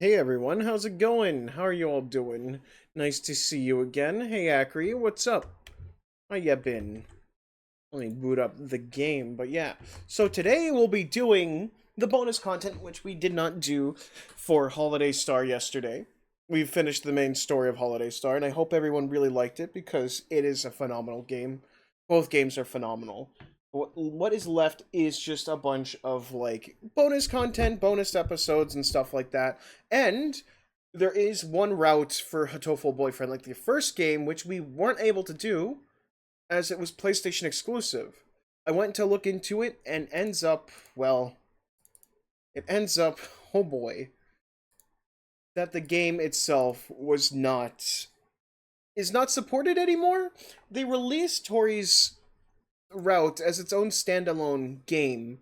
Hey everyone, how's it going? How are you all doing? Nice to see you again. Hey Acri, what's up? How ya been? Let me boot up the game, but yeah. So today we'll be doing the bonus content, which we did not do for Holiday Star yesterday. We've finished the main story of Holiday Star, and I hope everyone really liked it because it is a phenomenal game. Both games are phenomenal. What is left is just a bunch of like bonus content, bonus episodes, and stuff like that. And there is one route for Hatoful Boyfriend, like the first game, which we weren't able to do as it was PlayStation exclusive. I went to look into it and it ends up, oh boy, that the game itself is not supported anymore. They released Tohri's route as its own standalone game,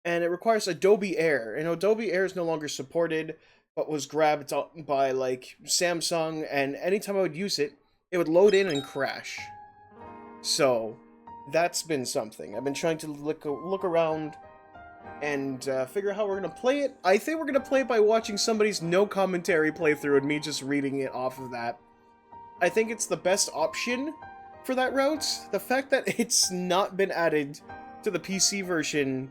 and it requires Adobe Air, and Adobe Air is no longer supported, but was grabbed by like Samsung, and anytime I would use it, it would load in and crash. So that's been something. I've been trying to look around and figure out how we're gonna play it. I think we're gonna play it by watching somebody's no commentary playthrough and me just reading it off of that. I think it's the best option for that route. The fact that it's not been added to the PC version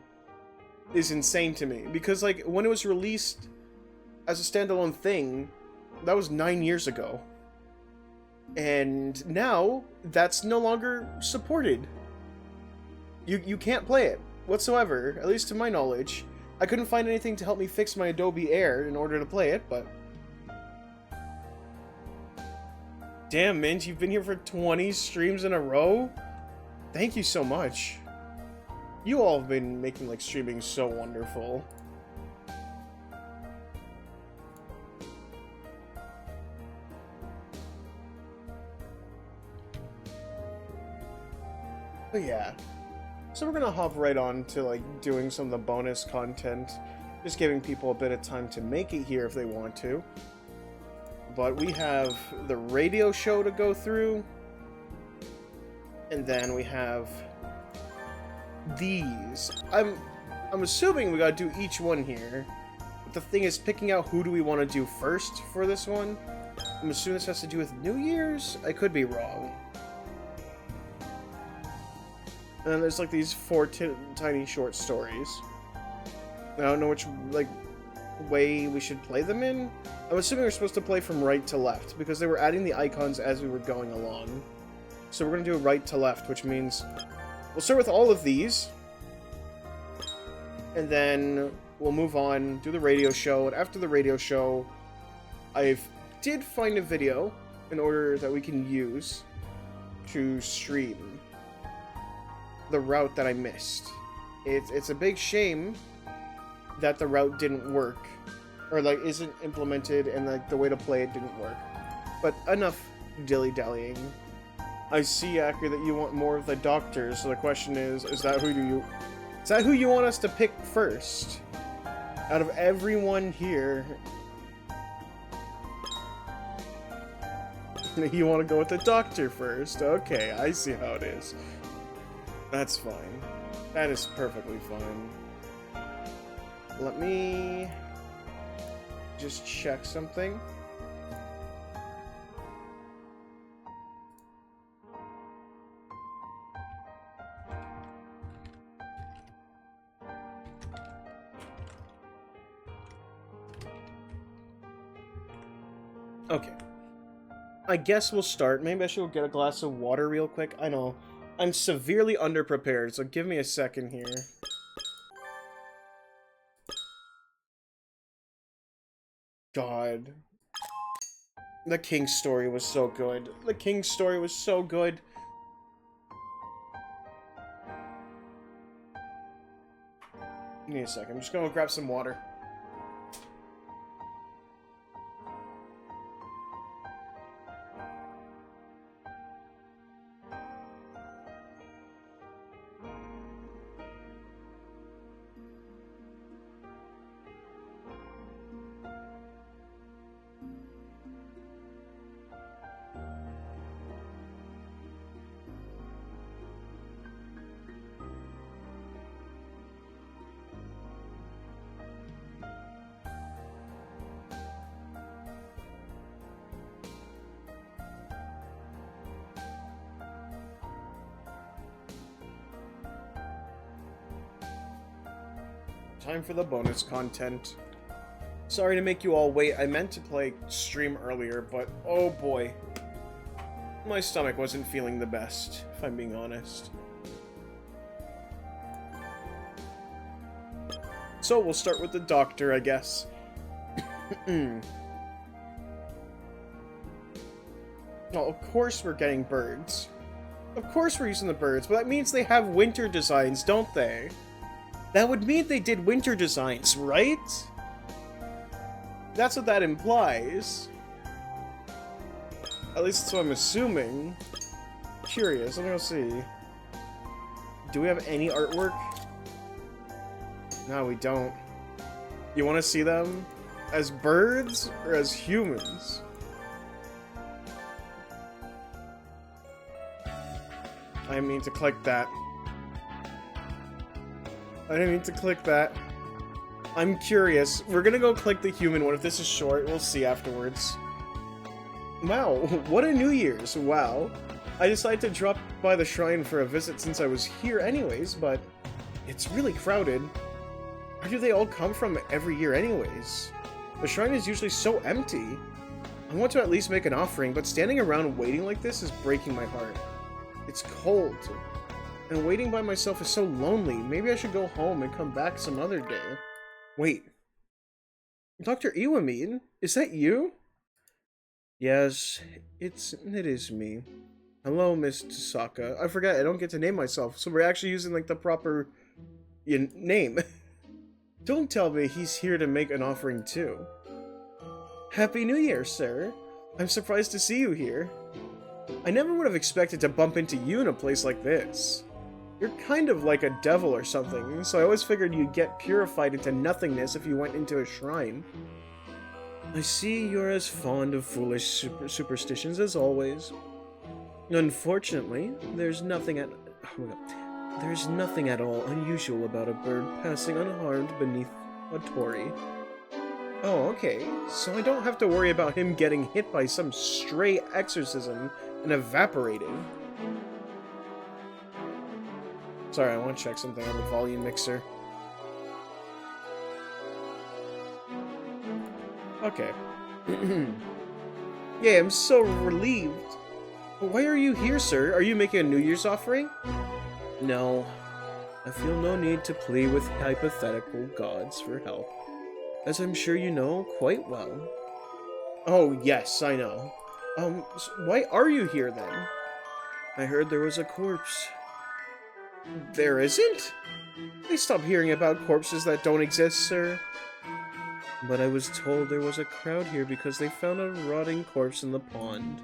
is insane to me, because like when it was released as a standalone thing, that was 9 years ago, and now that's no longer supported. You can't play it whatsoever, at least to my knowledge. I couldn't find anything to help me fix my Adobe Air in order to play it, but damn, Mint, you've been here for 20 streams in a row? Thank you so much. You all have been making like streaming so wonderful. But yeah. So we're gonna hop right on to like doing some of the bonus content. Just giving people a bit of time to make it here if they want to. But we have the radio show to go through. And then we have these. I'm assuming we gotta do each one here. But the thing is picking out who do we want to do first for this one. I'm assuming this has to do with New Year's? I could be wrong. And then there's like these four tiny short stories. I don't know which like way we should play them in. I'm assuming we're supposed to play from right to left because they were adding the icons as we were going along. So we're gonna do right to left, which means we'll start with all of these, and then we'll move on, do the radio show, and after the radio show, I did find a video in order that we can use to stream the route that I missed. It's a big shame that the route didn't work, or like isn't implemented, and like the way to play it didn't work. But enough dilly-dallying. I see, Acker, that you want more of the doctors, so the question is that who you want us to pick first? Out of everyone here, you want to go with the doctor first? Okay, I see how it is. That's fine. That is perfectly fine. Let me just check something. Okay. I guess we'll start. Maybe I should get a glass of water real quick. I know. I'm severely underprepared, so give me a second here. God. The King's story was so good. The King's story was so good. Give me a second. I'm just gonna grab some water. Time for the bonus content. Sorry to make you all wait. I meant to play stream earlier, but oh boy. My stomach wasn't feeling the best, if I'm being honest. So we'll start with the doctor, I guess. Well, of course we're getting birds. Of course we're using the birds, but that means they have winter designs, don't they? That would mean they did winter designs, right? That's what that implies. At least that's what I'm assuming. Curious, let me go see. Do we have any artwork? No, we don't. You want to see them? As birds or as humans? I didn't mean to click that. I didn't mean to click that. I'm curious. We're gonna go click the human one. If this is short, we'll see afterwards. Wow, what a New Year's. Wow. I decided to drop by the shrine for a visit since I was here anyways, but it's really crowded. Where do they all come from every year anyways? The shrine is usually so empty. I want to at least make an offering, but standing around waiting like this is breaking my heart. It's cold, and waiting by myself is so lonely. Maybe I should go home and come back some other day. Wait. Dr. Iwamin? Is that you? Yes, it is me. Hello, Miss Tasaka. I forgot, I don't get to name myself, so we're actually using, like, the proper name. Don't tell me he's here to make an offering, too. Happy New Year, sir. I'm surprised to see you here. I never would have expected to bump into you in a place like this. You're kind of like a devil or something, so I always figured you'd get purified into nothingness if you went into a shrine. I see you're as fond of foolish superstitions as always. Unfortunately, there's nothing at all unusual about a bird passing unharmed beneath a torii. Oh, okay, so I don't have to worry about him getting hit by some stray exorcism and evaporated. Sorry, I want to check something on the volume mixer. Okay. Yeah, I'm so relieved. Why are you here, sir? Are you making a New Year's offering? No. I feel no need to plead with hypothetical gods for help, as I'm sure you know quite well. Oh, yes, I know. Why are you here, then? I heard there was a corpse. There isn't? Please stop hearing about corpses that don't exist, sir. But I was told there was a crowd here because they found a rotting corpse in the pond.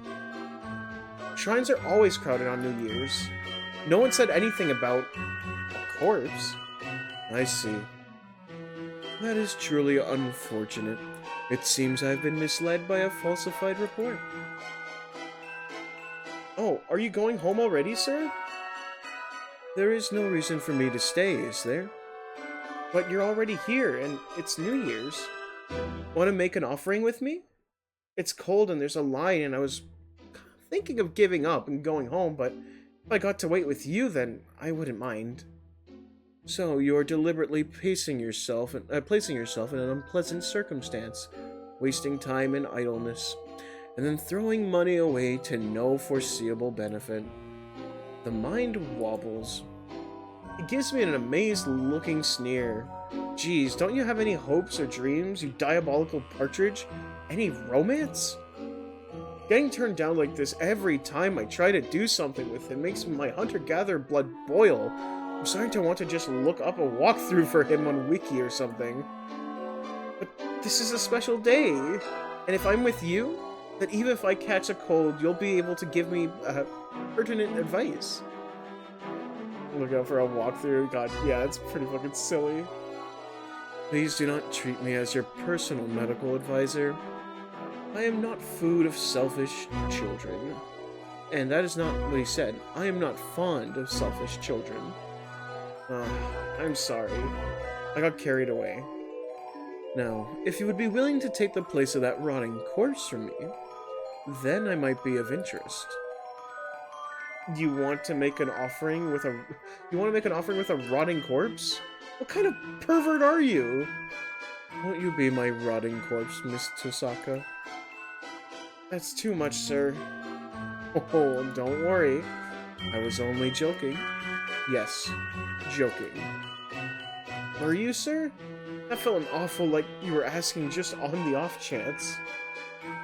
Shrines are always crowded on New Year's. No one said anything about a corpse. I see. That is truly unfortunate. It seems I've been misled by a falsified report. Oh, are you going home already, sir? There is no reason for me to stay, is there? But you're already here, and it's New Year's. Want to make an offering with me? It's cold and there's a line, and I was thinking of giving up and going home, but if I got to wait with you, then I wouldn't mind. So, you're deliberately placing yourself in an unpleasant circumstance, wasting time in idleness, and then throwing money away to no foreseeable benefit. The mind wobbles. It gives me an amazed-looking sneer. Geez, don't you have any hopes or dreams, you diabolical partridge? Any romance? Getting turned down like this every time I try to do something with him makes my hunter-gatherer blood boil. I'm starting to want to just look up a walkthrough for him on Wiki or something. But this is a special day, and if I'm with you, then even if I catch a cold, you'll be able to give me pertinent advice. Look out for a walkthrough. God, yeah, it's pretty fucking silly. Please do not treat me as your personal medical advisor. I am not food of selfish children. And that is not what he said. I am not fond of selfish children. I'm sorry. I got carried away. Now, if you would be willing to take the place of that rotting corpse from me, then I might be of interest. You want to make an offering with a rotting corpse? What kind of pervert are you? Won't you be my rotting corpse, Miss Tosaka? That's too much, sir. Oh, don't worry. I was only joking. Yes, joking. Were you, sir? That felt awful like you were asking just on the off chance.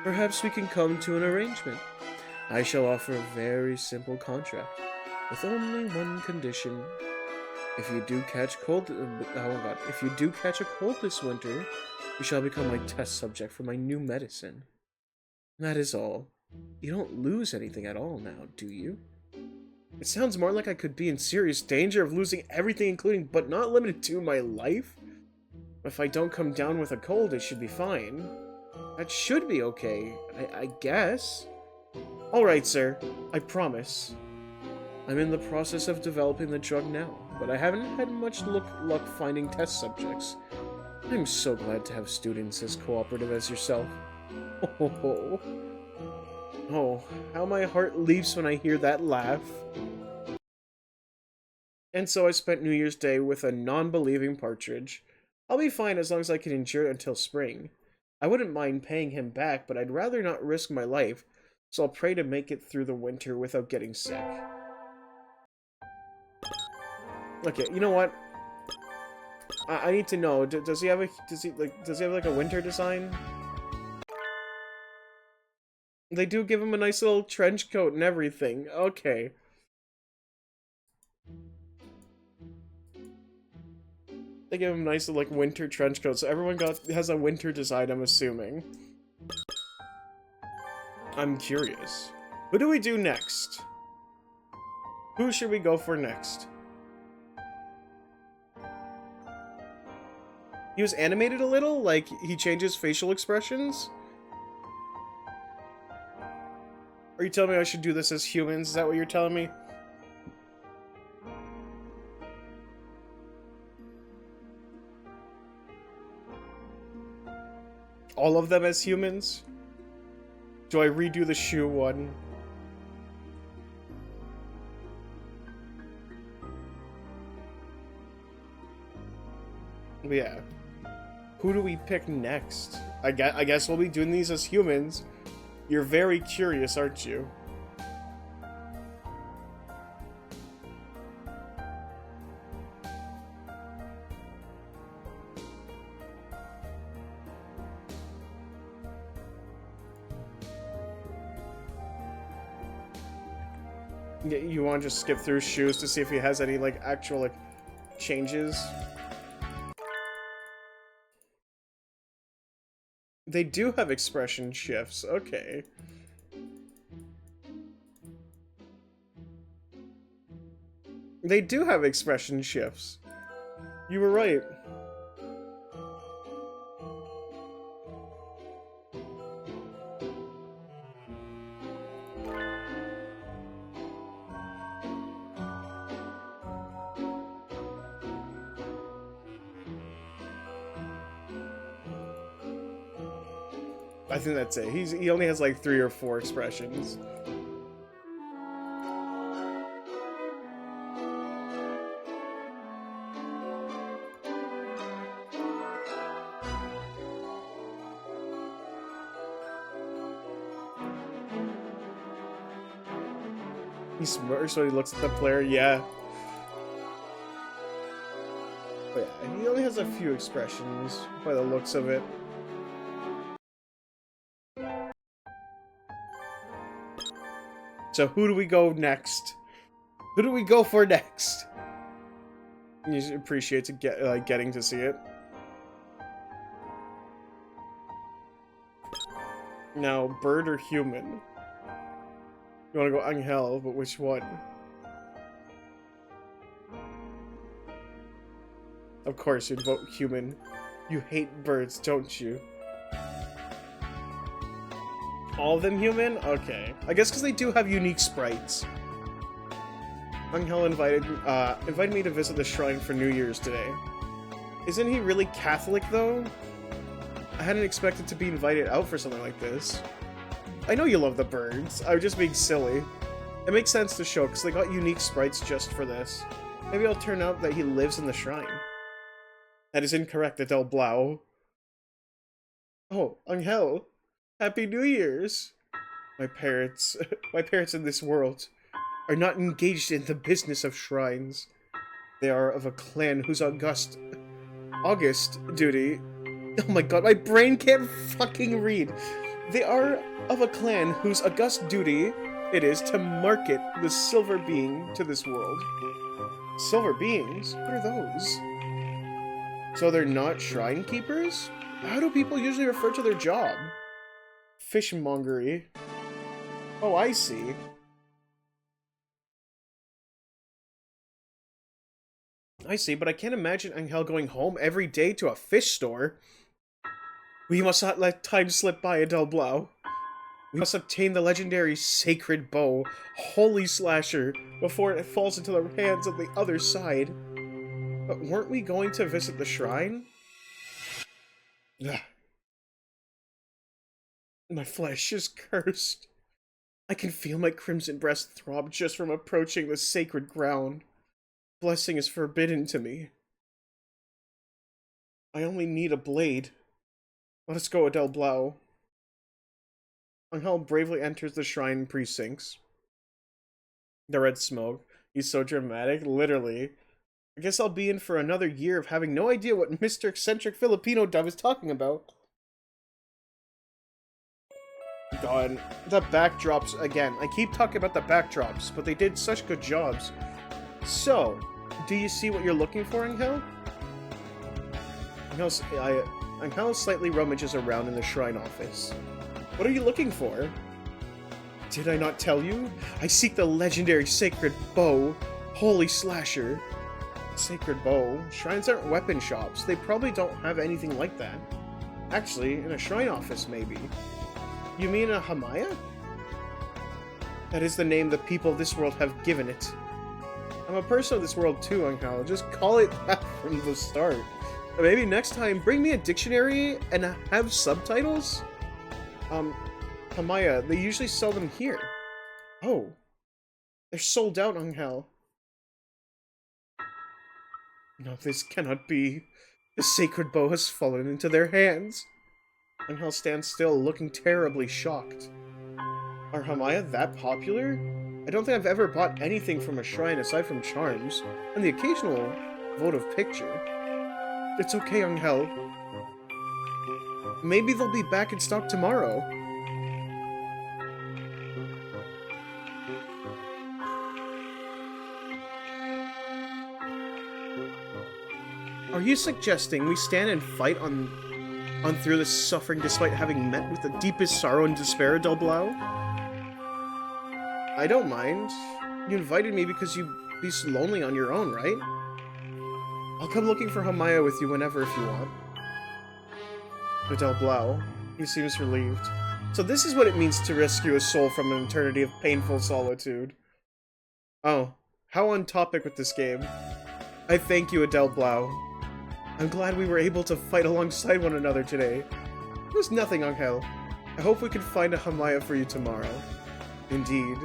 Perhaps we can come to an arrangement. I shall offer a very simple contract, with only one condition. If you do catch cold, if you do catch a cold this winter, you shall become my test subject for my new medicine. That is all. You don't lose anything at all now, do you? It sounds more like I could be in serious danger of losing everything, including but not limited to my life. If I don't come down with a cold, it should be fine. That should be okay, I guess. Alright, sir. I promise. I'm in the process of developing the drug now, but I haven't had much luck finding test subjects. I'm so glad to have students as cooperative as yourself. Oh, how my heart leaps when I hear that laugh. And so I spent New Year's Day with a non-believing partridge. I'll be fine as long as I can endure it until spring. I wouldn't mind paying him back, but I'd rather not risk my life, so I'll pray to make it through the winter without getting sick. Okay, you know what? I need to know. Does he have like a winter design? They do give him a nice little trench coat and everything. Okay. They give him nice like winter trench coats. So everyone has a winter design, I'm assuming. I'm curious. Who do we do next? Who should we go for next? He was animated a little? Like, he changes facial expressions? Are you telling me I should do this as humans? Is that what you're telling me? All of them as humans? Do I redo the shoe one? Yeah. Who do we pick next? I guess we'll be doing these as humans. You're very curious, aren't you? You want to just skip through shoes to see if he has any, like, actual, like, changes? They do have expression shifts, okay. They do have expression shifts. You were right. I think that's it. He only has like 3 or 4 expressions. He smirks when he looks at the player, yeah. But yeah, he only has a few expressions by the looks of it. So who do we go next? Who do we go for next? You appreciate getting to see it. Now, bird or human? You want to go Angel, but which one? Of course, you'd vote human. You hate birds, don't you? All of them human? Okay. I guess because they do have unique sprites. Angel invited me to visit the shrine for New Year's today. Isn't he really Catholic, though? I hadn't expected to be invited out for something like this. I know you love the birds. I was just being silly. It makes sense to show, because they got unique sprites just for this. Maybe it'll turn out that he lives in the shrine. That is incorrect, Adele Blau. Oh, Angel. Happy New Year's. My parents, my parents in this world are not engaged in the business of shrines. They are of a clan whose August duty. Oh my god, my brain can't fucking read. They are of a clan whose august duty it is to market the silver being to this world. Silver beings? What are those? So they're not shrine keepers? How do people usually refer to their job? Fishmongery. Oh, I see. I see, but I can't imagine Angel going home every day to a fish store. We must not let time slip by, Adele Blau. We must obtain the legendary sacred bow, Holy Slasher, before it falls into the hands of the other side. But weren't we going to visit the shrine? Ugh. My flesh is cursed. I can feel my crimson breast throb just from approaching the sacred ground. Blessing is forbidden to me. I only need a blade. Let us go, Adele Blau. Angel bravely enters the shrine precincts. The red smoke. He's so dramatic, literally. I guess I'll be in for another year of having no idea what Mr. Eccentric Filipino Dove is talking about. God, the backdrops again. I keep talking about the backdrops, but they did such good jobs. So, do you see what you're looking for, Angel? Angel slightly rummages around in the shrine office. What are you looking for? Did I not tell you? I seek the legendary sacred bow, Holy Slasher. Sacred bow? Shrines aren't weapon shops. They probably don't have anything like that. Actually, in a shrine office, maybe. You mean a Hamaya? That is the name the people of this world have given it. I'm a person of this world too, Angel. Just call it that from the start. Or maybe next time, bring me a dictionary and have subtitles? Hamaya, they usually sell them here. Oh. They're sold out, Angel. No, this cannot be. The sacred bow has fallen into their hands. Angel stands still, looking terribly shocked. Are Hamaya that popular? I don't think I've ever bought anything from a shrine aside from charms, and the occasional votive picture. It's okay, Angel. Maybe they'll be back in stock tomorrow. Are you suggesting we stand and fight on through this suffering despite having met with the deepest sorrow and despair, Adele Blau? I don't mind. You invited me because you'd be so lonely on your own, right? I'll come looking for Hamaya with you whenever if you want. Adele Blau. He seems relieved. So this is what it means to rescue a soul from an eternity of painful solitude. Oh, how on topic with this game. I thank you, Adele Blau. I'm glad we were able to fight alongside one another today. It was nothing, Angel. I hope we can find a Hamaya for you tomorrow. Indeed.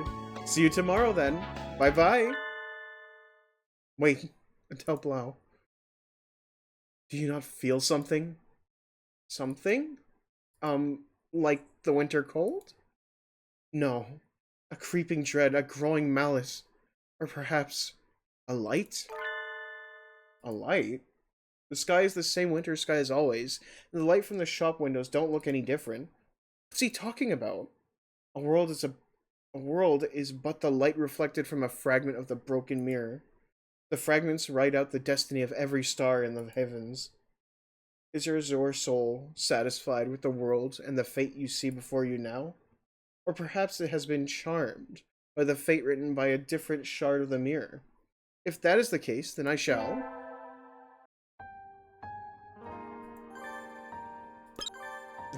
See you tomorrow, then. Bye-bye. Wait, Adele Blau. Do you not feel something? Something? Like the winter cold? No. A creeping dread, a growing malice. Or perhaps a light? A light? The sky is the same winter sky as always, and the light from the shop windows don't look any different. What's he talking about? A world is but the light reflected from a fragment of the broken mirror. The fragments write out the destiny of every star in the heavens. Is your azure soul satisfied with the world and the fate you see before you now? Or perhaps it has been charmed by the fate written by a different shard of the mirror? If that is the case, then I shall.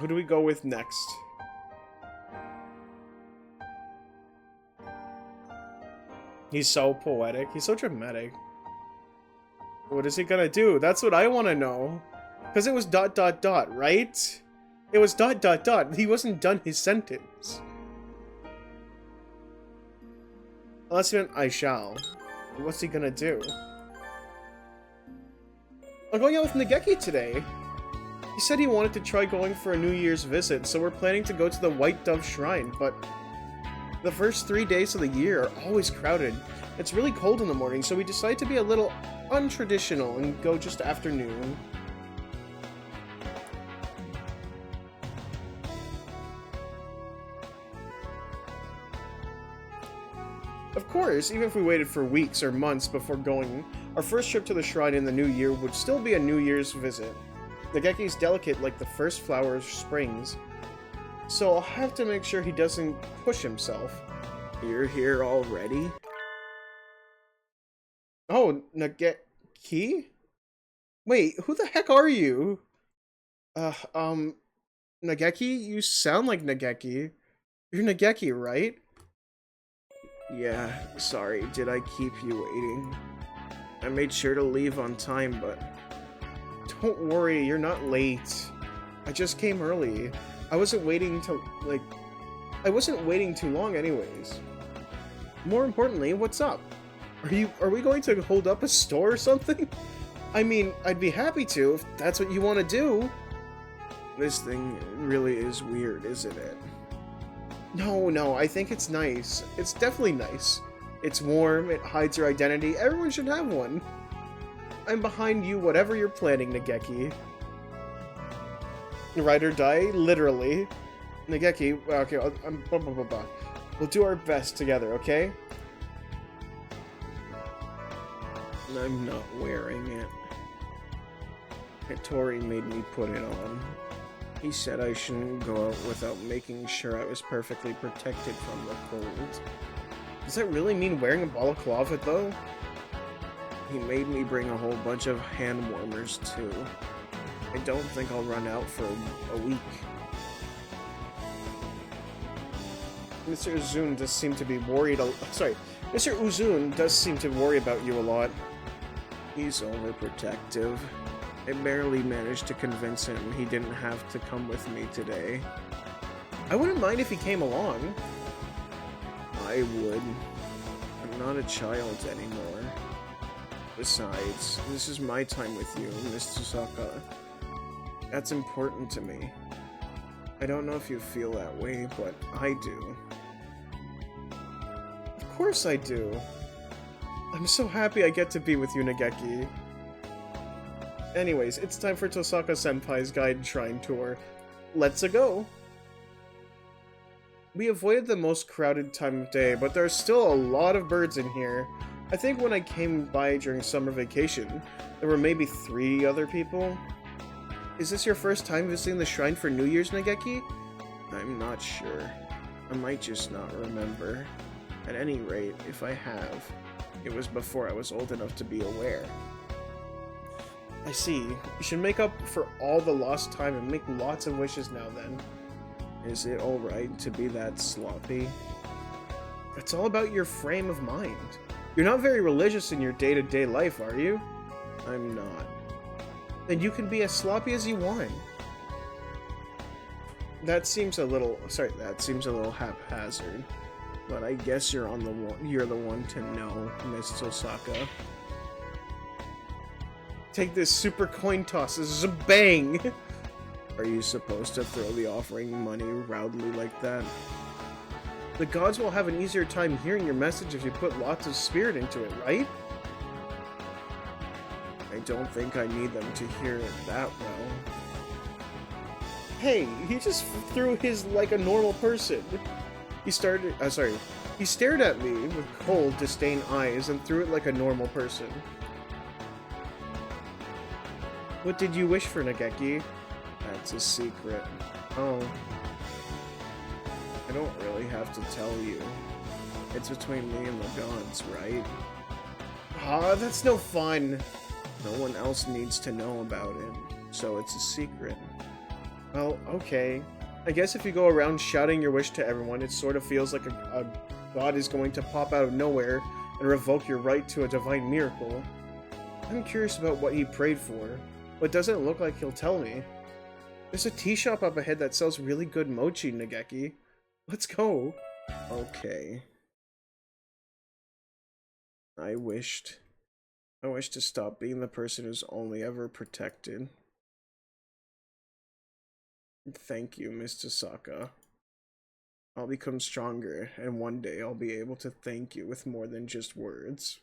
Who do we go with next? He's so poetic. He's so dramatic. What is he gonna do? That's what I want to know. Because it was ... right? It was ... He wasn't done his sentence. Unless he meant I shall. What's he gonna do? I'm going out with Nageki today. He said he wanted to try going for a New Year's visit, so we're planning to go to the White Dove Shrine, but the first 3 days of the year are always crowded. It's really cold in the morning, so we decided to be a little untraditional and go just afternoon. Of course, even if we waited for weeks or months before going, our first trip to the shrine in the new year would still be a New Year's visit. Nageki's delicate like the first flower of springs, so I'll have to make sure he doesn't push himself. You're here already? Oh, Nageki? Wait, who the heck are you? Nageki? You sound like Nageki. You're Nageki, right? Yeah, sorry, did I keep you waiting? I made sure to leave on time, but... Don't worry, you're not late. I just came early. I wasn't waiting too long anyways. More importantly, what's up? Are we going to hold up a store or something? I mean, I'd be happy to if that's what you want to do. This thing really is weird, isn't it? No, I think it's nice. It's definitely nice. It's warm, it hides your identity, everyone should have one. I'm behind you, whatever you're planning, Nageki. Ride or die? Literally. Nageki, okay, we'll do our best together, okay? I'm not wearing it. Tohri made me put it on. He said I shouldn't go out without making sure I was perfectly protected from the cold. Does that really mean wearing a balaclava, though? He made me bring a whole bunch of hand warmers, too. I don't think I'll run out for a week. Mr. Uzun does seem to be worried Mr. Uzun does seem to worry about you a lot. He's overprotective. I barely managed to convince him he didn't have to come with me today. I wouldn't mind if he came along. I would. I'm not a child anymore. Besides, this is my time with you, Miss Tsusaka. That's important to me. I don't know if you feel that way, but I do. Of course I do. I'm so happy I get to be with you, Nageki. Anyways, it's time for Tosaka-senpai's guided shrine tour. Let's-a go! We avoided the most crowded time of day, but there's still a lot of birds in here. I think when I came by during summer vacation, there were maybe 3 other people. Is this your first time visiting the shrine for New Year's, Nageki? I'm not sure. I might just not remember. At any rate, if I have, it was before I was old enough to be aware. I see. You should make up for all the lost time and make lots of wishes now then. Is it alright to be that sloppy? It's all about your frame of mind. You're not very religious in your day-to-day life, are you? I'm not. Then you can be as sloppy as you want. That seems a little haphazard. But I guess you're the one to know, Miss Tosaka. Take this super coin toss. This is a bang! Are you supposed to throw the offering money loudly like that? The gods will have an easier time hearing your message if you put lots of spirit into it, right? I don't think I need them to hear it that well. Hey, he just threw his like a normal person. He stared at me with cold, disdain eyes and threw it like a normal person. What did you wish for, Nageki? That's a secret. Oh. I don't really have to tell you. It's between me and the gods, right? Ah, that's no fun. No one else needs to know about it, so it's a secret. Well, okay. I guess if you go around shouting your wish to everyone, it sort of feels like a god is going to pop out of nowhere and revoke your right to a divine miracle. I'm curious about what he prayed for, but it doesn't look like he'll tell me. There's a tea shop up ahead that sells really good mochi, Nageki. Let's go. Okay. I wished I wish to stop being the person who's only ever protected. Thank you, Miss Tosaka. I'll become stronger, and one day I'll be able to thank you with more than just words.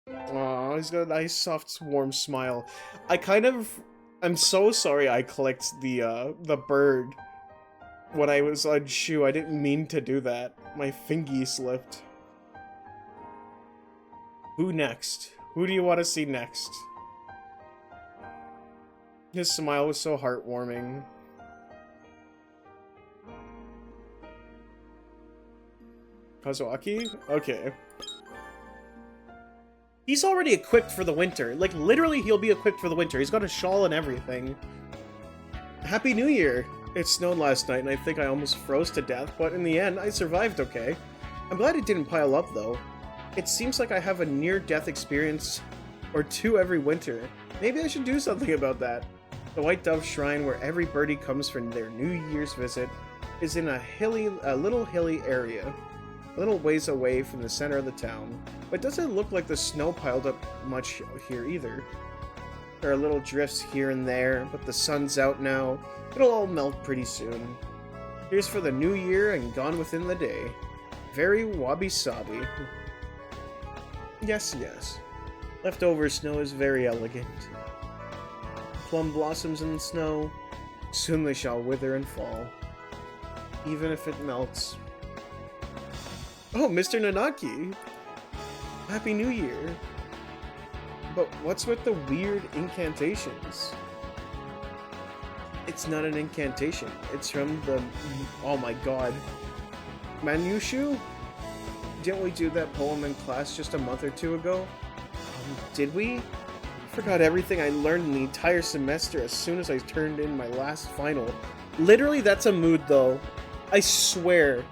Aw, he's got a nice, soft, warm smile. I'm so sorry I clicked the bird when I was on Shu. I didn't mean to do that. My fingy slipped. Who next? Who do you want to see next? His smile was so heartwarming. Kazuaki? Okay. He's already equipped for the winter. Like, literally, he'll be equipped for the winter. He's got a shawl and everything. Happy New Year! It snowed last night, and I think I almost froze to death, but in the end, I survived okay. I'm glad it didn't pile up, though. It seems like I have a near-death experience or two every winter. Maybe I should do something about that. The White Dove Shrine, where every birdie comes for their New Year's visit, is in a little hilly area, a little ways away from the center of the town. But it doesn't look like the snow piled up much here either. There are little drifts here and there, but the sun's out now. It'll all melt pretty soon. Here's for the new year and gone within the day. Very wabi-sabi. Yes, yes. Leftover snow is very elegant. Plum blossoms in the snow. Soon they shall wither and fall. Even if it melts. Oh, Mr. Nanaki! Happy New Year! But what's with the weird incantations? It's not an incantation. It's from the... Oh my god. Manushu? Didn't we do that poem in class just a month or two ago? Did we? I forgot everything I learned in the entire semester as soon as I turned in my last final. Literally, that's a mood, though. I swear.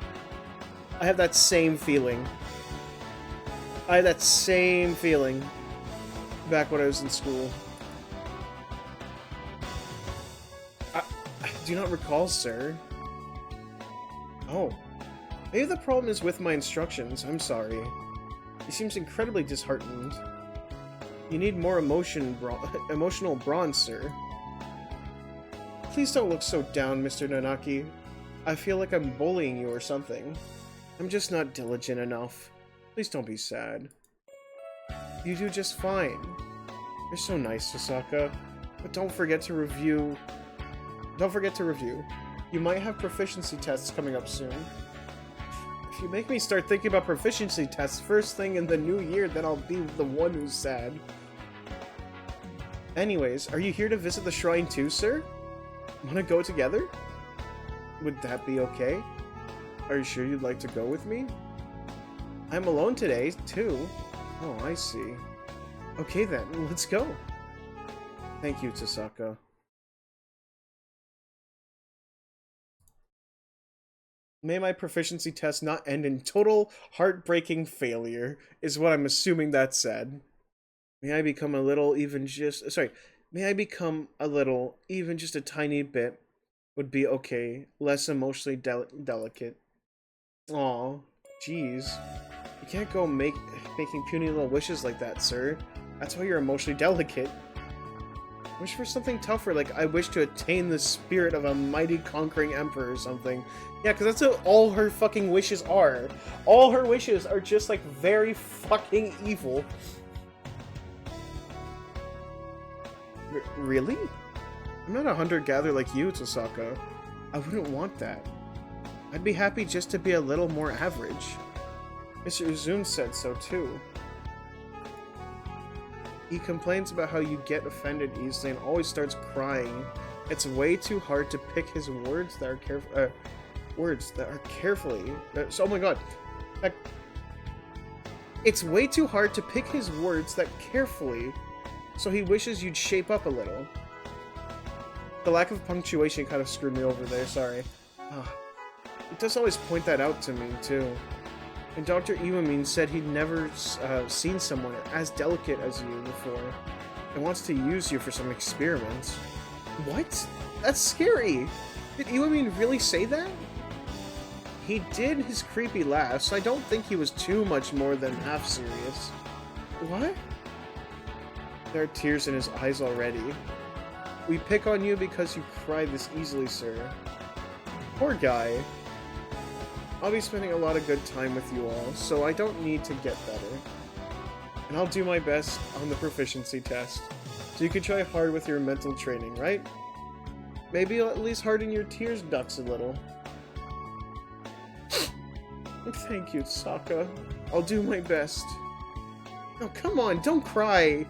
I have that same feeling. I had that same feeling back when I was in school. I do not recall, sir. Oh. Maybe the problem is with my instructions. I'm sorry. He seems incredibly disheartened. You need more emotional bronze, sir. Please don't look so down, Mr. Nanaki. I feel like I'm bullying you or something. I'm just not diligent enough. Please don't be sad. You do just fine. You're so nice, Sasaka. But don't forget to review. Don't forget to review. You might have proficiency tests coming up soon. If you make me start thinking about proficiency tests first thing in the new year, then I'll be the one who's sad. Anyways, are you here to visit the shrine too, sir? Wanna go together? Would that be okay? Are you sure you'd like to go with me? I'm alone today, too. Oh, I see. Okay then, let's go. Thank you, Tosaka. May my proficiency test not end in total heartbreaking failure, is what I'm assuming that said. May I become a little, even just... Sorry. May I become a little, even just a tiny bit, would be okay. Less emotionally delicate. Aw, jeez. You can't go making puny little wishes like that, sir. That's why you're emotionally delicate. Wish for something tougher, like I wish to attain the spirit of a mighty conquering emperor or something. Yeah, because that's what all her fucking wishes are. All her wishes are just, like, very fucking evil. Really? I'm not a hunter-gatherer like you, Tosaka. I wouldn't want that. I'd be happy just to be a little more average. Mr. Uzun said so, too. He complains about how you get offended easily and always starts crying. It's way too hard to pick his words that are carefully. Oh my god. It's way too hard to pick his words that carefully, so he wishes you'd shape up a little. The lack of punctuation kind of screwed me over there, sorry. It does always point that out to me, too. And Dr. Iwamin said he'd never seen someone as delicate as you before, and wants to use you for some experiments. What? That's scary! Did Iwamin really say that? He did his creepy laugh, so I don't think he was too much more than half serious. What? There are tears in his eyes already. We pick on you because you cry this easily, sir. Poor guy. I'll be spending a lot of good time with you all, so I don't need to get better. And I'll do my best on the proficiency test, so you can try hard with your mental training, right? Maybe you'll at least harden your tears ducts a little. Thank you, Sokka. I'll do my best. Oh, come on, don't cry!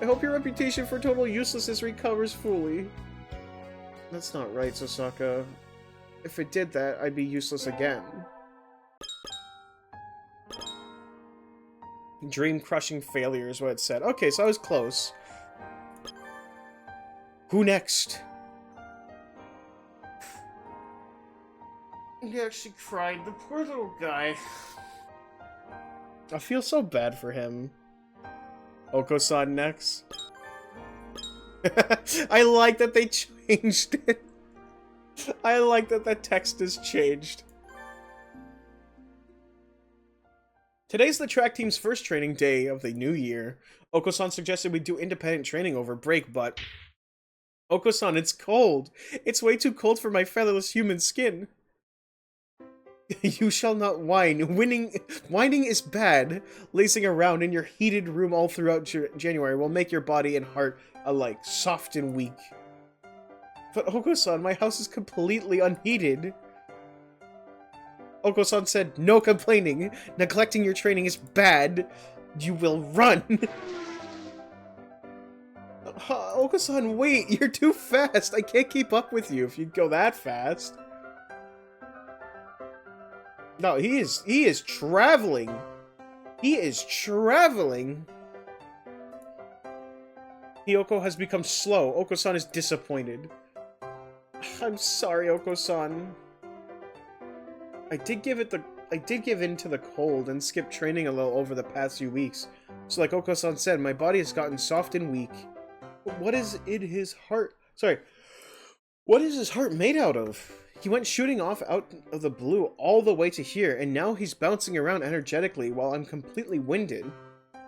I hope your reputation for total uselessness recovers fully. That's not right, Sosaka. If it did that, I'd be useless again. Dream-crushing failure is what it said. Okay, so I was close. Who next? He actually cried. The poor little guy. I feel so bad for him. Oko-san next. I like that they changed it. I like that the text is changed. Today's the track team's first training day of the new year. Oko-san suggested we do independent training over break, but... Oko-san, it's cold. It's way too cold for my featherless human skin. You shall not whine. Whining is bad. Lacing around in your heated room all throughout January will make your body and heart alike soft and weak. But Oko-san, my house is completely unheated. Oko-san said, no complaining. Neglecting your training is bad. You will run. Oko-san, wait. You're too fast. I can't keep up with you if you go that fast. No, he is traveling. He is traveling. Hiyoko has become slow. Oko-san is disappointed. I'm sorry, Oko-san. I did give in to the cold and skip training a little over the past few weeks. So like Oko-san said, my body has gotten soft and weak. But what is his heart made out of? He went shooting off out of the blue all the way to here, and now he's bouncing around energetically while I'm completely winded.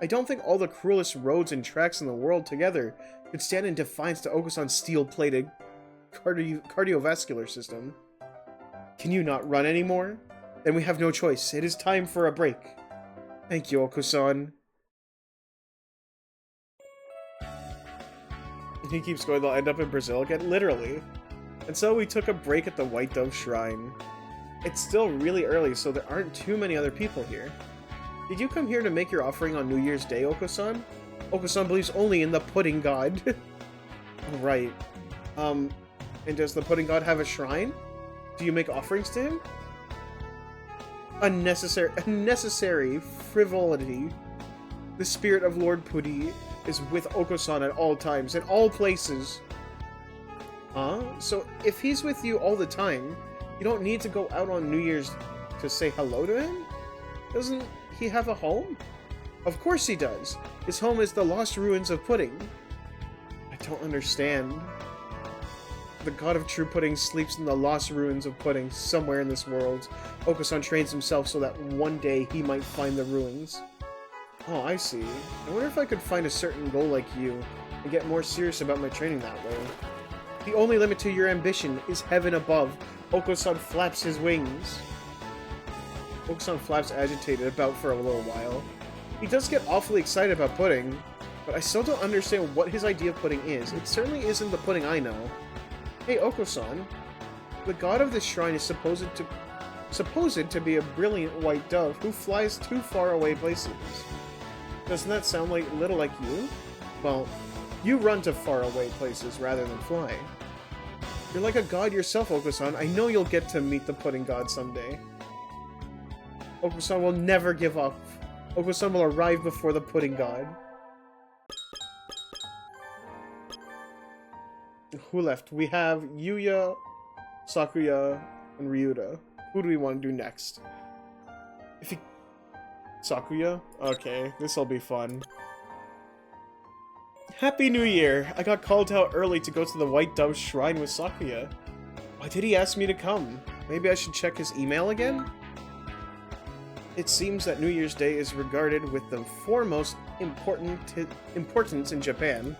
I don't think all the cruelest roads and tracks in the world together could stand in defiance to Oko-san's steel-plated cardiovascular system. Can you not run anymore? Then we have no choice. It is time for a break. Thank you, Oko-san. He keeps going, they'll end up in Brazil again? Literally. And so we took a break at the White Dove Shrine. It's still really early, so there aren't too many other people here. Did you come here to make your offering on New Year's Day, Oko-san? Oko-san believes only in the Pudding God. Right. And does the Pudding God have a shrine? Do you make offerings to him? Unnecessary frivolity. The spirit of Lord Pudi is with Oko-san at all times, in all places. Huh? So if he's with you all the time, you don't need to go out on New Year's to say hello to him? Doesn't he have a home? Of course he does. His home is the lost ruins of Pudding. I don't understand. The god of true pudding sleeps in the lost ruins of Pudding somewhere in this world. Oko-san trains himself so that one day he might find the ruins. Oh, I see. I wonder if I could find a certain goal like you and get more serious about my training that way. The only limit to your ambition is heaven above. Oko-san flaps his wings. Oko-san flaps agitated about for a little while. He does get awfully excited about pudding, but I still don't understand what his idea of pudding is. It certainly isn't the pudding I know. Hey, Oko-san. The god of this shrine is supposed to be a brilliant white dove who flies to faraway places. Doesn't that sound a little like you? Well, you run to faraway places rather than fly. You're like a god yourself, Oko-san. I know you'll get to meet the pudding god someday. Oko-san will never give up. Oko-san will arrive before the pudding god. Who left? We have Yuya, Sakuya, and Ryuta. Who do we want to do next? Sakuya? Okay, this'll be fun. Happy New Year! I got called out early to go to the White Dove Shrine with Sakuya. Why did he ask me to come? Maybe I should check his email again? It seems that New Year's Day is regarded with the foremost importance in Japan.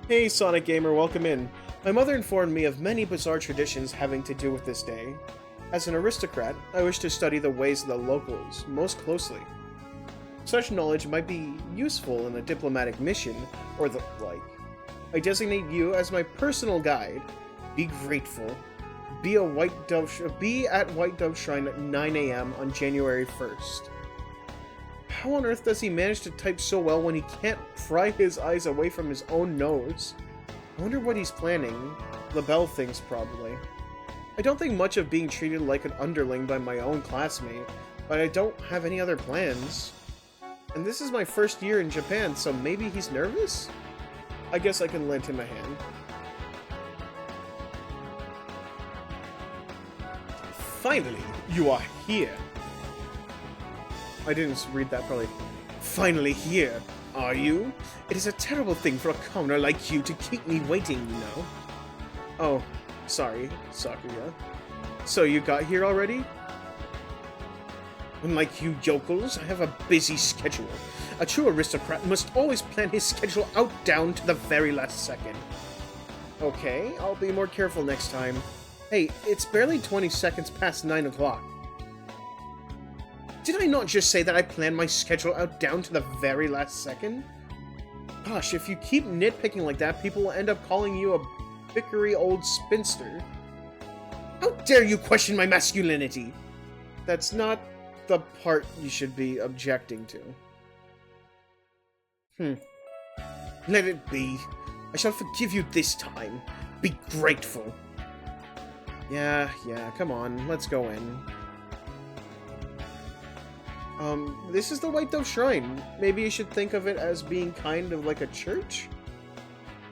Hey Sonic Gamer, welcome in. My mother informed me of many bizarre traditions having to do with this day. As an aristocrat, I wish to study the ways of the locals most closely. Such knowledge might be useful in a diplomatic mission, or the like. I designate you as my personal guide. Be grateful. Be at White Dove Shrine at 9 AM on January 1st. How on earth does he manage to type so well when he can't pry his eyes away from his own nose? I wonder what he's planning. LaBelle things, probably. I don't think much of being treated like an underling by my own classmate, but I don't have any other plans. And this is my first year in Japan, so maybe he's nervous? I guess I can lend him a hand. Finally, you are here. I didn't read that probably. Finally here, are you? It is a terrible thing for a commoner like you to keep me waiting, you know. Oh, sorry, Sakuya. So you got here already? Unlike you yokels, I have a busy schedule. A true aristocrat must always plan his schedule out down to the very last second. Okay, I'll be more careful next time. Hey, it's barely 20 seconds past 9 o'clock. Did I not just say that I plan my schedule out down to the very last second? Gosh, if you keep nitpicking like that, people will end up calling you a bickery old spinster. How dare you question my masculinity? That's not the part you should be objecting to. Let it be. I shall forgive you this time. Be grateful. Yeah, come on, let's go in. This is the White Dove Shrine. Maybe you should think of it as being kind of like a church?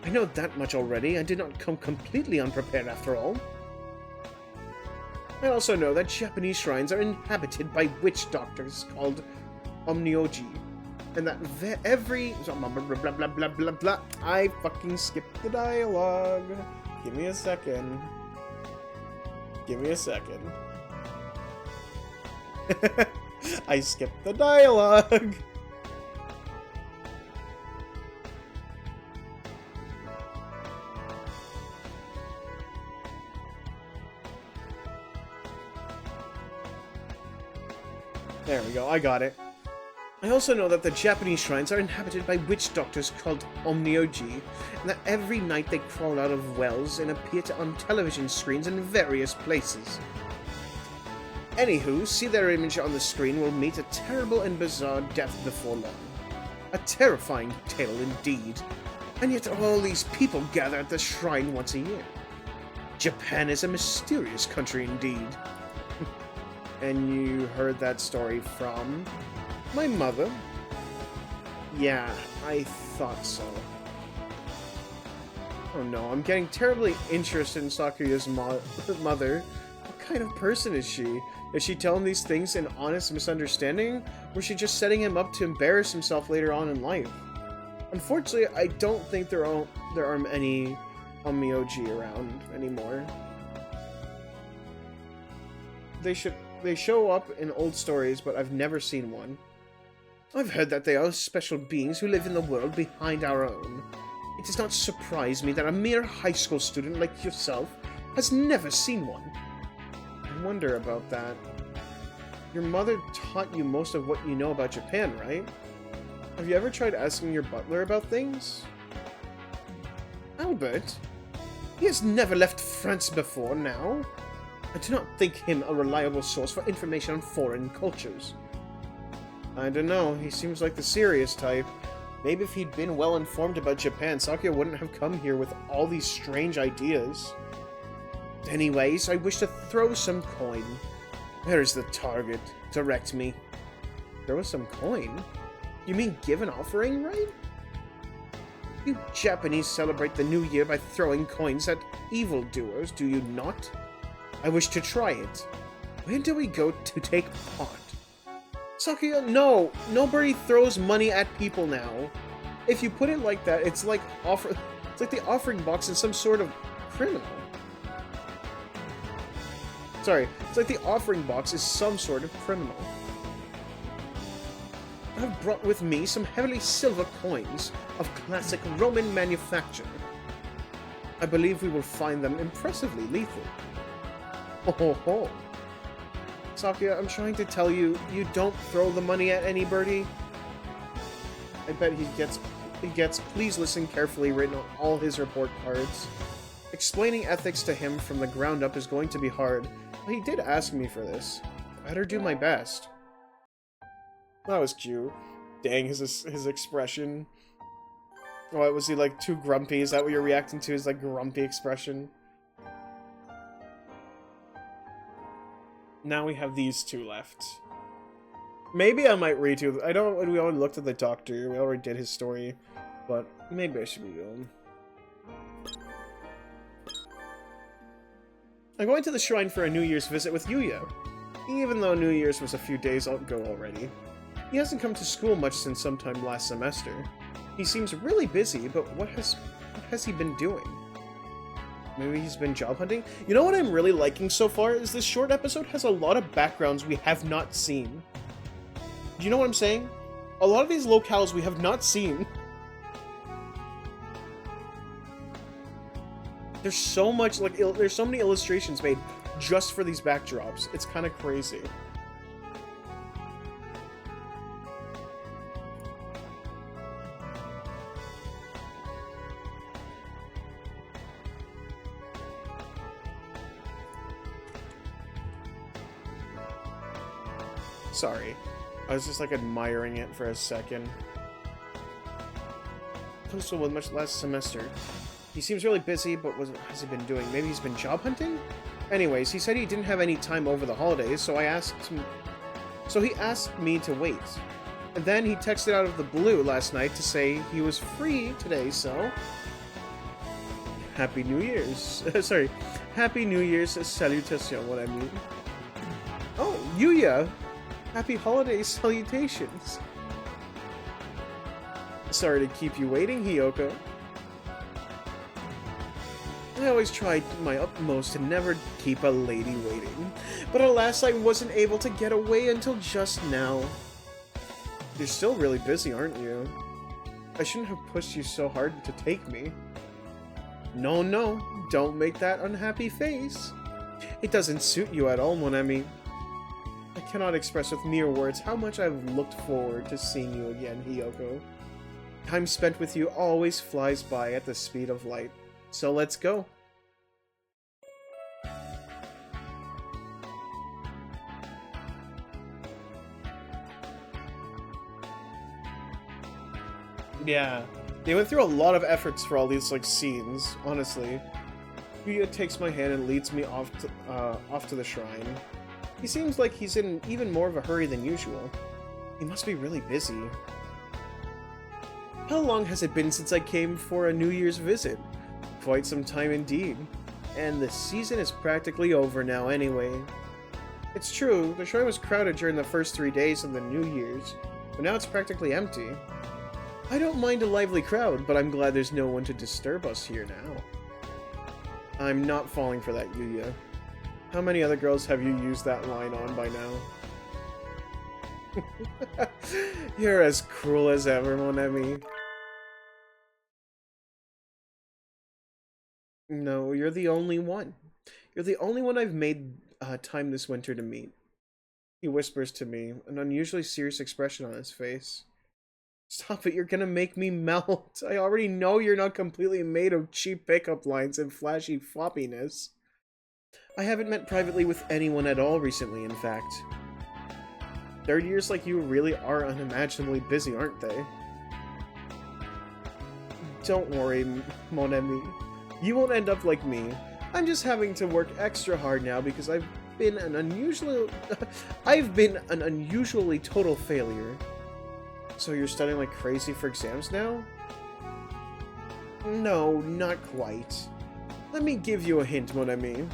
I know that much already. I did not come completely unprepared after all. I also know that Japanese shrines are inhabited by witch doctors called Omnioji. And that every... blah, blah, blah, blah, blah, blah. I fucking skipped the dialogue. Give me a second. Give me a second. I skipped the dialogue! There we go, I got it. I also know that the Japanese shrines are inhabited by witch doctors called Omnioji, and that every night they crawl out of wells and appear on television screens in various places. Anywho, see their image on the screen will meet a terrible and bizarre death before long. A terrifying tale indeed. And yet all these people gather at the shrine once a year. Japan is a mysterious country indeed. And you heard that story from... my mother? Yeah, I thought so. Oh no, I'm getting terribly interested in Sakuya's mother. What kind of person is she? Is she telling these things in honest misunderstanding, or is she just setting him up to embarrass himself later on in life? Unfortunately, I don't think there are any Omnioji around anymore. They show up in old stories, but I've never seen one. I've heard that they are special beings who live in the world behind our own. It does not surprise me that a mere high school student like yourself has never seen one. I wonder about that. Your mother taught you most of what you know about Japan, right? Have you ever tried asking your butler about things? Albert? He has never left France before now. I do not think him a reliable source for information on foreign cultures. I don't know, he seems like the serious type. Maybe if he'd been well informed about Japan, Sakuya wouldn't have come here with all these strange ideas. Anyways, I wish to throw some coin. Where is the target? Direct me. Throw some coin? You mean give an offering, right? You Japanese celebrate the new year by throwing coins at evildoers, do you not? I wish to try it. Where do we go to take part? Sakuya, no! Nobody throws money at people now. If you put it like that, it's like the offering box in some sort of criminal. Sorry, it's like the offering box is some sort of criminal. I've brought with me some heavily silver coins of classic Roman manufacture. I believe we will find them impressively lethal. Ho ho ho. Sakuya, I'm trying to tell you, you don't throw the money at any birdie. I bet he gets please listen carefully written on all his report cards. Explaining ethics to him from the ground up is going to be hard, but he did ask me for this. I better do my best. That was cute. Dang, his expression. What, was he like too grumpy? Is that what you're reacting to, his like grumpy expression? Now we have these two left. Maybe I might read you. I don't. We already looked at the doctor. We already did his story, but maybe I should read him. I'm going to the shrine for a New Year's visit with Yuya, even though New Year's was a few days ago already. He hasn't come to school much since sometime last semester. He seems really busy, but what has he been doing? Maybe he's been job hunting? You know what I'm really liking so far is this short episode has a lot of backgrounds we have not seen. Do you know what I'm saying? A lot of these locales we have not seen. There's so much, like, there's so many illustrations made just for these backdrops. It's kind of crazy. Sorry. I was just, like, admiring it for a second. Postal was much last semester. He seems really busy, but what has he been doing? Maybe he's been job hunting? Anyways, he said he didn't have any time over the holidays, so he asked me to wait. And then he texted out of the blue last night to say he was free today, so... Happy New Year's. Sorry. Happy New Year's salutation, what I mean. Oh, Yuya! Happy holiday salutations. Sorry to keep you waiting, Hiyoko. I always tried my utmost to never keep a lady waiting, but alas I wasn't able to get away until just now. You're still really busy, aren't you? I shouldn't have pushed you so hard to take me. No, don't make that unhappy face. It doesn't suit you at all, mon ami. I cannot express with mere words how much I've looked forward to seeing you again, Hiyoko. Time spent with you always flies by at the speed of light. So let's go. Yeah, they went through a lot of efforts for all these like scenes, honestly. Yuya takes my hand and leads me off to the shrine. He seems like he's in even more of a hurry than usual. He must be really busy. How long has it been since I came for a New Year's visit? Quite some time indeed. And the season is practically over now anyway. It's true, the shrine was crowded during the first 3 days of the New Year's, but now it's practically empty. I don't mind a lively crowd, but I'm glad there's no one to disturb us here now. I'm not falling for that, Yuya. How many other girls have you used that line on by now? You're as cruel as ever, mon ami. No, you're the only one. You're the only one I've made time this winter to meet. He whispers to me, an unusually serious expression on his face. Stop it, you're gonna make me melt. I already know you're not completely made of cheap pickup lines and flashy floppiness. I haven't met privately with anyone at all recently, in fact. 3rd years like you really are unimaginably busy, aren't they? Don't worry, mon ami. You won't end up like me. I'm just having to work extra hard now because I've been an unusually total failure. So you're studying like crazy for exams now? No, not quite. Let me give you a hint, mon ami.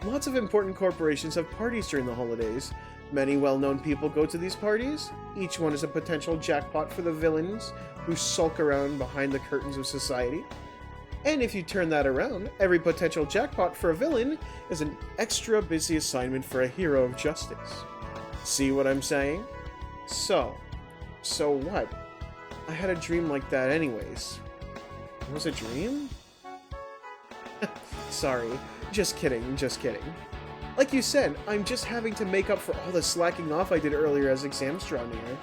Lots of important corporations have parties during the holidays. Many well-known people go to these parties. Each one is a potential jackpot for the villains who sulk around behind the curtains of society. And if you turn that around, every potential jackpot for a villain is an extra busy assignment for a hero of justice. See what I'm saying? So, So what? I had a dream like that anyways. It was a dream? Sorry. Just kidding, just kidding. Like you said, I'm just having to make up for all the slacking off I did earlier as exams draw near.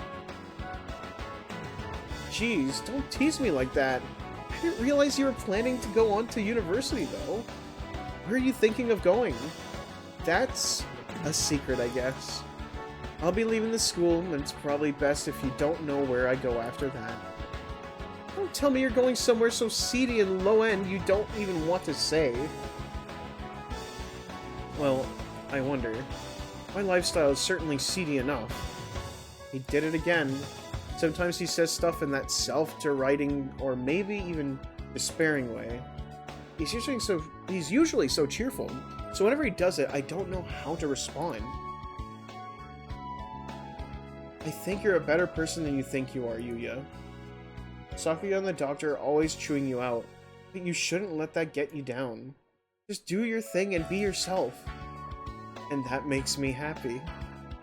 Jeez, don't tease me like that. I didn't realize you were planning to go on to university, though. Where are you thinking of going? That's a secret, I guess. I'll be leaving the school, and it's probably best if you don't know where I go after that. Don't tell me you're going somewhere so seedy and low-end you don't even want to say. Well, I wonder. My lifestyle is certainly seedy enough. He did it again. Sometimes he says stuff in that self-deriding or maybe even despairing way. He's usually so cheerful, so whenever he does it, I don't know how to respond. I think you're a better person than you think you are, Yuya. Sakuya and the doctor are always chewing you out, but you shouldn't let that get you down. Just do your thing and be yourself. And that makes me happy.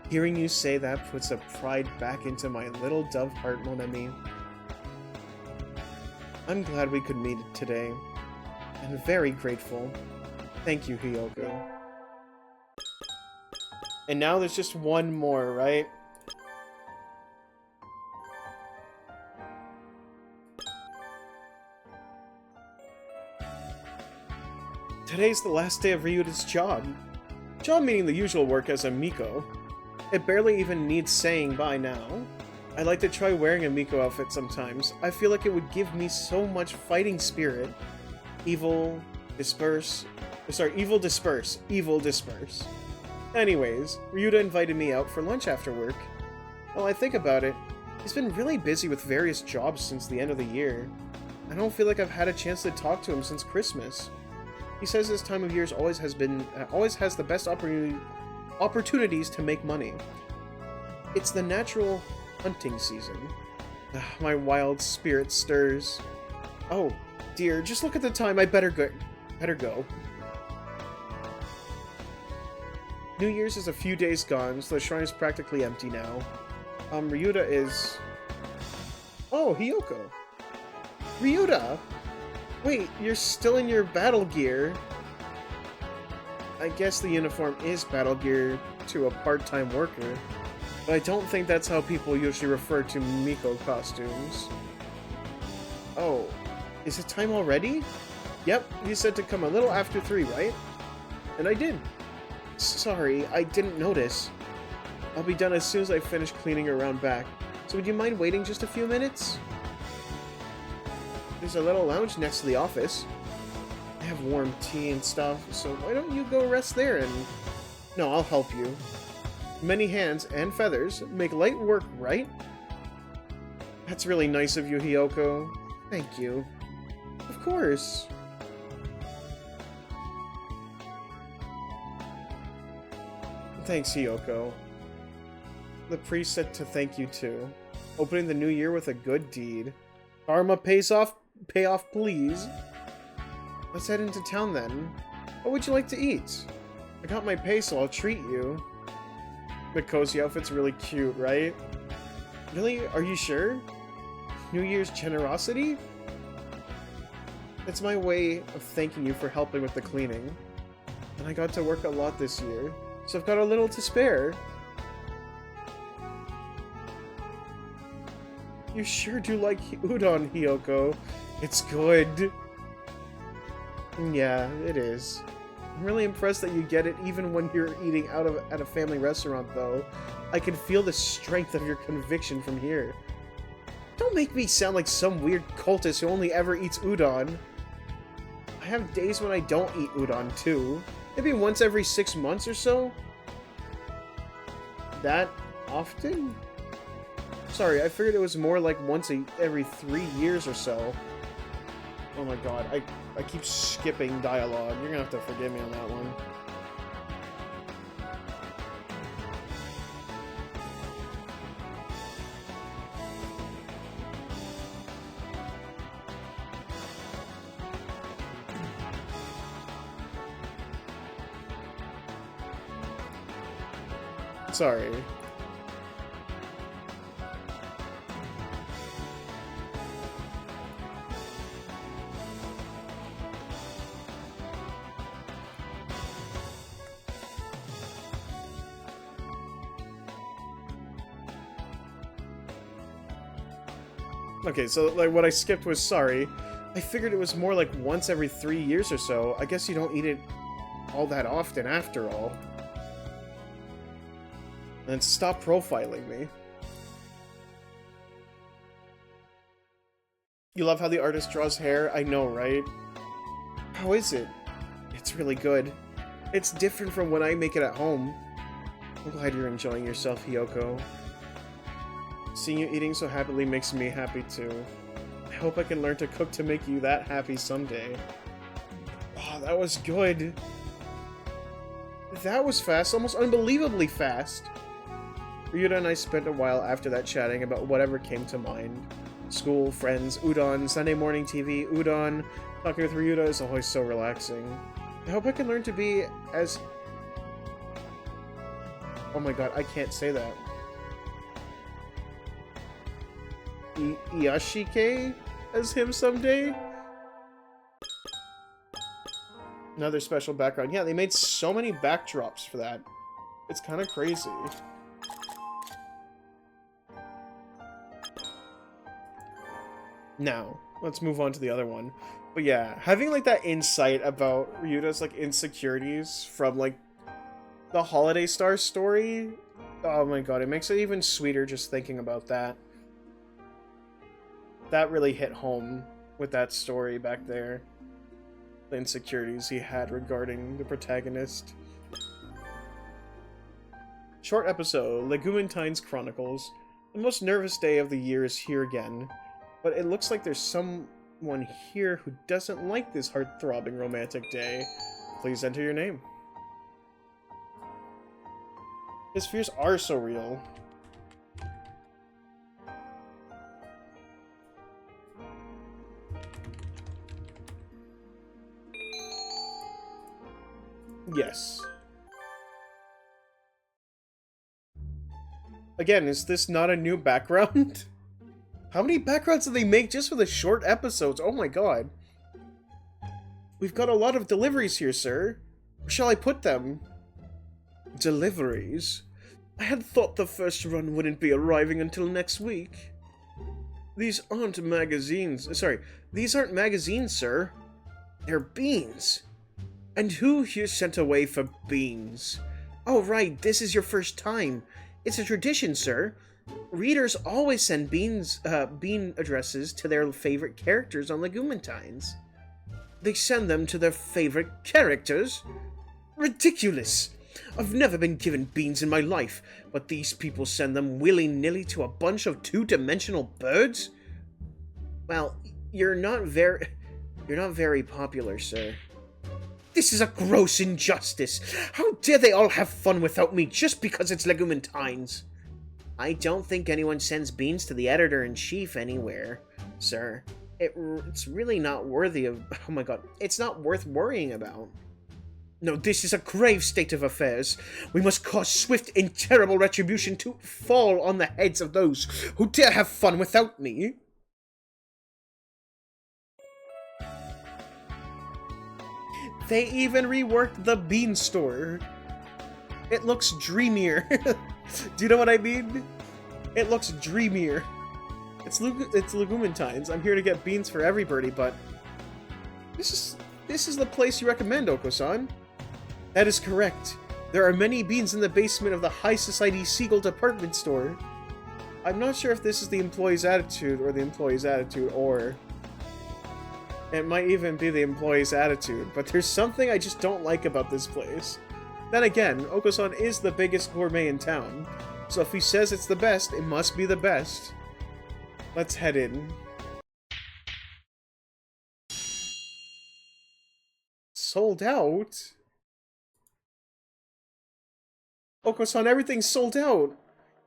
Hearing you say that puts a pride back into my little dove heart, mon ami. I'm glad we could meet today. I'm very grateful. Thank you, Hiyoko. And now there's just one more, right? Today's the last day of Ryuta's job. Job meaning the usual work as a Miko. It barely even needs saying bye now. I'd like to try wearing a Miko outfit sometimes. I feel like it would give me so much fighting spirit. Evil disperse. Anyways, Ryuta invited me out for lunch after work. Well, I think about it, he's been really busy with various jobs since the end of the year. I don't feel like I've had a chance to talk to him since Christmas. He says this time of year always has the best opportunities to make money. It's the natural hunting season. My wild spirit stirs. Oh, dear, just look at the time. I better go. New Year's is a few days gone, so the shrine is practically empty now. Ryuta is... Oh, Hiyoko. Ryuta! Wait, you're still in your battle gear. I guess the uniform is battle gear to a part-time worker, but I don't think that's how people usually refer to Miko costumes. Oh, is it time already? Yep, you said to come a little after 3, right? And I did. Sorry, I didn't notice. I'll be done as soon as I finish cleaning around back, so would you mind waiting just a few minutes? There's a little lounge next to the office. I have warm tea and stuff, so why don't you go rest there and... No, I'll help you. Many hands and feathers make light work, right? That's really nice of you, Hiyoko. Thank you. Of course. Thanks, Hiyoko. The priest said to thank you too. Opening the new year with a good deed. Karma pay off, please. Let's head into town then. What would you like to eat? I got my pay, so I'll treat you. The cozy outfit's really cute, right? Really? Are you sure? New Year's generosity? It's my way of thanking you for helping with the cleaning. And I got to work a lot this year, so I've got a little to spare. You sure do like udon, Hiyoko. It's good. Yeah, it is. I'm really impressed that you get it even when you're eating at a family restaurant, though. I can feel the strength of your conviction from here. Don't make me sound like some weird cultist who only ever eats udon. I have days when I don't eat udon, too. Maybe once every 6 months or so? That often? Sorry, I figured it was more like once every 3 years or so. Oh my god, I keep skipping dialogue. You're gonna have to forgive me on that one. Sorry. Okay, so, like, what I skipped was sorry. I figured it was more like once every 3 years or so. I guess you don't eat it all that often after all. And stop profiling me. You love how the artist draws hair? I know, right? How is it? It's really good. It's different from when I make it at home. I'm glad you're enjoying yourself, Hiyoko. Seeing you eating so happily makes me happy too. I hope I can learn to cook to make you that happy someday. Oh, that was good. That was fast, almost unbelievably fast. Ryuta and I spent a while after that chatting about whatever came to mind. School, friends, udon, Sunday morning TV, udon. Talking with Ryuta is always so relaxing. I hope I can learn to be as... Oh my god, I can't say that. Iyashike as him someday? Another special background. Yeah, they made so many backdrops for that. It's kind of crazy. Now, let's move on to the other one. But yeah, having like that insight about Ryuta's like insecurities from like the Holiday Star story, oh my god, it makes it even sweeter just thinking about that. That really hit home with that story back there. The insecurities he had regarding the protagonist. Short episode, Legumentine's Chronicles. The most nervous day of the year is here again. But it looks like there's someone here who doesn't like this heart-throbbing romantic day. Please enter your name. His fears are so real. Yes. Again, is this not a new background? How many backgrounds do they make just for the short episodes? Oh my god. We've got a lot of deliveries here, sir. Where shall I put them? Deliveries? I had thought the first run wouldn't be arriving until next week. These aren't magazines. Sorry, these aren't magazines, sir. They're beans. And who here sent away for beans? Oh, right, this is your first time. It's a tradition, sir. Readers always send bean addresses to their favorite characters on Legumentines. They send them to their favorite characters? Ridiculous! I've never been given beans in my life, but these people send them willy-nilly to a bunch of two-dimensional birds? Well, you're not very popular, sir. This is a gross injustice! How dare they all have fun without me just because it's Legumentines? I don't think anyone sends beans to the editor-in-chief anywhere, sir. It's really not worthy of... Oh my god. It's not worth worrying about. No, this is a grave state of affairs. We must cause swift and terrible retribution to fall on the heads of those who dare have fun without me. They even reworked the bean store. It looks dreamier. Do you know what I mean? It looks dreamier. It's Legumentines. I'm here to get beans for everybody, but this is the place you recommend, Oko-san. That is correct. There are many beans in the basement of the High Society Seagull department store. I'm not sure if this is the employee's attitude or the employee's attitude, or it might even be the employee's attitude, but there's something I just don't like about this place. Then again, Oko-san is the biggest gourmet in town, so if he says it's the best, it must be the best. Let's head in. Sold out? Oko-san, everything's sold out!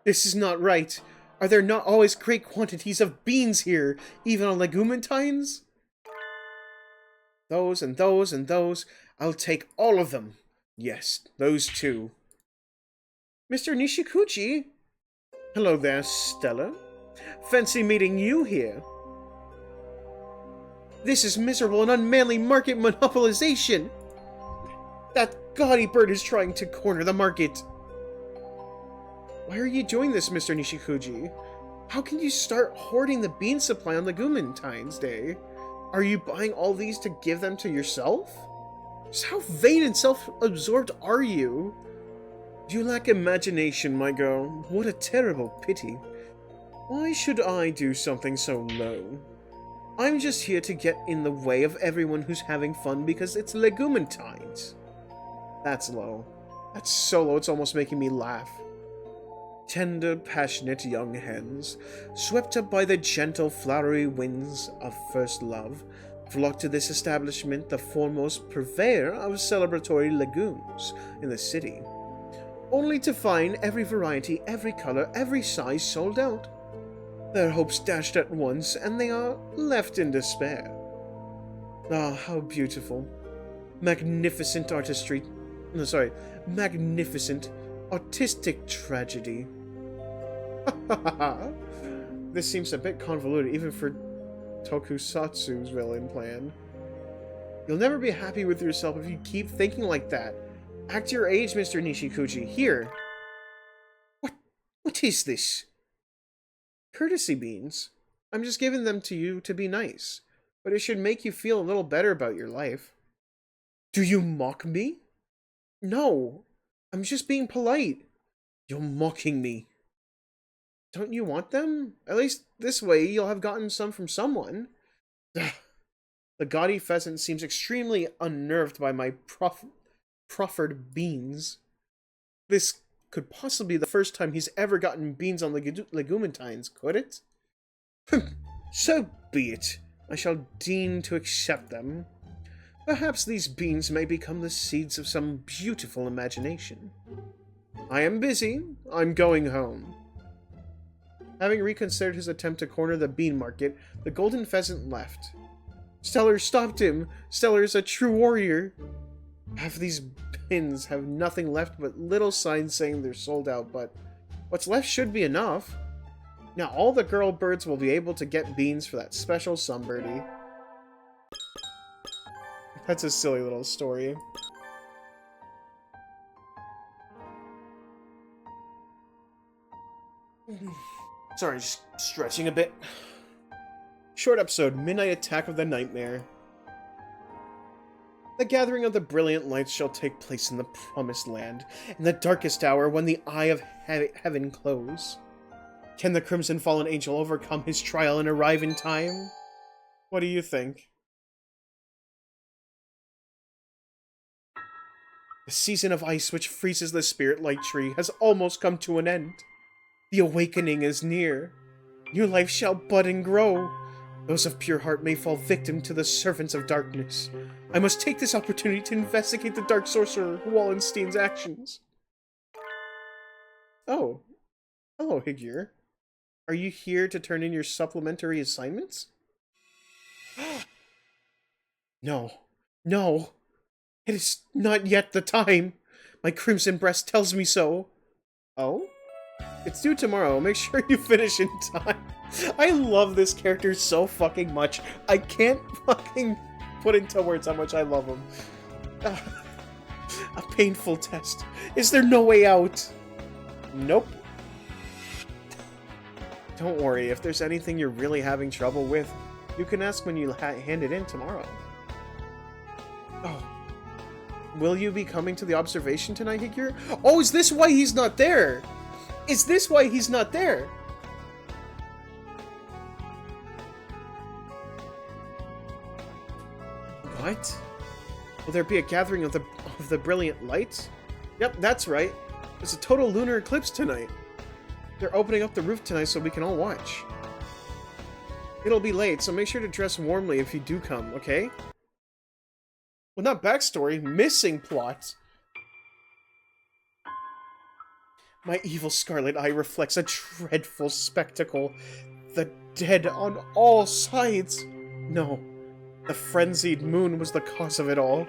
This is not right. Are there not always great quantities of beans here, even on Legumentines? Those and those and those. I'll take all of them. Yes, those too. Mr. Nishikuchi? Hello there, Stella. Fancy meeting you here. This is miserable and unmanly market monopolization. That gaudy bird is trying to corner the market. Why are you doing this, Mr. Nishikuchi? How can you start hoarding the bean supply on Legumentine's Day? Are you buying all these to give them to yourself? Just how vain and self-absorbed are you? You lack imagination, my girl. What a terrible pity. Why should I do something so low? I'm just here to get in the way of everyone who's having fun because it's Legumentines. That's low. That's so low, it's almost making me laugh. Tender, passionate young hens, swept up by the gentle, flowery winds of first love, flock to this establishment, the foremost purveyor of celebratory legumes in the city, only to find every variety, every color, every size sold out. Their hopes dashed at once, and they are left in despair. Ah, how beautiful. Magnificent artistry. No, sorry. Magnificent artistic tragedy. This seems a bit convoluted, even for Tokusatsu's villain plan. You'll never be happy with yourself if you keep thinking like that. Act your age, Mr. Nishikuchi. Here. What is this? Courtesy beans. I'm just giving them to you to be nice, but it should make you feel a little better about your life. Do you mock me? No, I'm just being polite. You're mocking me. Don't you want them? At least this way you'll have gotten some from someone. The gaudy pheasant seems extremely unnerved by my proffered beans. This could possibly be the first time he's ever gotten beans on Legumentines, could it? So be it. I shall deign to accept them. Perhaps these beans may become the seeds of some beautiful imagination. I am busy. I'm going home. Having reconsidered his attempt to corner the bean market, the golden pheasant left. Stellar stopped him. Stellar is a true warrior. Half of these bins have nothing left but little signs saying they're sold out, but what's left should be enough. Now all the girl birds will be able to get beans for that special sunbirdie. That's a silly little story. Sorry, just stretching a bit. Short episode, Midnight Attack of the Nightmare. The gathering of the brilliant lights shall take place in the promised land, in the darkest hour when the eye of heaven close. Can the Crimson Fallen Angel overcome his trial and arrive in time? What do you think? The season of ice which freezes the Spirit Light Tree has almost come to an end. The awakening is near. New life shall bud and grow. Those of pure heart may fall victim to the servants of darkness. I must take this opportunity to investigate the dark sorcerer Wallenstein's actions. Oh. Hello, Higure. Are you here to turn in your supplementary assignments? No. No. It is not yet the time. My crimson breast tells me so. Oh? It's due tomorrow. Make sure you finish in time. I love this character so fucking much. I can't fucking put into words how much I love him. A painful test. Is there no way out? Nope. Don't worry, if there's anything you're really having trouble with, you can ask when you hand it in tomorrow. Oh. Will you be coming to the observation tonight, Higure? Oh, is this why he's not there? Is this why he's not there? What? Will there be a gathering of the brilliant lights? Yep, that's right. There's a total lunar eclipse tonight. They're opening up the roof tonight so we can all watch. It'll be late, so make sure to dress warmly if you do come, okay? Well, not backstory, missing plot. My evil scarlet eye reflects a dreadful spectacle. The dead on all sides. No, the frenzied moon was the cause of it all.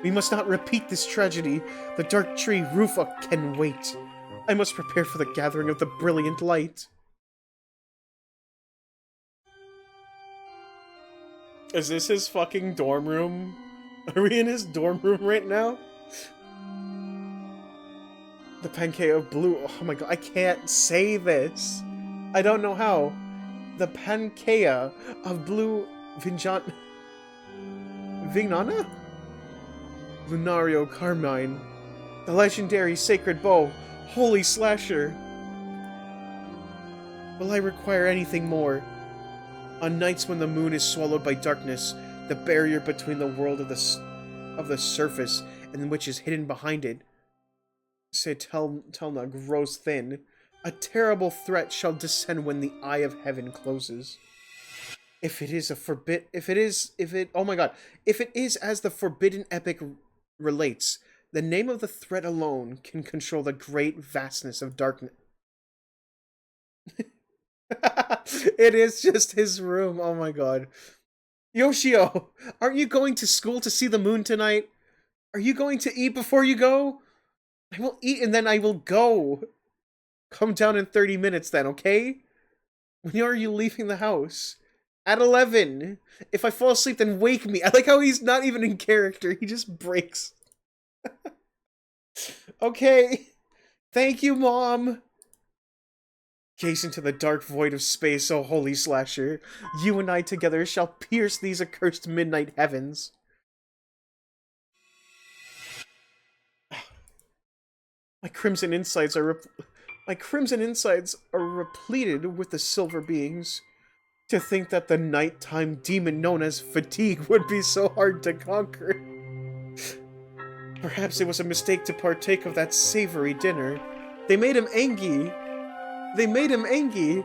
We must not repeat this tragedy. The dark tree roof can wait. I must prepare for the gathering of the brilliant light. Is this his fucking dorm room? Are we in his dorm room right now? The pancake of blue. Oh my god, I can't say this. I don't know how. The Panchaea of Blue Vignana? Lunario Carmine. The legendary Sacred Bow. Holy Slasher. Will I require anything more? On nights when the moon is swallowed by darkness, the barrier between the world of the surface and which is hidden behind it, Telna grows thin. A terrible threat shall descend when the eye of heaven closes. If it is as the forbidden epic relates, the name of the threat alone can control the great vastness of darkness. It is just his room. Oh my god. Yoshio, aren't you going to school to see the moon tonight? Are you going to eat before you go? I will eat and then I will go. Come down in 30 minutes then, okay? When are you leaving the house? At 11. If I fall asleep, then wake me. I like how he's not even in character. He just breaks. Okay. Thank you, Mom. Gaze into the dark void of space, O holy slasher. You and I together shall pierce these accursed midnight heavens. My crimson insides are repleted with the silver beings. To think that the nighttime demon known as fatigue would be so hard to conquer. Perhaps it was a mistake to partake of that savory dinner. They made him angry. They made him angry.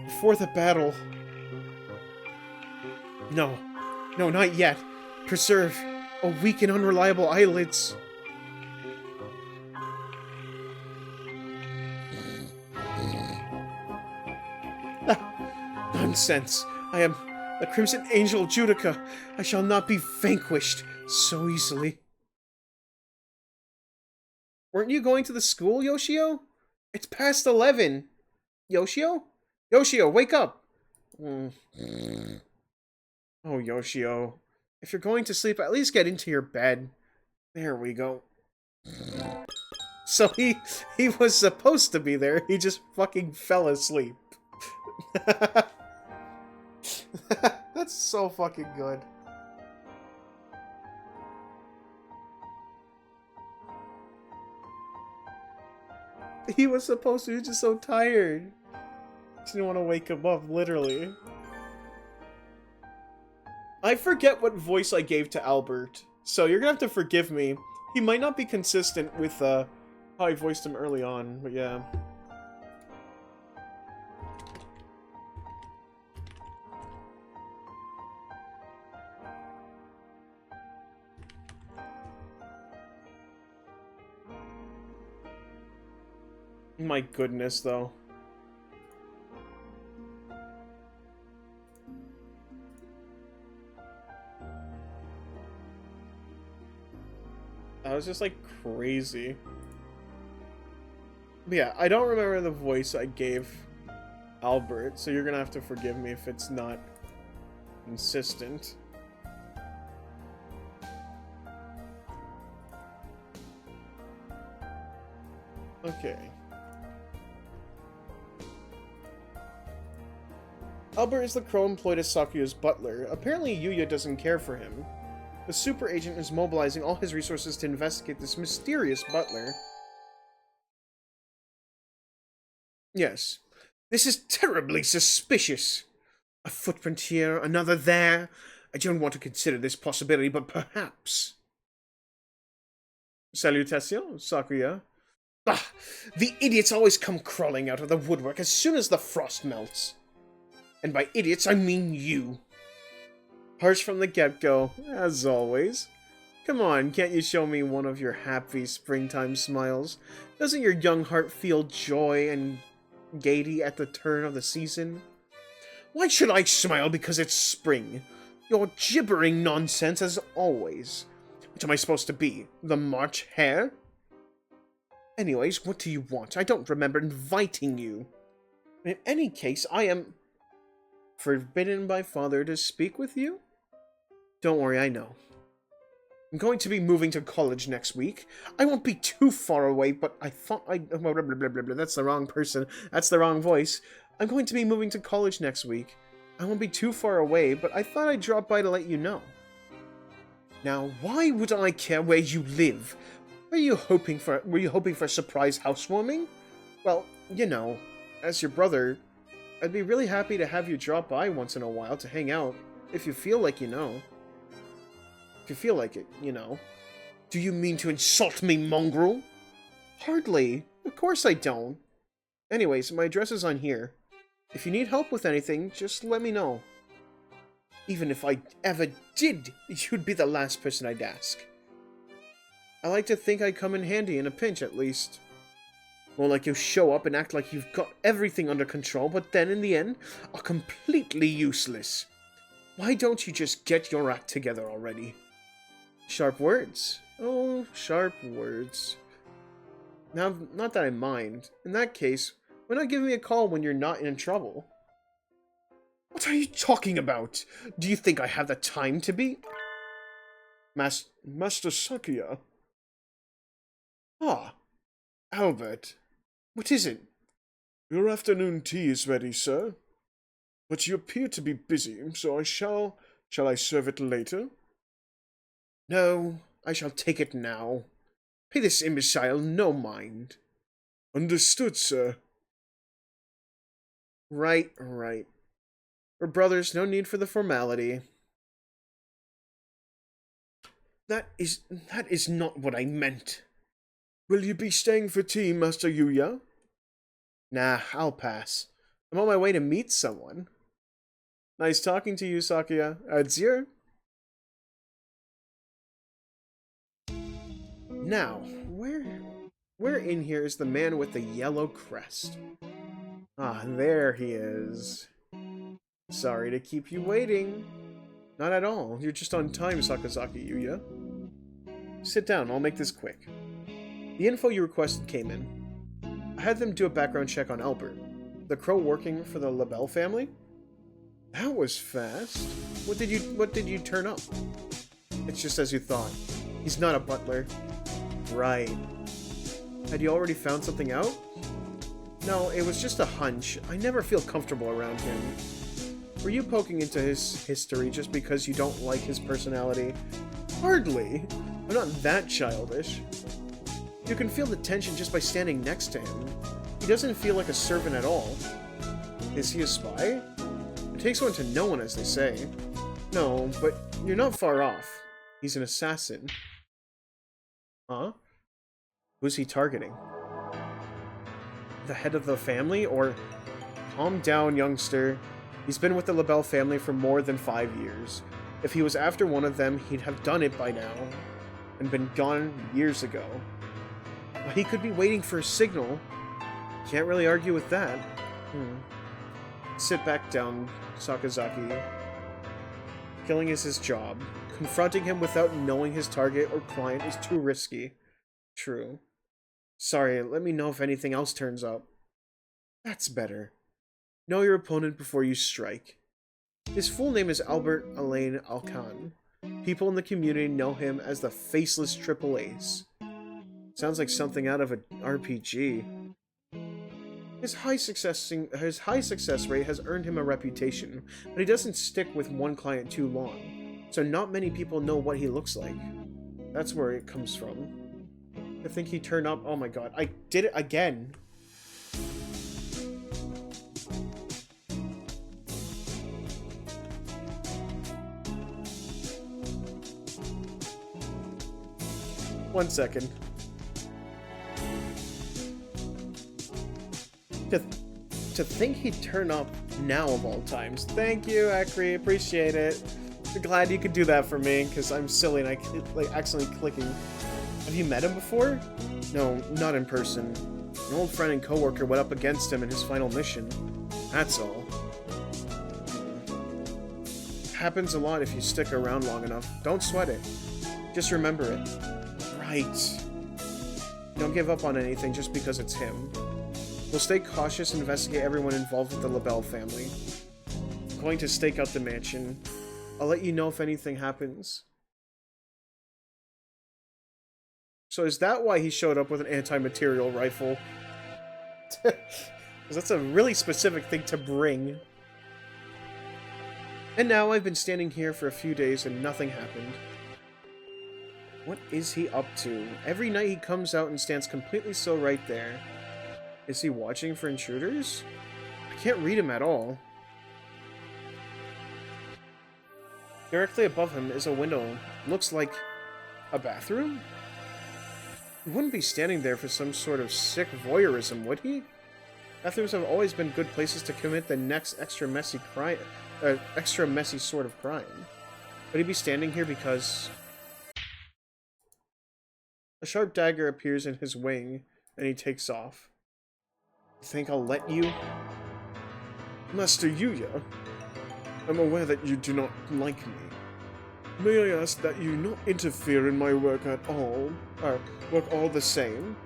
Before the battle. No, not yet. Preserve a weak and unreliable eyelids. Nonsense. I am the Crimson Angel Judica. I shall not be vanquished so easily. Weren't you going to the school, Yoshio? It's past 11. Yoshio? Yoshio, wake up! Oh, Yoshio. If you're going to sleep, at least get into your bed. There we go. So he was supposed to be there, he just fucking fell asleep. That's so fucking good. He was supposed to, he was just so tired. Just didn't want to wake him up, literally. I forget what voice I gave to Albert, so you're gonna have to forgive me. He might not be consistent with how I voiced him early on, but yeah. My goodness, though. That was just, like, crazy. But yeah, I don't remember the voice I gave Albert, so you're gonna have to forgive me if it's not consistent. Okay. Albert is the crow employed as Sakuya's butler. Apparently Yuya doesn't care for him. The super agent is mobilizing all his resources to investigate this mysterious butler. Yes. This is terribly suspicious. A footprint here, another there. I don't want to consider this possibility, but perhaps... Salutations, Sakuya. Ah! The idiots always come crawling out of the woodwork as soon as the frost melts. And by idiots, I mean you. Harsh from the get-go, as always. Come on, can't you show me one of your happy springtime smiles? Doesn't your young heart feel joy and gaiety at the turn of the season? Why should I smile because it's spring? You're gibbering nonsense as always. What am I supposed to be? The March Hare? Anyways, what do you want? I don't remember inviting you. In any case, I am... forbidden by father to speak with you? Don't worry, I know. I'm going to be moving to college next week. I won't be too far away, but I thought blah, blah, blah, blah, blah. That's the wrong person. That's the wrong voice. I'm going to be moving to college next week. I won't be too far away, but I thought I'd drop by to let you know. Now, why would I care where you live? Were you hoping for a surprise housewarming? Well, you know, as your brother, I'd be really happy to have you drop by once in a while to hang out, if you feel like you know. If you feel like it, you know. Do you mean to insult me, mongrel? Hardly. Of course I don't. Anyways, my address is on here. If you need help with anything, just let me know. Even if I ever did, you'd be the last person I'd ask. I like to think I'd come in handy in a pinch, at least. More like you show up and act like you've got everything under control, but then in the end, are completely useless. Why don't you just get your act together already? Sharp words. Oh, sharp words. Now, not that I mind. In that case, why not give me a call when you're not in trouble? What are you talking about? Do you think I have the time to be? Master Sakuya. Ah, Albert. What is it? Your afternoon tea is ready, sir. But you appear to be busy, so shall I serve it later? No, I shall take it now. Pay this imbecile no mind. Understood, sir. Right. We're brothers, no need for the formality. That is not what I meant. Will you be staying for tea, Master Yuya? Nah, I'll pass. I'm on my way to meet someone. Nice talking to you, Sakuya. Adieu. Now, where in here is the man with the yellow crest? Ah, there he is. Sorry to keep you waiting. Not at all. You're just on time, Sakazaki Yuya. Sit down, I'll make this quick. The info you requested came in. I had them do a background check on Albert, the crow working for the LaBelle family. That was fast. What did you turn up? It's just as you thought. He's not a butler. Right. Had you already found something out? No, it was just a hunch. I never feel comfortable around him. Were you poking into his history just because you don't like his personality? Hardly. I'm not that childish. You can feel the tension just by standing next to him. He doesn't feel like a servant at all. Is he a spy? It takes one to know one, as they say. No, but you're not far off. He's an assassin. Huh? Who's he targeting? The head of the family? Or... Calm down, youngster. He's been with the LaBelle family for more than 5 years. If he was after one of them, he'd have done it by now. And been gone years ago. But he could be waiting for a signal. Can't really argue with that. Sit back down, Sakazaki. Killing is his job. Confronting him without knowing his target or client is too risky. True. Sorry, let me know if anything else turns up. That's better. Know your opponent before you strike. His full name is Albert Alain Alcan. People in the community know him as the Faceless Triple Ace. Sounds like something out of an RPG. His high success rate has earned him a reputation, but he doesn't stick with one client too long, so not many people know what he looks like. That's where it comes from. I think he turned up. Oh my god, I did it again. One second. To think he'd turn up now of all times. Thank you, Akri. Appreciate it. I'm glad you could do that for me, because I'm silly and I like accidentally clicking. Have you met him before? No, not in person. An old friend and coworker went up against him in his final mission. That's all. Happens a lot if you stick around long enough. Don't sweat it. Just remember it. Right. Don't give up on anything just because it's him. We'll stay cautious and investigate everyone involved with the LaBelle family. I'm going to stake out the mansion. I'll let you know if anything happens. So is that why he showed up with an anti-material rifle? 'Cause that's a really specific thing to bring. And now I've been standing here for a few days and nothing happened. What is he up to? Every night he comes out and stands completely still right there. Is he watching for intruders? I can't read him at all. Directly above him is a window. Looks like a bathroom? He wouldn't be standing there for some sort of sick voyeurism, would he? Bathrooms have always been good places to commit the next extra messy sort of crime. Would he be standing here because... A sharp dagger appears in his wing, and he takes off. You think I'll let you? Master Yuya, I'm aware that you do not like me. May I ask that you not interfere in my work at all? Or work all the same?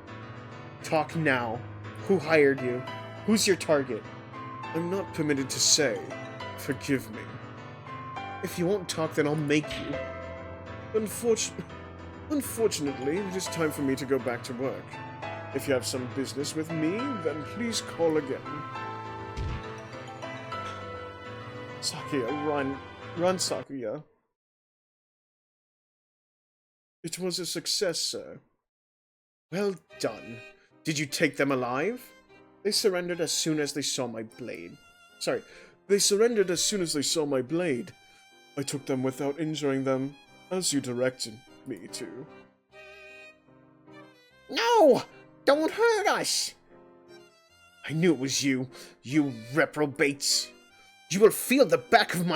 Talk now. Who hired you? Who's your target? I'm not permitted to say. Forgive me. If you won't talk, then I'll make you. Unfortunately, it is time for me to go back to work. If you have some business with me, then please call again. Sakuya, run. Run, Sakuya. It was a success, sir. Well done. Did you take them alive? They surrendered as soon as they saw my blade. Sorry. They surrendered as soon as they saw my blade. I took them without injuring them, as you directed me to. No! Don't hurt us! I knew it was you, you reprobates. You will feel the back of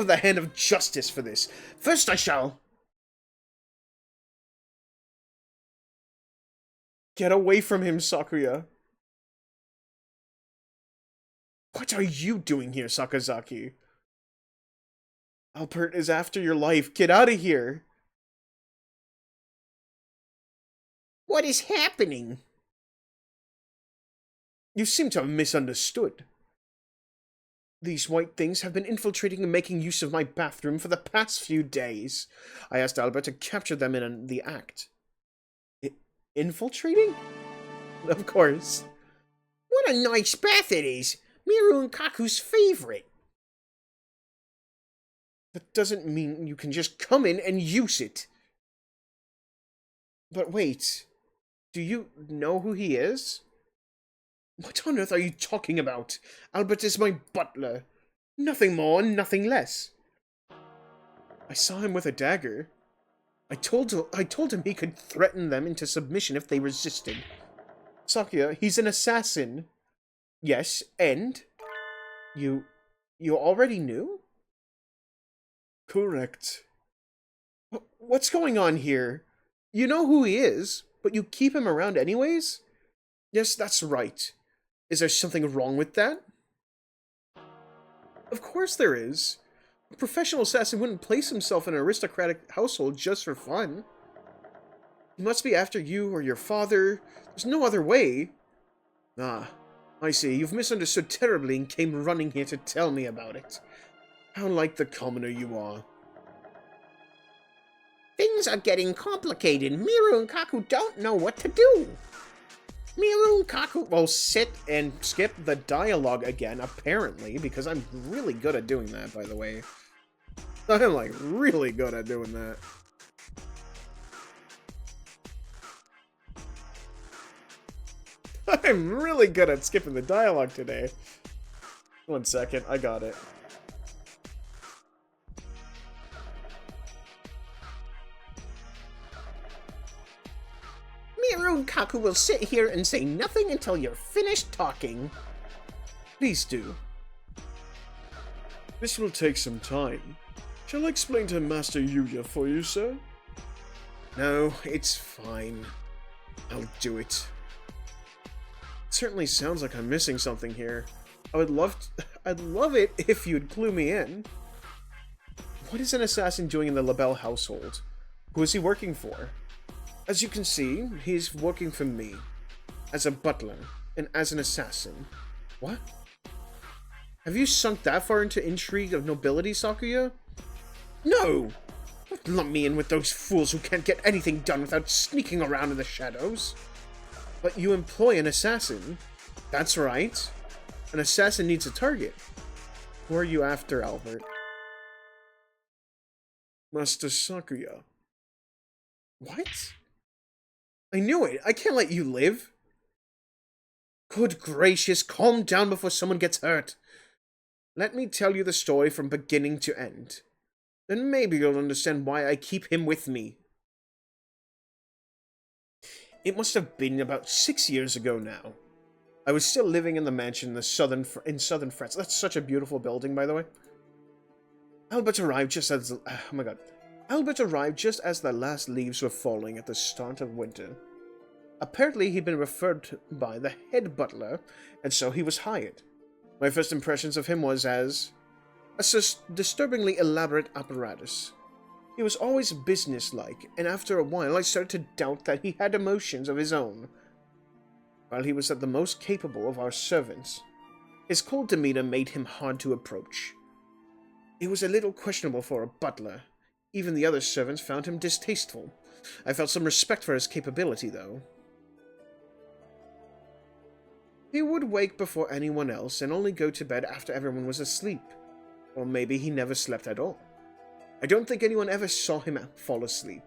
the hand of justice for this. First I shall... Get away from him, Sakuya. What are you doing here, Sakazaki? Albert is after your life. Get out of here. What is happening? You seem to have misunderstood. These white things have been infiltrating and making use of my bathroom for the past few days. I asked Albert to capture them in the act. Infiltrating? Of course. What a nice bath it is! Miru and Kaku's favorite. That doesn't mean you can just come in and use it. But wait, do you know who he is? What on earth are you talking about? Albert is my butler. Nothing more and nothing less. I saw him with a dagger. I told him he could threaten them into submission if they resisted. Sakuya, he's an assassin. Yes, and? You already knew? Correct. What's going on here? You know who he is, but you keep him around anyways? Yes, that's right. Is there something wrong with that? Of course there is. A professional assassin wouldn't place himself in an aristocratic household just for fun. He must be after you or your father. There's no other way. Ah, I see. You've misunderstood terribly and came running here to tell me about it. How like the commoner you are. Things are getting complicated. Miru and Kaku don't know what to do. Miru and Kaku will sit and skip the dialogue again, apparently, because I'm really good at doing that, by the way. I'm, like, really good at doing that. I'm really good at skipping the dialogue today. 1 second, I got it. Miru and Kaku will sit here and say nothing until you're finished talking. Please do. This will take some time. Shall I explain to Master Yuya for you, sir? No, it's fine. I'll do it. It certainly sounds like I'm missing something here. I'd love it if you'd clue me in. What is an assassin doing in the LaBelle household? Who is he working for? As you can see, he's working for me. As a butler, and as an assassin. What? Have you sunk that far into intrigue of nobility, Sakuya? No! Lump me in with those fools who can't get anything done without sneaking around in the shadows. But you employ an assassin. That's right. An assassin needs a target. Who are you after, Albert? Master Sakuya. What? I knew it. I can't let you live. Good gracious, calm down before someone gets hurt. Let me tell you the story from beginning to end. Then maybe you'll understand why I keep him with me. It must have been about 6 years ago now. I was still living in the mansion in southern France. That's such a beautiful building, by the way. Albert arrived just as Albert arrived just as the last leaves were falling at the start of winter. Apparently, he'd been referred to by the head butler, and so he was hired. My first impressions of him was as a disturbingly elaborate apparatus. He was always businesslike, and after a while I started to doubt that he had emotions of his own. While he was the most capable of our servants, his cold demeanor made him hard to approach. It was a little questionable for a butler. Even the other servants found him distasteful. I felt some respect for his capability, though. He would wake before anyone else and only go to bed after everyone was asleep. Or maybe he never slept at all. I don't think anyone ever saw him fall asleep.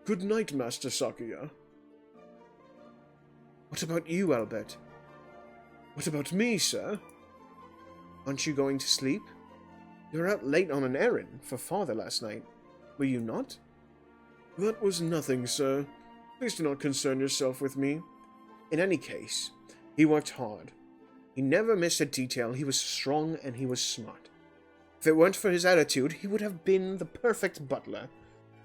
Good night, Master Sakuya. What about you, Albert? What about me, sir? Aren't you going to sleep? You were out late on an errand for father last night. Were you not? That was nothing, sir. Please do not concern yourself with me. In any case, he worked hard. He never missed a detail. He was strong and he was smart. If it weren't for his attitude, he would have been the perfect butler.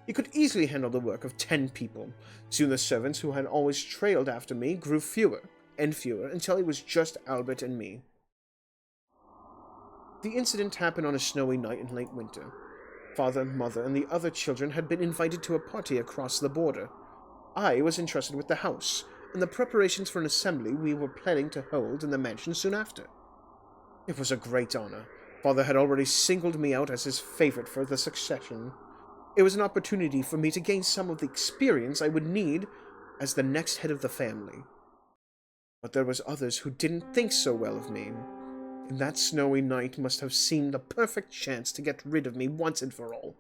He could easily handle the work of 10 people. Soon the servants who had always trailed after me grew fewer and fewer until it was just Albert and me. The incident happened on a snowy night in late winter. Father, mother, and the other children had been invited to a party across the border. I was entrusted with the house, and the preparations for an assembly we were planning to hold in the mansion soon after. It was a great honor. Father had already singled me out as his favorite for the succession. It was an opportunity for me to gain some of the experience I would need as the next head of the family. But there was others who didn't think so well of me, and that snowy night must have seemed the perfect chance to get rid of me once and for all.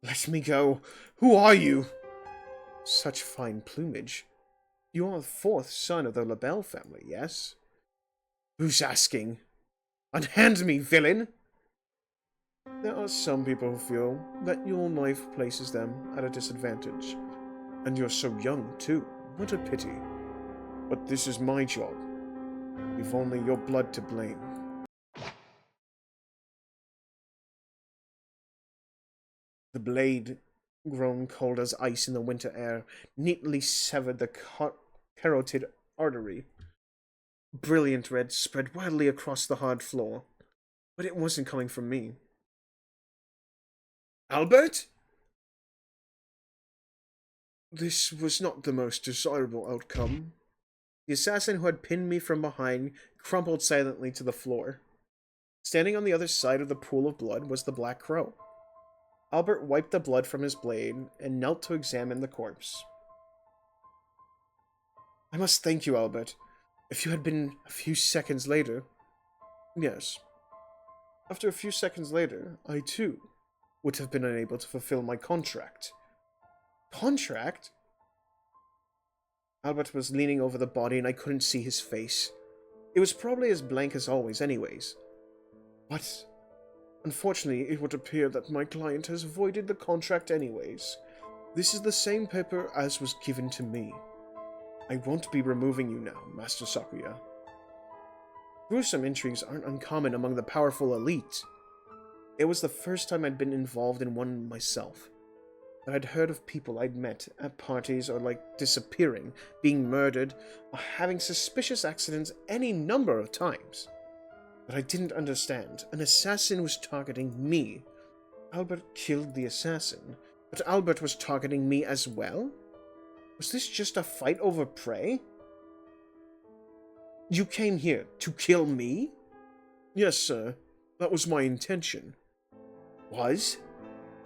Let me go. Who are you? Such fine plumage. You are the 4th son of the LaBelle family, yes? Who's asking? Unhand me, villain! There are some people who feel that your life places them at a disadvantage. And you're so young, too. What a pity. But this is my job. You've only your blood to blame. The blade, grown cold as ice in the winter air, neatly severed the carotid artery. Brilliant red spread wildly across the hard floor, but it wasn't coming from me. Albert? This was not the most desirable outcome. The assassin who had pinned me from behind crumpled silently to the floor. Standing on the other side of the pool of blood was the Black Crow. Albert wiped the blood from his blade and knelt to examine the corpse. I must thank you, Albert. If you had been a few seconds later... Yes. After a few seconds later, I too would have been unable to fulfill my contract. Contract? Albert was leaning over the body and I couldn't see his face. It was probably as blank as always anyways. But unfortunately, it would appear that my client has voided the contract anyways. This is the same paper as was given to me. I won't be removing you now, Master Sakuya. Gruesome intrigues aren't uncommon among the powerful elite. It was the first time I'd been involved in one myself. But I'd heard of people I'd met at parties or like disappearing, being murdered, or having suspicious accidents any number of times. But I didn't understand. An assassin was targeting me. Albert killed the assassin, but Albert was targeting me as well? Was this just a fight over prey? You came here to kill me? Yes, sir. That was my intention. Was?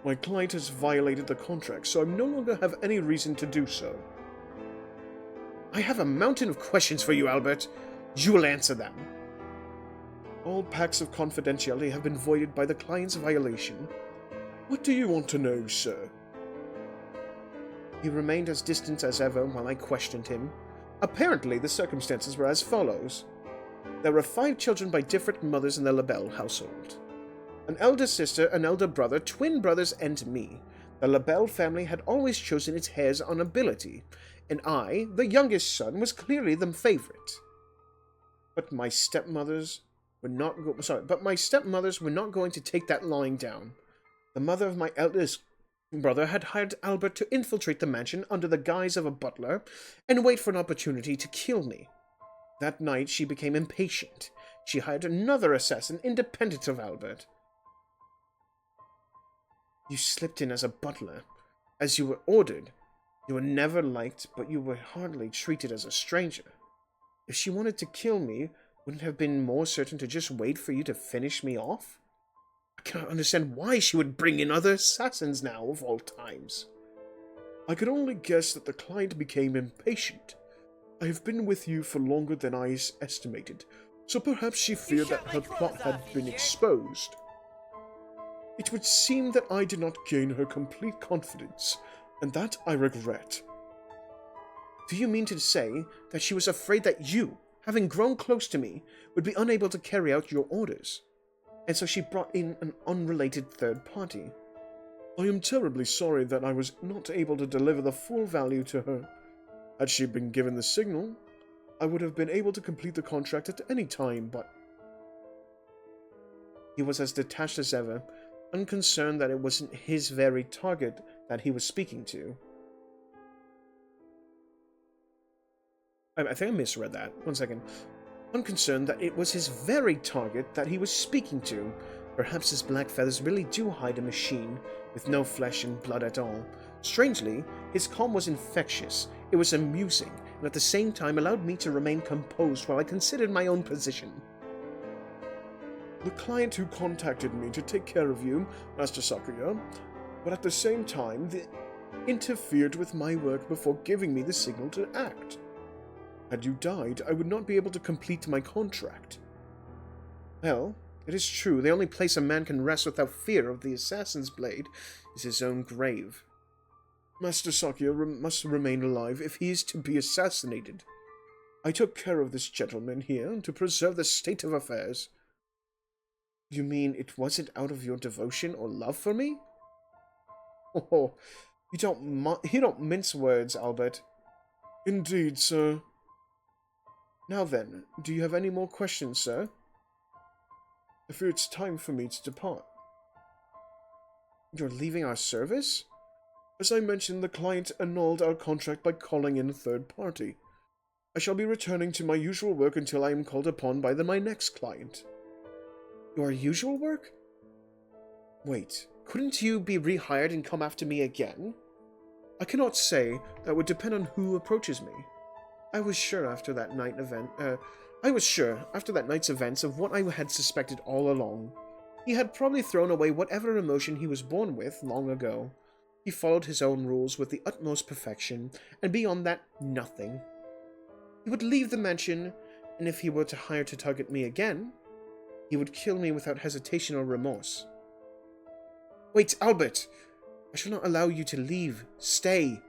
My client has violated the contract, so I no longer have any reason to do so. I have a mountain of questions for you, Albert. You will answer them. All pacts of confidentiality have been voided by the client's violation. What do you want to know, sir? He remained as distant as ever while I questioned him. Apparently, the circumstances were as follows. There were 5 children by different mothers in the LaBelle household. An elder sister, an elder brother, twin brothers, and me. The LaBelle family had always chosen its heirs on ability, and I, the youngest son, was clearly the favorite. But my stepmothers were not going to take that lying down. The mother of my eldest brother had hired Albert to infiltrate the mansion under the guise of a butler and wait for an opportunity to kill me. That night she became impatient. She hired another assassin independent of Albert. You slipped in as a butler, as you were ordered. You were never liked, but you were hardly treated as a stranger. If she wanted to kill me, wouldn't it have been more certain to just wait for you to finish me off? I cannot understand why she would bring in other assassins now, of all times. I could only guess that the client became impatient. I have been with you for longer than I estimated, so perhaps she feared that her plot had been exposed. It would seem that I did not gain her complete confidence, and that I regret. Do you mean to say that she was afraid that you, having grown close to me, would be unable to carry out your orders? And so she brought in an unrelated third party. I am terribly sorry that I was not able to deliver the full value to her. Had she been given the signal, I would have been able to complete the contract at any time, but... He was as detached as ever, unconcerned that it wasn't his very target that he was speaking to. I think I misread that. One second. Unconcerned that it was his very target that he was speaking to. Perhaps his black feathers really do hide a machine with no flesh and blood at all. Strangely, his calm was infectious. It was amusing, and at the same time allowed me to remain composed while I considered my own position. The client who contacted me to take care of you, Master Sakuya, but at the same time interfered with my work before giving me the signal to act. Had you died, I would not be able to complete my contract. Well, it is true, the only place a man can rest without fear of the assassin's blade is his own grave. Master Sakuya must remain alive if he is to be assassinated. I took care of this gentleman here to preserve the state of affairs. You mean it wasn't out of your devotion or love for me? Oh, you don't mince words, Albert. Indeed, sir. Now then, do you have any more questions, sir? I fear it's time for me to depart. You're leaving our service? As I mentioned, the client annulled our contract by calling in a third party. I shall be returning to my usual work until I am called upon by my next client. Your usual work? Wait, couldn't you be rehired and come after me again? I cannot say. That would depend on who approaches me. I was sure after that night's events of what I had suspected all along. He had probably thrown away whatever emotion he was born with long ago. He followed his own rules with the utmost perfection, and beyond that, nothing. He would leave the mansion, and if he were to hire to target me again, he would kill me without hesitation or remorse. Wait, Albert! I shall not allow you to leave. Stay!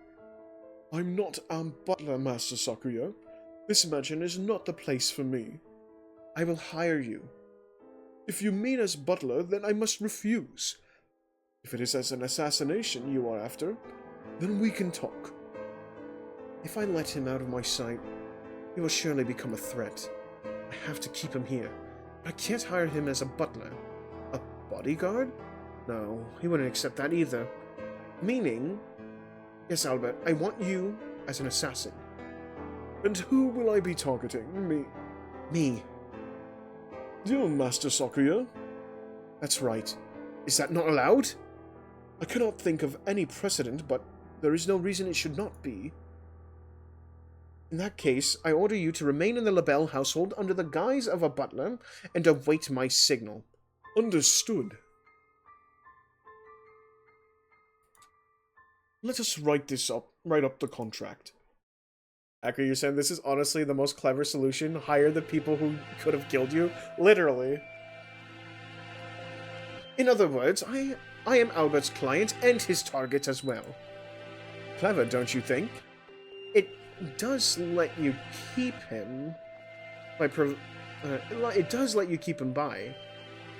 I'm not a butler, Master Sakuya. This mansion is not the place for me. I will hire you. If you mean as butler, then I must refuse. If it is as an assassination you are after, then we can talk. If I let him out of my sight, he will surely become a threat. I have to keep him here. But I can't hire him as a butler. A bodyguard? No, he wouldn't accept that either. Meaning... Yes, Albert, I want you as an assassin. And who will I be targeting? Me? Me. You, Master Sakuya? That's right. Is that not allowed? I cannot think of any precedent, but there is no reason it should not be. In that case, I order you to remain in the LaBelle household under the guise of a butler and await my signal. Understood. Let us write up the contract. Aka, you're saying this is honestly the most clever solution? Hire the people who could have killed you? Literally. In other words, I am Albert's client and his target as well. Clever, don't you think? It does let you keep him it does let you keep him by,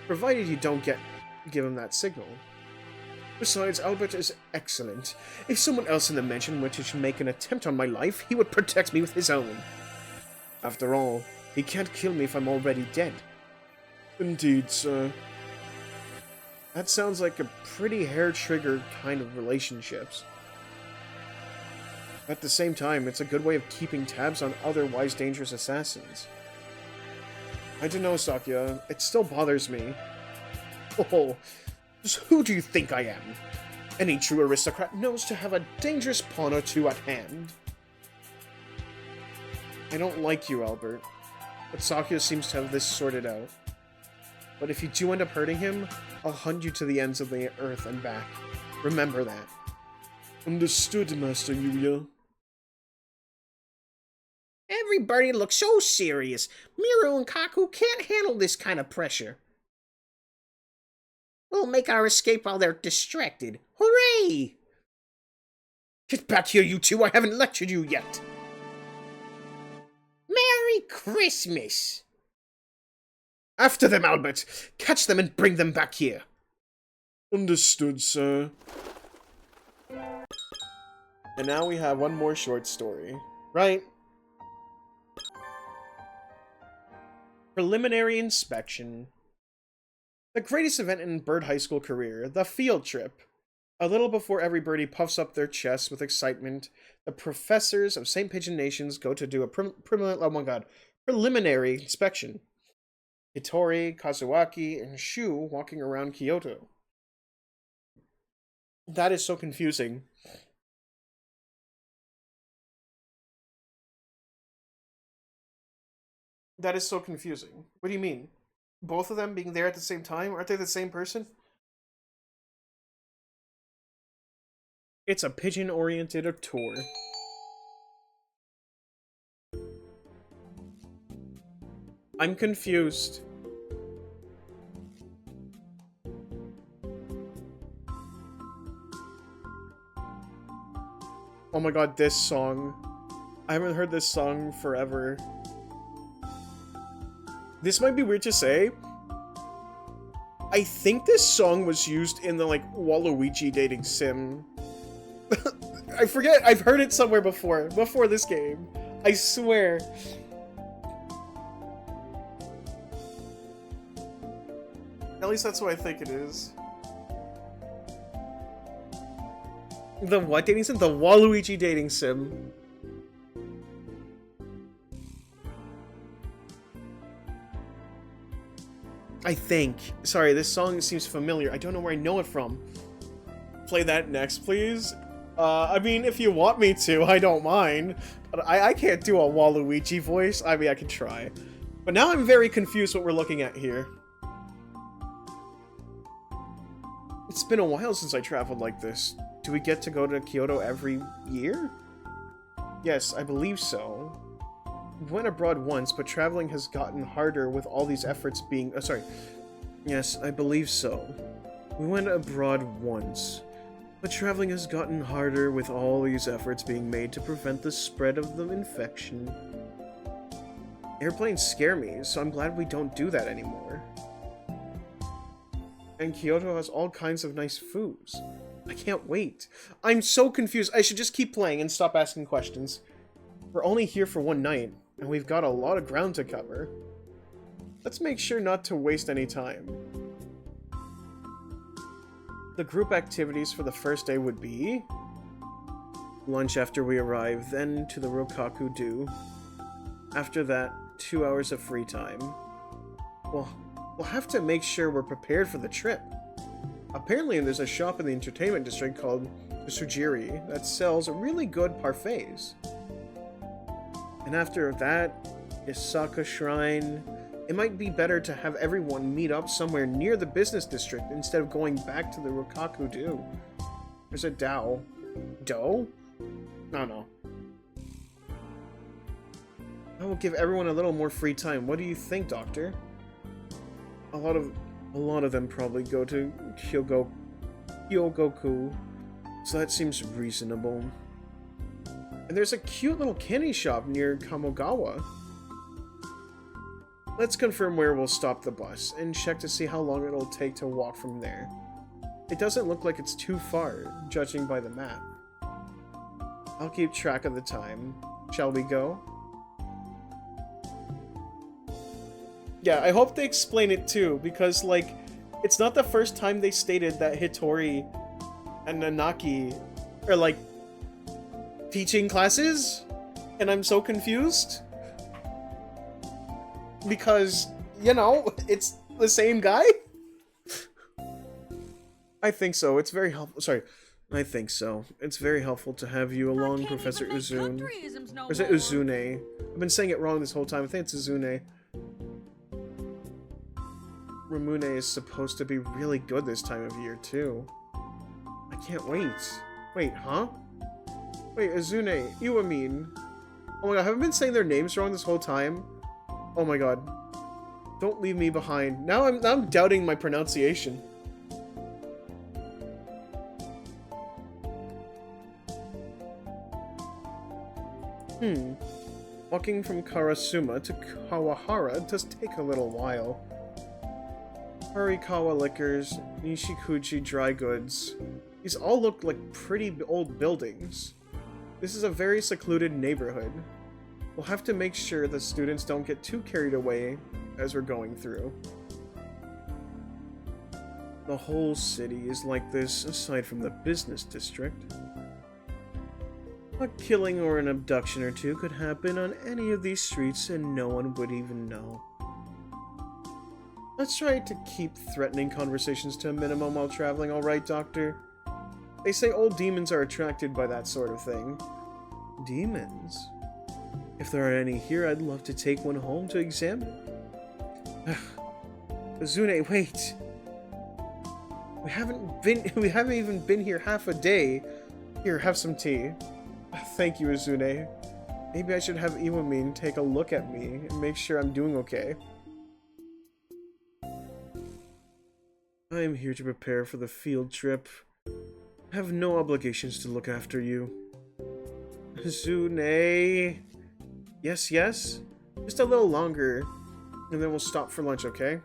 provided you don't give him that signal. Besides, Albert is excellent. If someone else in the mansion were to make an attempt on my life, he would protect me with his own. After all, he can't kill me if I'm already dead. Indeed, sir. That sounds like a pretty hair-trigger kind of relationships. At the same time, it's a good way of keeping tabs on otherwise dangerous assassins. I don't know, Sakya. It still bothers me. Oh, just who do you think I am? Any true aristocrat knows to have a dangerous pawn or two at hand. I don't like you, Albert, but Sakya seems to have this sorted out. But if you do end up hurting him, I'll hunt you to the ends of the earth and back. Remember that. Understood, Master Yuya. Everybody looks so serious. Miru and Kaku can't handle this kind of pressure. We'll make our escape while they're distracted. Hooray! Get back here, you two. I haven't lectured you yet. Merry Christmas! After them, Albert. Catch them and bring them back here. Understood, sir. And now we have one more short story. Right? Preliminary inspection. The greatest event in bird high school career, the field trip. A little before every birdie puffs up their chests with excitement, the professors of St. Pigeon Nations go to do a preliminary inspection. Hitori, Kazuaki, and Shu walking around Kyoto. That is so confusing. That is so confusing. What do you mean? Both of them being there at the same time? Aren't they the same person? It's a pigeon-oriented tour. I'm confused. Oh my god, this song. I haven't heard this song forever. This might be weird to say. I think this song was used in the, Waluigi dating sim. I forget, I've heard it somewhere before this game. I swear. At least that's what I think it is. The what dating sim? The Waluigi dating sim. I think. Sorry, this song seems familiar. I don't know where I know it from. Play that next, please. I mean, if you want me to, I don't mind. But I can't do a Waluigi voice. I mean, I can try. But now I'm very confused what we're looking at here. It's been a while since I traveled like this. Do we get to go to Kyoto every year? Yes, I believe so. We went abroad once, but traveling has gotten harder with all these efforts being... Oh, sorry. Yes, I believe so. We went abroad once, but traveling has gotten harder with all these efforts being made to prevent the spread of the infection. Airplanes scare me, so I'm glad we don't do that anymore. And Kyoto has all kinds of nice foods. I can't wait. I'm so confused. I should just keep playing and stop asking questions. We're only here for one night, and we've got a lot of ground to cover. Let's make sure not to waste any time. The group activities for the first day would be... lunch after we arrive, then to the Rokaku-do. After that, 2 hours of free time. Well, we'll have to make sure we're prepared for the trip. Apparently there's a shop in the entertainment district called the Sujiri that sells really good parfaits. And after that, Isaka Shrine. It might be better to have everyone meet up somewhere near the business district instead of going back to the Rokaku-do. There's a Dao. dough? I don't know. I will give everyone a little more free time. What do you think, Doctor? A lot of them probably go to Hyogoku, so that seems reasonable. And there's a cute little candy shop near Kamogawa. Let's confirm where we'll stop the bus and check to see how long it'll take to walk from there. It doesn't look like it's too far, judging by the map. I'll keep track of the time. Shall we go? Yeah, I hope they explain it too, because, like, it's not the first time they stated that Hatoful and Nanaki are, like, teaching classes, and I'm so confused. Because, you know, it's the same guy? I think so. It's very helpful. Sorry. I think so. It's very helpful to have you along, Professor Uzune. Or is it Uzune? I've been saying it wrong this whole time. I think it's Uzune. Ramune is supposed to be really good this time of year, too. I can't wait. Wait, huh? Wait, Uzune, Iwamin. Oh my god, have I been saying their names wrong this whole time? Oh my god. Don't leave me behind. Now I'm doubting my pronunciation. Walking from Karasuma to Kawahara does take a little while. Harikawa Liquors, Nishikuchi Dry Goods. These all look like pretty old buildings. This is a very secluded neighborhood. We'll have to make sure the students don't get too carried away as we're going through. The whole city is like this, aside from the business district. A killing or an abduction or two could happen on any of these streets and no one would even know. Let's try to keep threatening conversations to a minimum while traveling, alright, Doctor? They say old demons are attracted by that sort of thing. Demons? If there are any here, I'd love to take one home to examine. Azune, wait! We haven't even been here half a day. Here, have some tea. Thank you, Azune. Maybe I should have Iwamin take a look at me and make sure I'm doing okay. I am here to prepare for the field trip. I have no obligations to look after you. Azune... Yes, yes? Just a little longer, and then we'll stop for lunch, okay?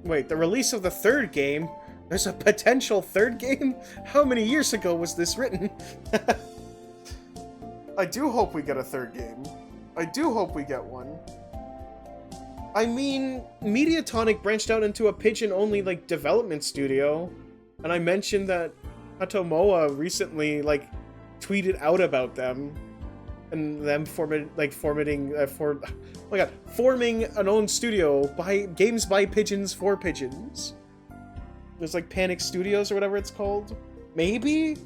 Wait, the release of the third game? There's a potential third game? How many years ago was this written? I do hope we get a third game. I do hope we get one. I mean, Mediatonic branched out into a pigeon-only, like, development studio. And I mentioned that Hatomoa recently, like, tweeted out about them. And them forming an own studio by games by pigeons for pigeons. There's like Panic Studios or whatever it's called. Maybe?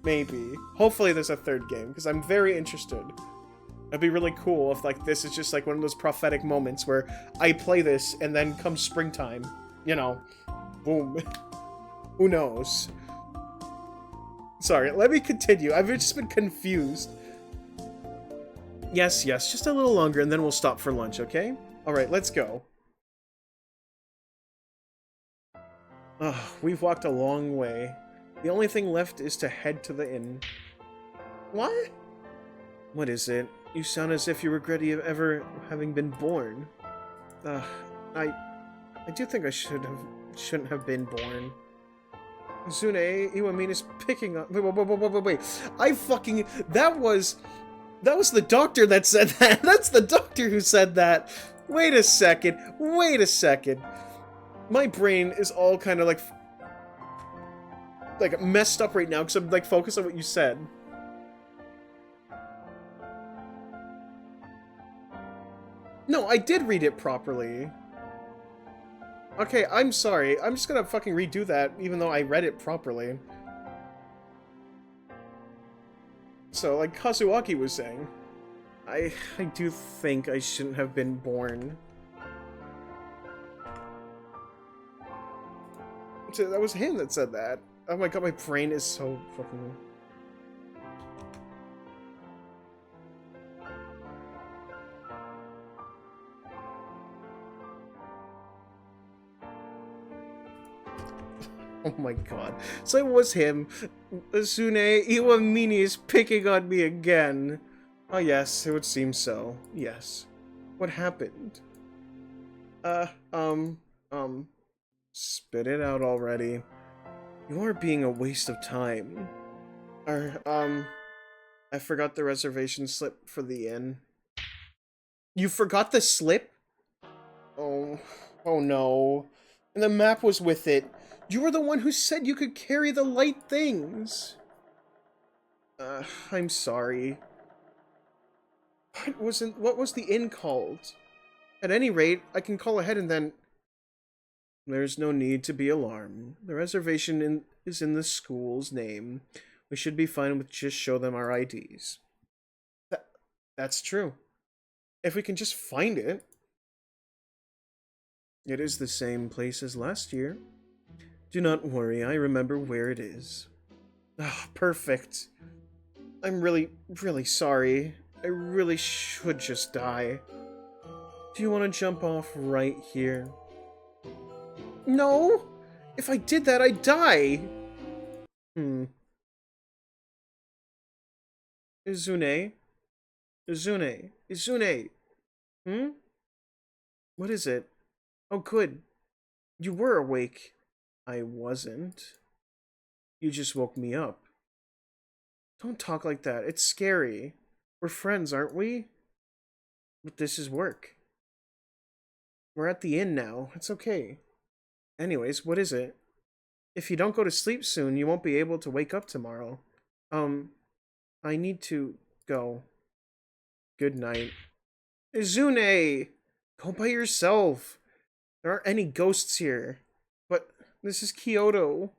Maybe. Hopefully there's a third game, because I'm very interested. It'd be really cool if like this is just like one of those prophetic moments where I play this and then comes springtime, you know, boom. Who knows? Sorry, let me continue. I've just been confused. Yes, yes, just a little longer and then we'll stop for lunch, okay? Alright, let's go. We've walked a long way. The only thing left is to head to the inn. What? What is it? You sound as if you regret ever having been born. I do think I shouldn't have been born. Zune, Iwamin is picking up. Wait. That was the doctor that said that. That's the doctor who said that. Wait a second. My brain is all kind of like messed up right now because I'm like focused on what you said. No, I did read it properly. Okay, I'm sorry. I'm just gonna fucking redo that even though I read it properly. also, like Kazuaki was saying, I do think I shouldn't have been born. So that was him that said that. Oh my god, my brain is so fucking... Oh my god. So it was him. Asune Iwamini is picking on me again. Oh yes, it would seem so. Yes. What happened? Spit it out already. You are being a waste of time. I forgot the reservation slip for the inn. You forgot the slip? Oh no. And the map was with it. You were the one who said you could carry the light things. I'm sorry. What was the inn called? At any rate, I can call ahead and then... There's no need to be alarmed. The reservation is in the school's name. We should be fine with just show them our IDs. That's true. If we can just find it. It is the same place as last year. Do not worry, I remember where it is. Ah, perfect. I'm really, really sorry. I really should just die. Do you want to jump off right here? No! If I did that, I'd die! Izune? Izune? Izune? What is it? Oh, good. You were awake. I wasn't. You just woke me up. Don't talk like that. It's scary. We're friends, aren't we? But this is work. We're at the inn now. It's okay. Anyways, what is it? If you don't go to sleep soon, you won't be able to wake up tomorrow. I need to go. Good night. Izune! Go by yourself. There aren't any ghosts here. But this is Kyoto.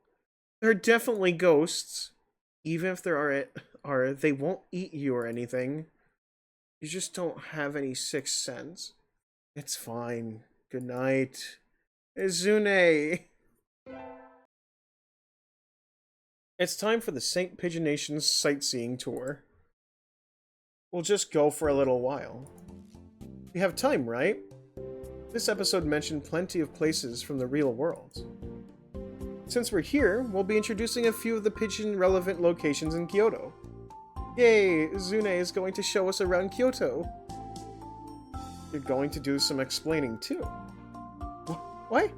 There are definitely ghosts. Even if there are, they won't eat you or anything. You just don't have any sixth sense. It's fine. Good night. Izune! It's time for the St. Pigeon Nation's sightseeing tour. We'll just go for a little while. We have time, right? This episode mentioned plenty of places from the real world. Since we're here, we'll be introducing a few of the pigeon-relevant locations in Kyoto. Yay! Izune is going to show us around Kyoto. You're going to do some explaining, too. What?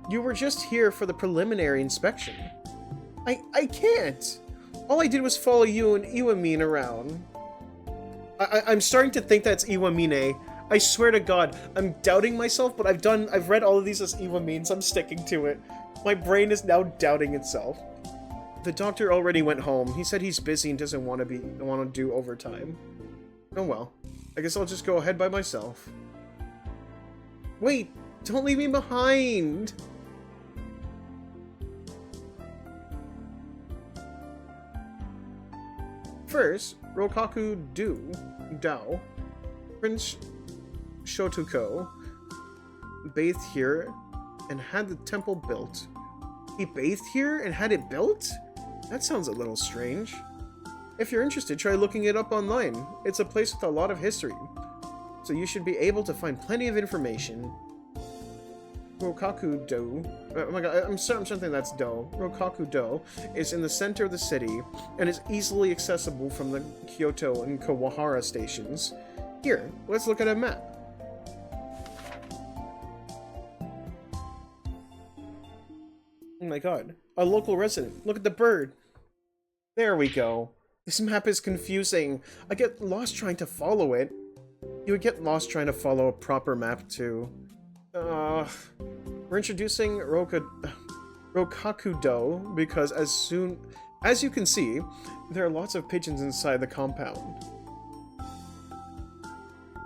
You were just here for the preliminary inspection. I can't! All I did was follow you and Iwamine around. I'm starting to think that's Iwamine. I swear to God, I'm doubting myself, but I've read all of these as Iwamine, so I'm sticking to it. My brain is now doubting itself. The doctor already went home. He said he's busy and doesn't want to do overtime. Oh well. I guess I'll just go ahead by myself. Wait! Don't leave me behind! First, Rokaku Dao, Prince Shotoko, bathed here and had the temple built. He bathed here and had it built? That sounds a little strange. If you're interested, try looking it up online. It's a place with a lot of history, so you should be able to find plenty of information. Rokaku-do, oh my god, I'm trying to think that's Do. Rokaku-do is in the center of the city and is easily accessible from the Kyoto and Kawahara stations. Here, let's look at a map. Oh my god, a local resident. Look at the bird. There we go. This map is confusing. I get lost trying to follow it. You would get lost trying to follow a proper map too. We're introducing Rokaku-do because as you can see, there are lots of pigeons inside the compound.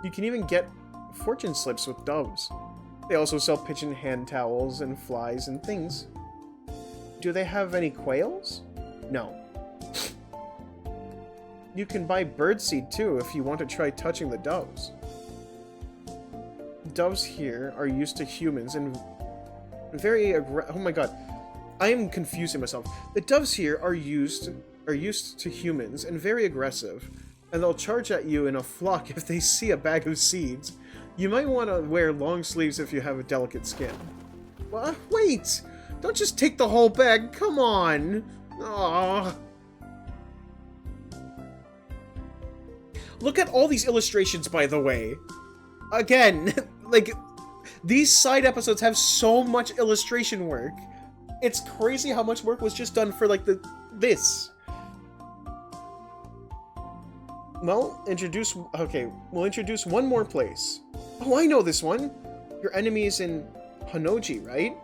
You can even get fortune slips with doves. They also sell pigeon hand towels and flies and things. Do they have any quails? No. you can buy birdseed too if you want to try touching the doves. Doves here are used to humans and oh my god, I am confusing myself. The doves here are used to humans and very aggressive, and they'll charge at you in a flock if they see a bag of seeds. You might want to wear long sleeves if you have a delicate skin. Well, wait! Don't just take the whole bag, come on! Aww. Look at all these illustrations, by the way. Again, like, these side episodes have so much illustration work. It's crazy how much work was just done for, like, this. Well, we'll introduce one more place. Oh, I know this one! Your enemy is in Honnouji, right?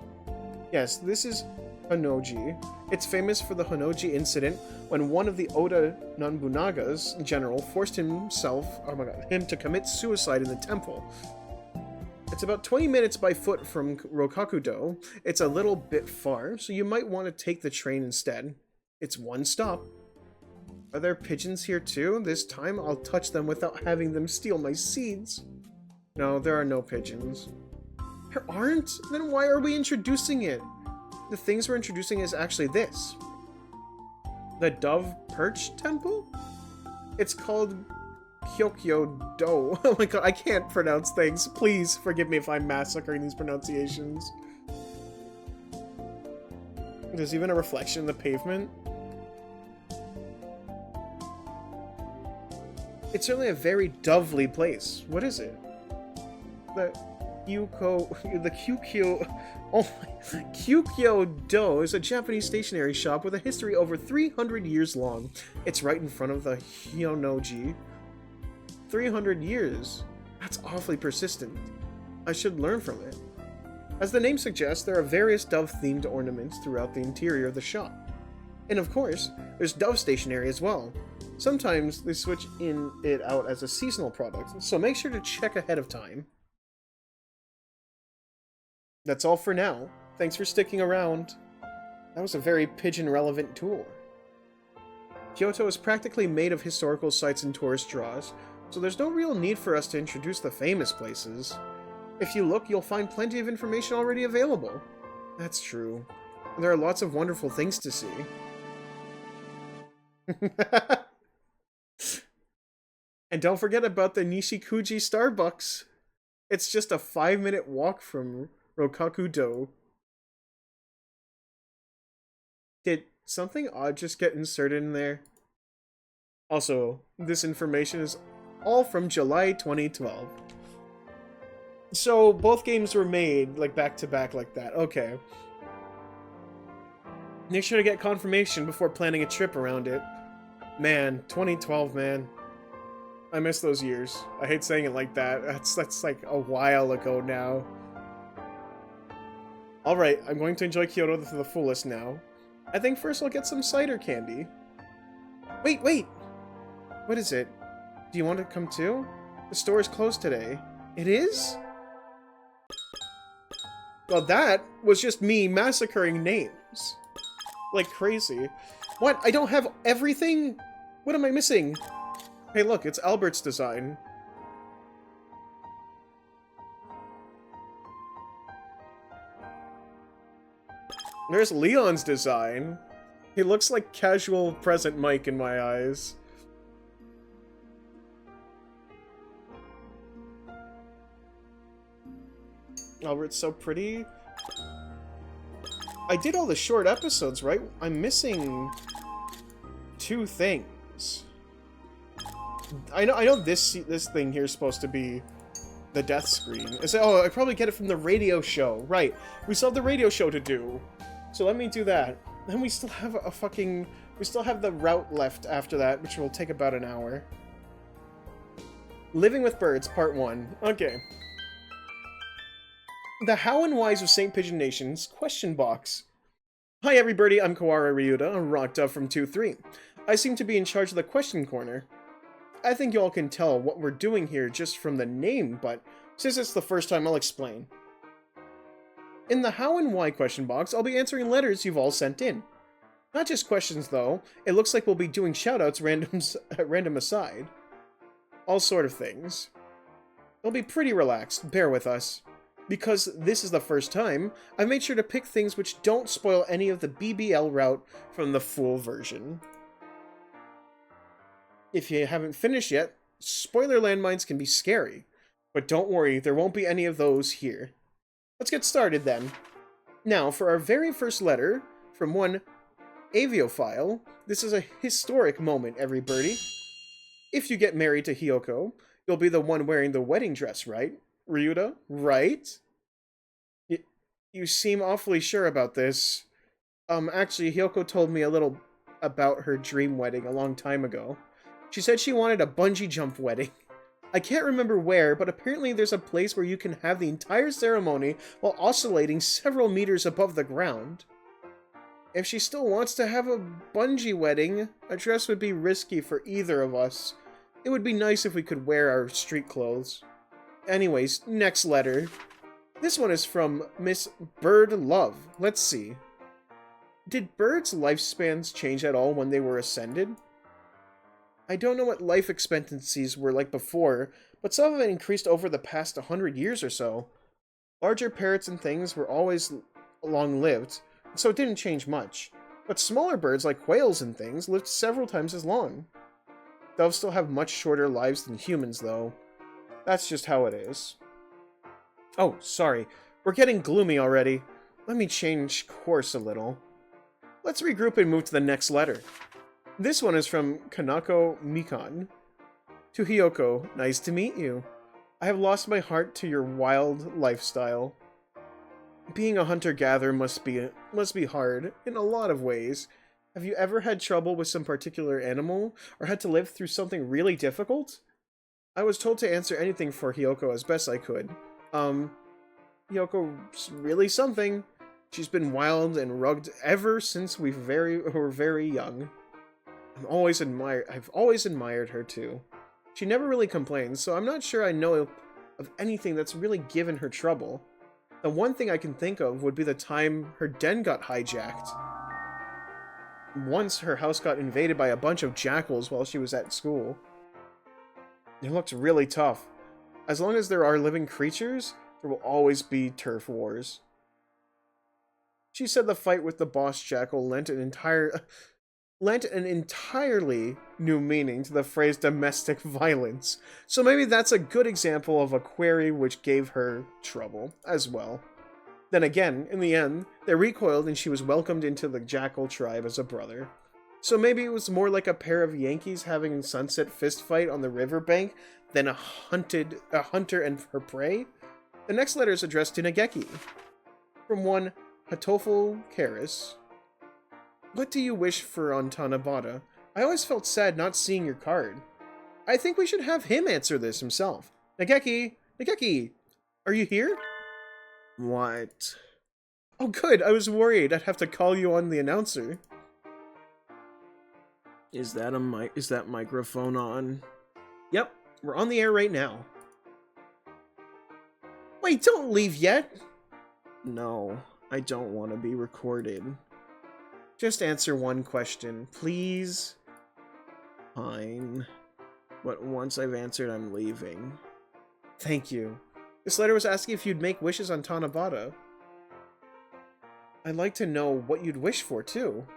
Yes, this is Honnouji. It's famous for the Honnouji incident when one of the Oda Nobunaga's general forced him to commit suicide in the temple. It's about 20 minutes by foot from Rokakudo. It's a little bit far, so you might want to take the train instead. It's one stop. Are there pigeons here too? This time I'll touch them without having them steal my seeds. No, there are no pigeons. There aren't? Then why are we introducing it? The things we're introducing is actually this. The Dove Perch Temple? It's called Kyokyo-do. Oh my god, I can't pronounce things. Please forgive me if I'm massacring these pronunciations. There's even a reflection in the pavement. It's certainly a very dovely place. What is it? The Kyukyo-do is a Japanese stationery shop with a history over 300 years long. It's right in front of the Honnouji. 300 years? That's awfully persistent. I should learn from it. As the name suggests, there are various dove-themed ornaments throughout the interior of the shop. And of course, there's dove stationery as well. Sometimes they switch it out as a seasonal product, so make sure to check ahead of time. That's all for now. Thanks for sticking around. That was a very pigeon-relevant tour. Kyoto is practically made of historical sites and tourist draws, so there's no real need for us to introduce the famous places. If you look, you'll find plenty of information already available. That's true. There are lots of wonderful things to see. And don't forget about the Nishikuji Starbucks. It's just a 5-minute walk from Rokakudo. Did something odd just get inserted in there? Also, this information is all from July 2012. So, both games were made, like, back-to-back like that. Okay. Make sure to get confirmation before planning a trip around it. Man, 2012, man. I miss those years. I hate saying it like that. That's like a while ago now. Alright, I'm going to enjoy Kyoto to the fullest now. I think first I'll get some cider candy. Wait! What is it? Do you want to come too? The store is closed today. It is? Well, that was just me massacring names. Like crazy. What? I don't have everything? What am I missing? Hey look, it's Albert's design. There's Leon's design. He looks like casual present Mike in my eyes. Albert's so pretty. I did all the short episodes, right? I'm missing 2 things. I know this thing here is supposed to be the death screen. Oh, I probably get it from the radio show. Right. We still have the radio show to do. So let me do that. Then we still have we still have the route left after that, which will take about an hour. Living with Birds, Part 1. Okay. The How and Whys of St. Pigeon Nation's question box. Hi everybody, I'm Kawara Ryuda, a rock dove from 2-3. I seem to be in charge of the question corner. I think y'all can tell what we're doing here just from the name, but since it's the first time, I'll explain. In the How and Why question box, I'll be answering letters you've all sent in. Not just questions, though. It looks like we'll be doing shoutouts random aside. All sort of things. It'll be pretty relaxed, bear with us. Because this is the first time, I've made sure to pick things which don't spoil any of the BBL route from the full version. If you haven't finished yet, spoiler landmines can be scary. But don't worry, there won't be any of those here. Let's get started then. Now, for our very first letter, from one Aviophile, this is a historic moment, everybody. If you get married to Hiyoko, you'll be the one wearing the wedding dress, right? Ryuta, right? You seem awfully sure about this. Actually, Hiyoko told me a little about her dream wedding a long time ago. She said she wanted a bungee jump wedding. I can't remember where, but apparently there's a place where you can have the entire ceremony while oscillating several meters above the ground. If she still wants to have a bungee wedding, a dress would be risky for either of us. It would be nice if we could wear our street clothes. Anyways, next letter. This one is from Miss Bird Love. Let's see. Did birds' lifespans change at all when they were ascended? I don't know what life expectancies were like before, but some of it increased over the past 100 years or so. Larger parrots and things were always long-lived, so it didn't change much. But smaller birds like quails and things lived several times as long. Doves still have much shorter lives than humans, though. That's just how it is. Oh, sorry. We're getting gloomy already. Let me change course a little. Let's regroup and move to the next letter. This one is from Kanako Mikan. To Hiyoko, nice to meet you. I have lost my heart to your wild lifestyle. Being a hunter-gatherer must be hard in a lot of ways. Have you ever had trouble with some particular animal, or had to live through something really difficult? I was told to answer anything for Hiyoko as best I could. Hiyoko's really something. She's been wild and rugged ever since we were very young. I've always admired her too. She never really complains, so I'm not sure I know of anything that's really given her trouble. The one thing I can think of would be the time her den got hijacked. Once her house got invaded by a bunch of jackals while she was at school. It looked really tough. As long as there are living creatures, there will always be turf wars. She said the fight with the boss jackal lent an entirely new meaning to the phrase domestic violence. So maybe that's a good example of a query which gave her trouble as well. Then again, in the end, they recoiled and she was welcomed into the jackal tribe as a brother. So maybe it was more like a pair of Yankees having a sunset fistfight on the riverbank than a hunter and her prey. The next letter is addressed to Nageki. From one Hatoful Karis. What do you wish for on Tanabata? I always felt sad not seeing your card. I think we should have him answer this himself. Nageki! Nageki! Are you here? What? Oh good, I was worried I'd have to call you on the announcer. Is that microphone on? Yep, we're on the air right now. Wait, don't leave yet! No, I don't want to be recorded. Just answer one question, please. Fine. But once I've answered, I'm leaving. Thank you. This letter was asking if you'd make wishes on Tanabata. I'd like to know what you'd wish for, too.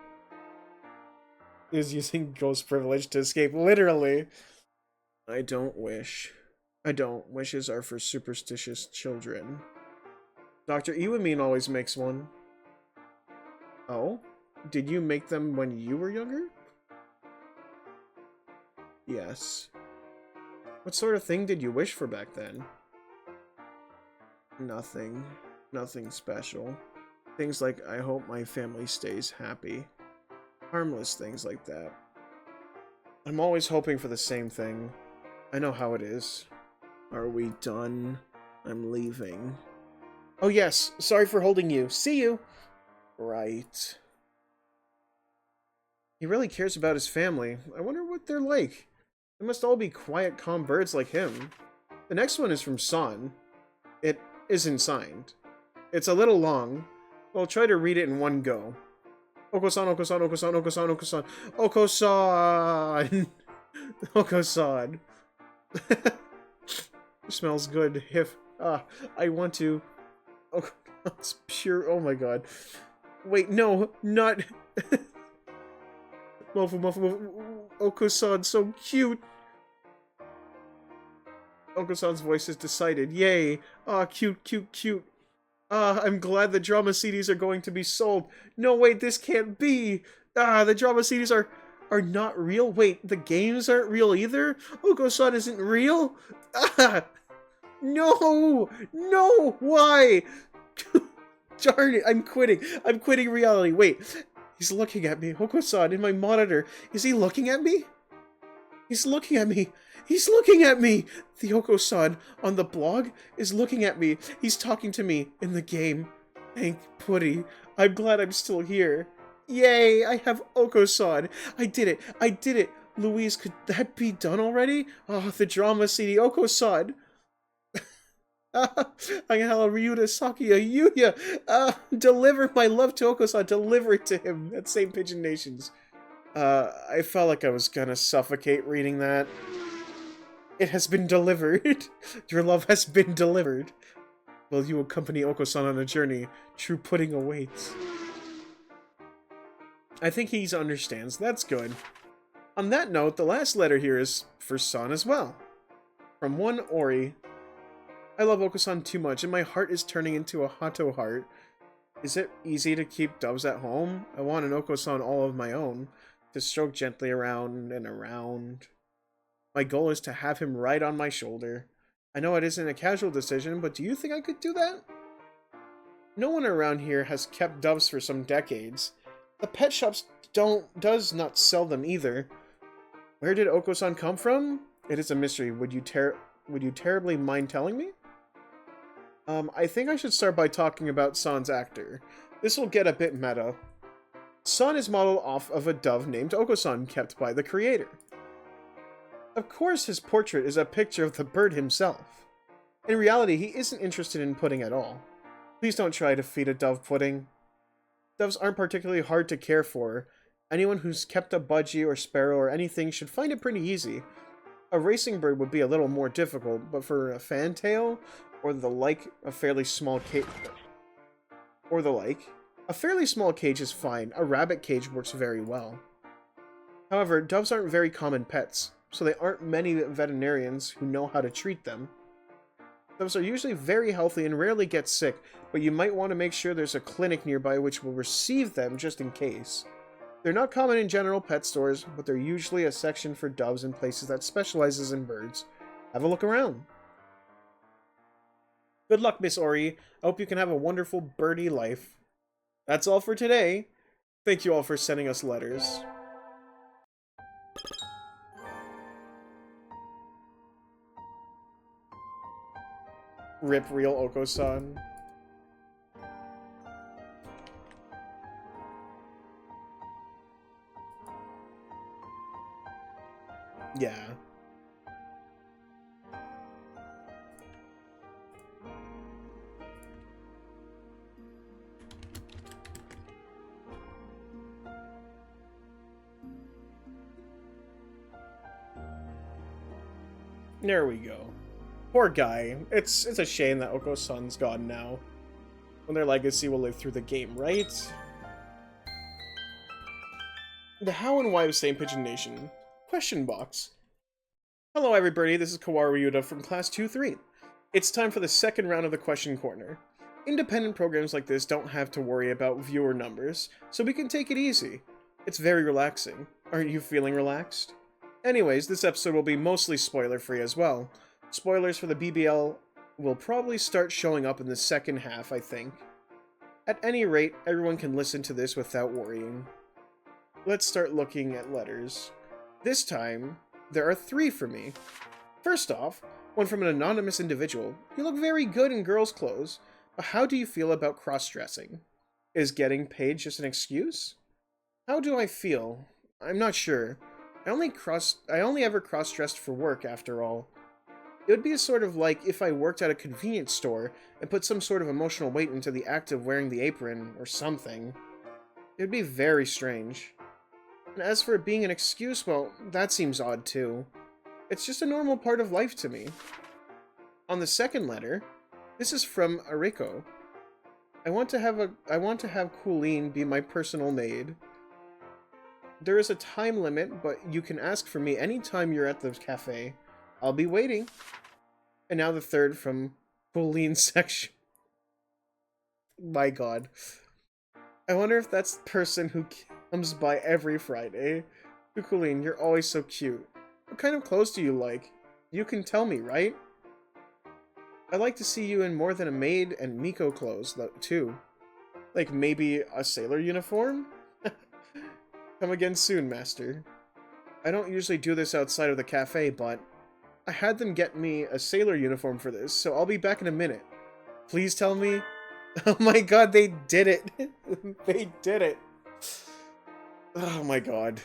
He was using ghost privilege to escape, literally. I don't wish. I don't. Wishes are for superstitious children. Dr. Iwamin always makes one. Oh? Did you make them when you were younger? Yes. What sort of thing did you wish for back then? Nothing. Nothing special. Things like, I hope my family stays happy. Harmless things like that. I'm always hoping for the same thing. I know how it is. Are we done? I'm leaving. Oh yes, sorry for holding you. See you! Right. He really cares about his family. I wonder what they're like. They must all be quiet, calm birds like him. The next one is from San. It isn't signed. It's a little long, but I'll try to read it in one go. Oko-san, Oko-san, Oko-san, Oko-san, Oko-san. Oko-san! Oko-san. Smells good. If I want to. Oh, it's pure. Oh my god. Wait, no, not. Mofu, Mofu, Mofu. Oko-san, so cute. Oko-san's voice is decided. Yay. Ah, cute, cute, cute. Ah, I'm glad the drama CDs are going to be sold. No, wait, this can't be. Ah, the drama CDs are not real. Wait, the games aren't real either? Oko-san isn't real? Ah! No! No! Why? Darn it, I'm quitting. I'm quitting reality. Wait, he's looking at me. Oko-san, in my monitor. Is he looking at me? He's looking at me. He's looking at me! The Oko-san on the blog is looking at me. He's talking to me in the game. Thank Putty. I'm glad I'm still here. Yay! I have Oko-san. I did it. I did it. Louise, could that be done already? Oh, the drama CD. Oko-san. Angela Ryuta Sakia Yuya. Deliver my love to Oko-san. Deliver it to him. That's St. Pigeon Nations. I felt like I was gonna suffocate reading that. It has been delivered. Your love has been delivered. Will you accompany Oko-san on a journey? True pudding awaits. I think he understands. That's good. On that note, the last letter here is for San as well. From one Ori. I love Oko-san too much, and my heart is turning into a Hato heart. Is it easy to keep doves at home? I want an Oko-san all of my own, to stroke gently around and around. My goal is to have him right on my shoulder. I know it isn't a casual decision, but do you think I could do that? No one around here has kept doves for some decades. The pet shops does not sell them either. Where did Oko-san come from? It is a mystery. Would you terribly mind telling me? I think I should start by talking about San's actor. This will get a bit meta. San is modeled off of a dove named Oko-san kept by the creator. Of course, his portrait is a picture of the bird himself. In reality, he isn't interested in pudding at all. Please don't try to feed a dove pudding. Doves aren't particularly hard to care for. Anyone who's kept a budgie or sparrow or anything should find it pretty easy. A racing bird would be a little more difficult, but for a fantail, or the like, a fairly small cage... a fairly small cage is fine. A rabbit cage works very well. However, doves aren't very common pets, so there aren't many veterinarians who know how to treat them. Doves are usually very healthy and rarely get sick, but you might want to make sure there's a clinic nearby which will receive them just in case. They're not common in general pet stores, but they're usually a section for doves in places that specializes in birds. Have a look around. Good luck, Miss Ori. I hope you can have a wonderful birdie life. That's all for today. Thank you all for sending us letters. Rip real Oko-san. Yeah. There we go. Poor guy. It's a shame that Oko-san's gone now. When their legacy will live through the game, right? The how and why of St. Pigeon Nation. Question box. Hello everybody, this is Kawaru Yuta from Class 2-3. It's time for the second round of the Question Corner. Independent programs like this don't have to worry about viewer numbers, so we can take it easy. It's very relaxing. Aren't you feeling relaxed? Anyways, this episode will be mostly spoiler-free as well. Spoilers for the BBL will probably start showing up in the second half, I think. At any rate, everyone can listen to this without worrying. Let's start looking at letters. This time, there are 3 for me. First off, one from an anonymous individual. You look very good in girls' clothes, but how do you feel about cross-dressing? Is getting paid just an excuse? How do I feel? I'm not sure. I only ever cross-dressed for work, after all. It would be sort of like if I worked at a convenience store and put some sort of emotional weight into the act of wearing the apron, or something. It'd be very strange. And as for it being an excuse, well, that seems odd too. It's just a normal part of life to me. On the second letter, this is from Ariko. I want to have Colleen be my personal maid. There is a time limit, but you can ask for me anytime you're at the cafe. I'll be waiting. And now the third from Colleen section. My god. I wonder if that's the person who comes by every Friday. Colleen, you're always so cute. What kind of clothes do you like? You can tell me, right? I'd like to see you in more than a maid and Miko clothes, too. Like maybe a sailor uniform? Come again soon, master. I don't usually do this outside of the cafe, but I had them get me a sailor uniform for this, so I'll be back in a minute. Please tell me. Oh my god, they did it. They did it. Oh my god.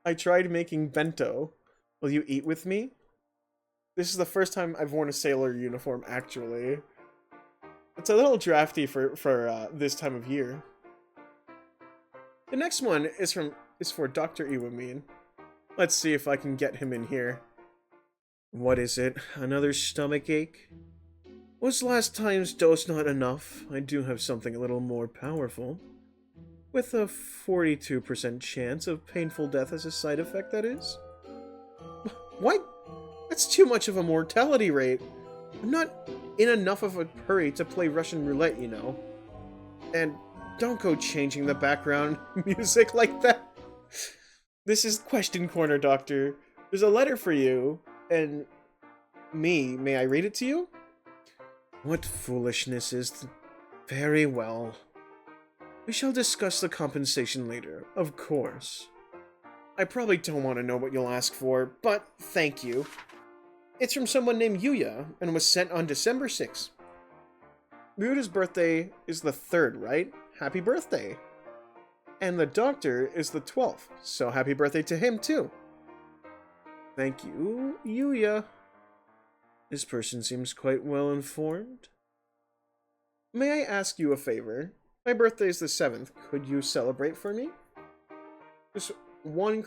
I tried making bento. Will you eat with me? This is the first time I've worn a sailor uniform, actually. It's a little drafty for this time of year. The next one is for Dr. Iwamin. Let's see if I can get him in here. What is it? Another stomach ache? Was last time's dose not enough? I do have something a little more powerful. With a 42% chance of painful death as a side effect, that is. What? That's too much of a mortality rate. I'm not in enough of a hurry to play Russian roulette, you know. And don't go changing the background music like that. This is Question Corner, Doctor. There's a letter for you, and me. May I read it to you? What foolishness is... Very well. We shall discuss the compensation later, of course. I probably don't want to know what you'll ask for, but thank you. It's from someone named Yuya, and was sent on December 6th. Ryuta's birthday is the 3rd, right? Happy birthday! And the doctor is the 12th, so happy birthday to him, too. Thank you, Yuya. This person seems quite well informed. May I ask you a favor? My birthday is the 7th. Could you celebrate for me? Just one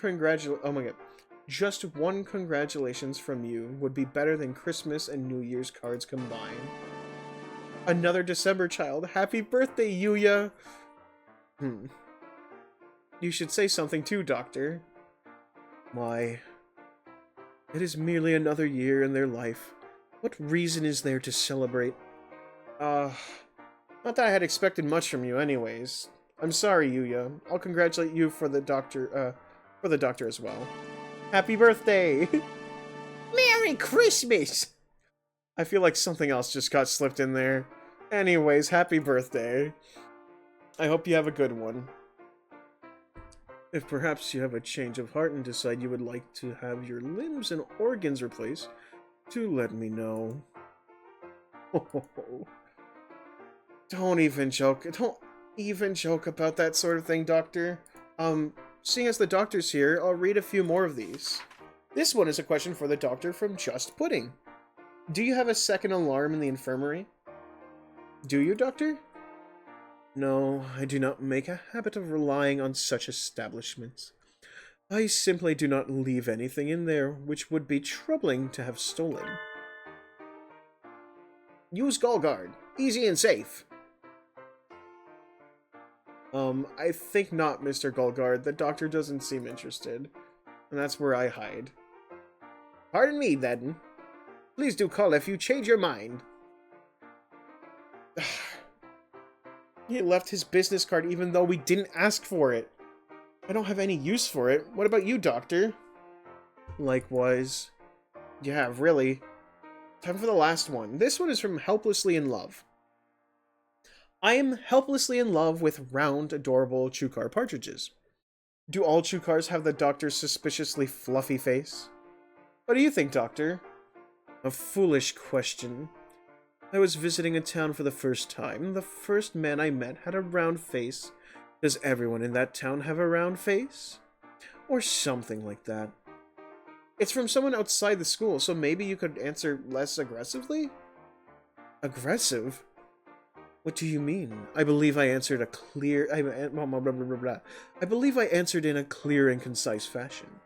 Just one congratulations from you would be better than Christmas and New Year's cards combined. Another December child. Happy birthday, Yuya! You should say something too, Doctor. Why? It is merely another year in their life. What reason is there to celebrate? Not that I had expected much from you anyways. I'm sorry, Yuya. I'll congratulate you for the doctor as well. Happy birthday! Merry Christmas! I feel like something else just got slipped in there. Anyways, happy birthday. I hope you have a good one. If perhaps you have a change of heart and decide you would like to have your limbs and organs replaced, do let me know. Don't even joke about that sort of thing, Doctor. Seeing as the Doctor's here, I'll read a few more of these. This one is a question for the Doctor from Just Pudding. Do you have a second alarm in the infirmary? Do you, Doctor? No, I do not make a habit of relying on such establishments. I simply do not leave anything in there which would be troubling to have stolen. Use Guard. Easy and safe. I think not, Mr. Guard. The Doctor doesn't seem interested. And that's where I hide. Pardon me, then. Please do call if you change your mind. He left his business card even though we didn't ask for it. I don't have any use for it. What about you, Doctor? Likewise. Yeah, really. Time for the last one. This one is from Helplessly in Love. I am helplessly in love with round, adorable Chukar partridges. Do all Chukars have the Doctor's suspiciously fluffy face? What do you think, Doctor? A foolish question. I was visiting a town for the first time. The first man I met had a round face. Does everyone in that town have a round face? Or something like that. It's from someone outside the school, so maybe you could answer less aggressively? Aggressive? What do you mean? I believe I answered a clear... blah, blah, blah, blah, blah. I believe I answered in a clear and concise fashion.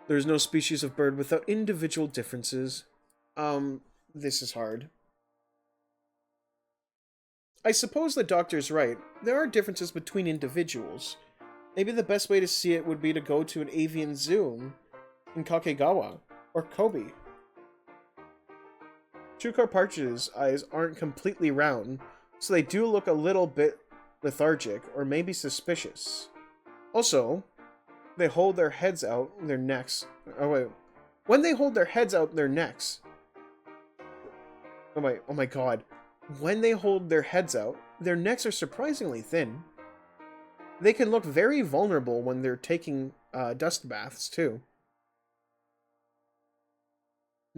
There is no species of bird without individual differences. This is hard. I suppose the doctor's right. There are differences between individuals. Maybe the best way to see it would be to go to an avian zoo in Kakegawa or Kobe. Chukar partridge's eyes aren't completely round, so they do look a little bit lethargic or maybe suspicious. Also, they hold their heads out their necks. Oh wait. When they hold their heads out their necks. Oh my god. When they hold their heads out, their necks are surprisingly thin. They can look very vulnerable when they're taking dust baths, too.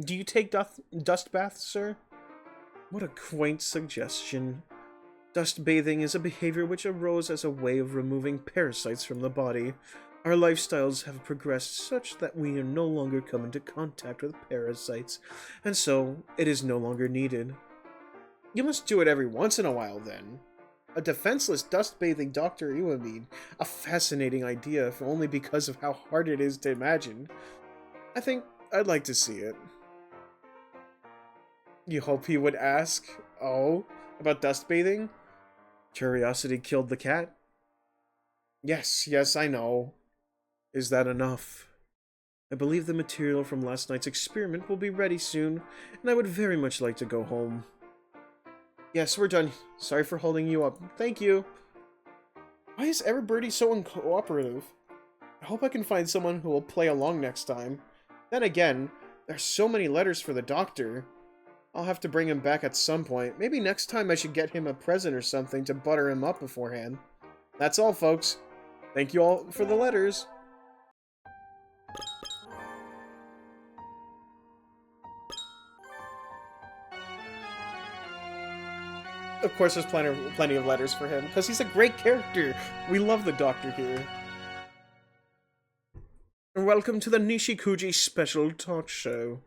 Do you take dust baths, sir? What a quaint suggestion. Dust bathing is a behavior which arose as a way of removing parasites from the body. Our lifestyles have progressed such that we are no longer come into contact with parasites, and so it is no longer needed. You must do it every once in a while, then. A defenseless dust-bathing doctor, you would mean. A fascinating idea, if only because of how hard it is to imagine. I think I'd like to see it. You hope he would ask, oh, about dust bathing? Curiosity killed the cat? Yes, I know. Is that enough? I believe the material from last night's experiment will be ready soon, and I would very much like to go home. Yes, we're done. Sorry for holding you up. Thank you. Why is everybody so uncooperative? I hope I can find someone who will play along next time. Then again, there's so many letters for the doctor. I'll have to bring him back at some point. Maybe next time I should get him a present or something to butter him up beforehand. That's all, folks. Thank you all for the letters. Of course, there's plenty of letters for him, because he's a great character. We love the Doctor here. Welcome to the Nishikuji Special Talk Show.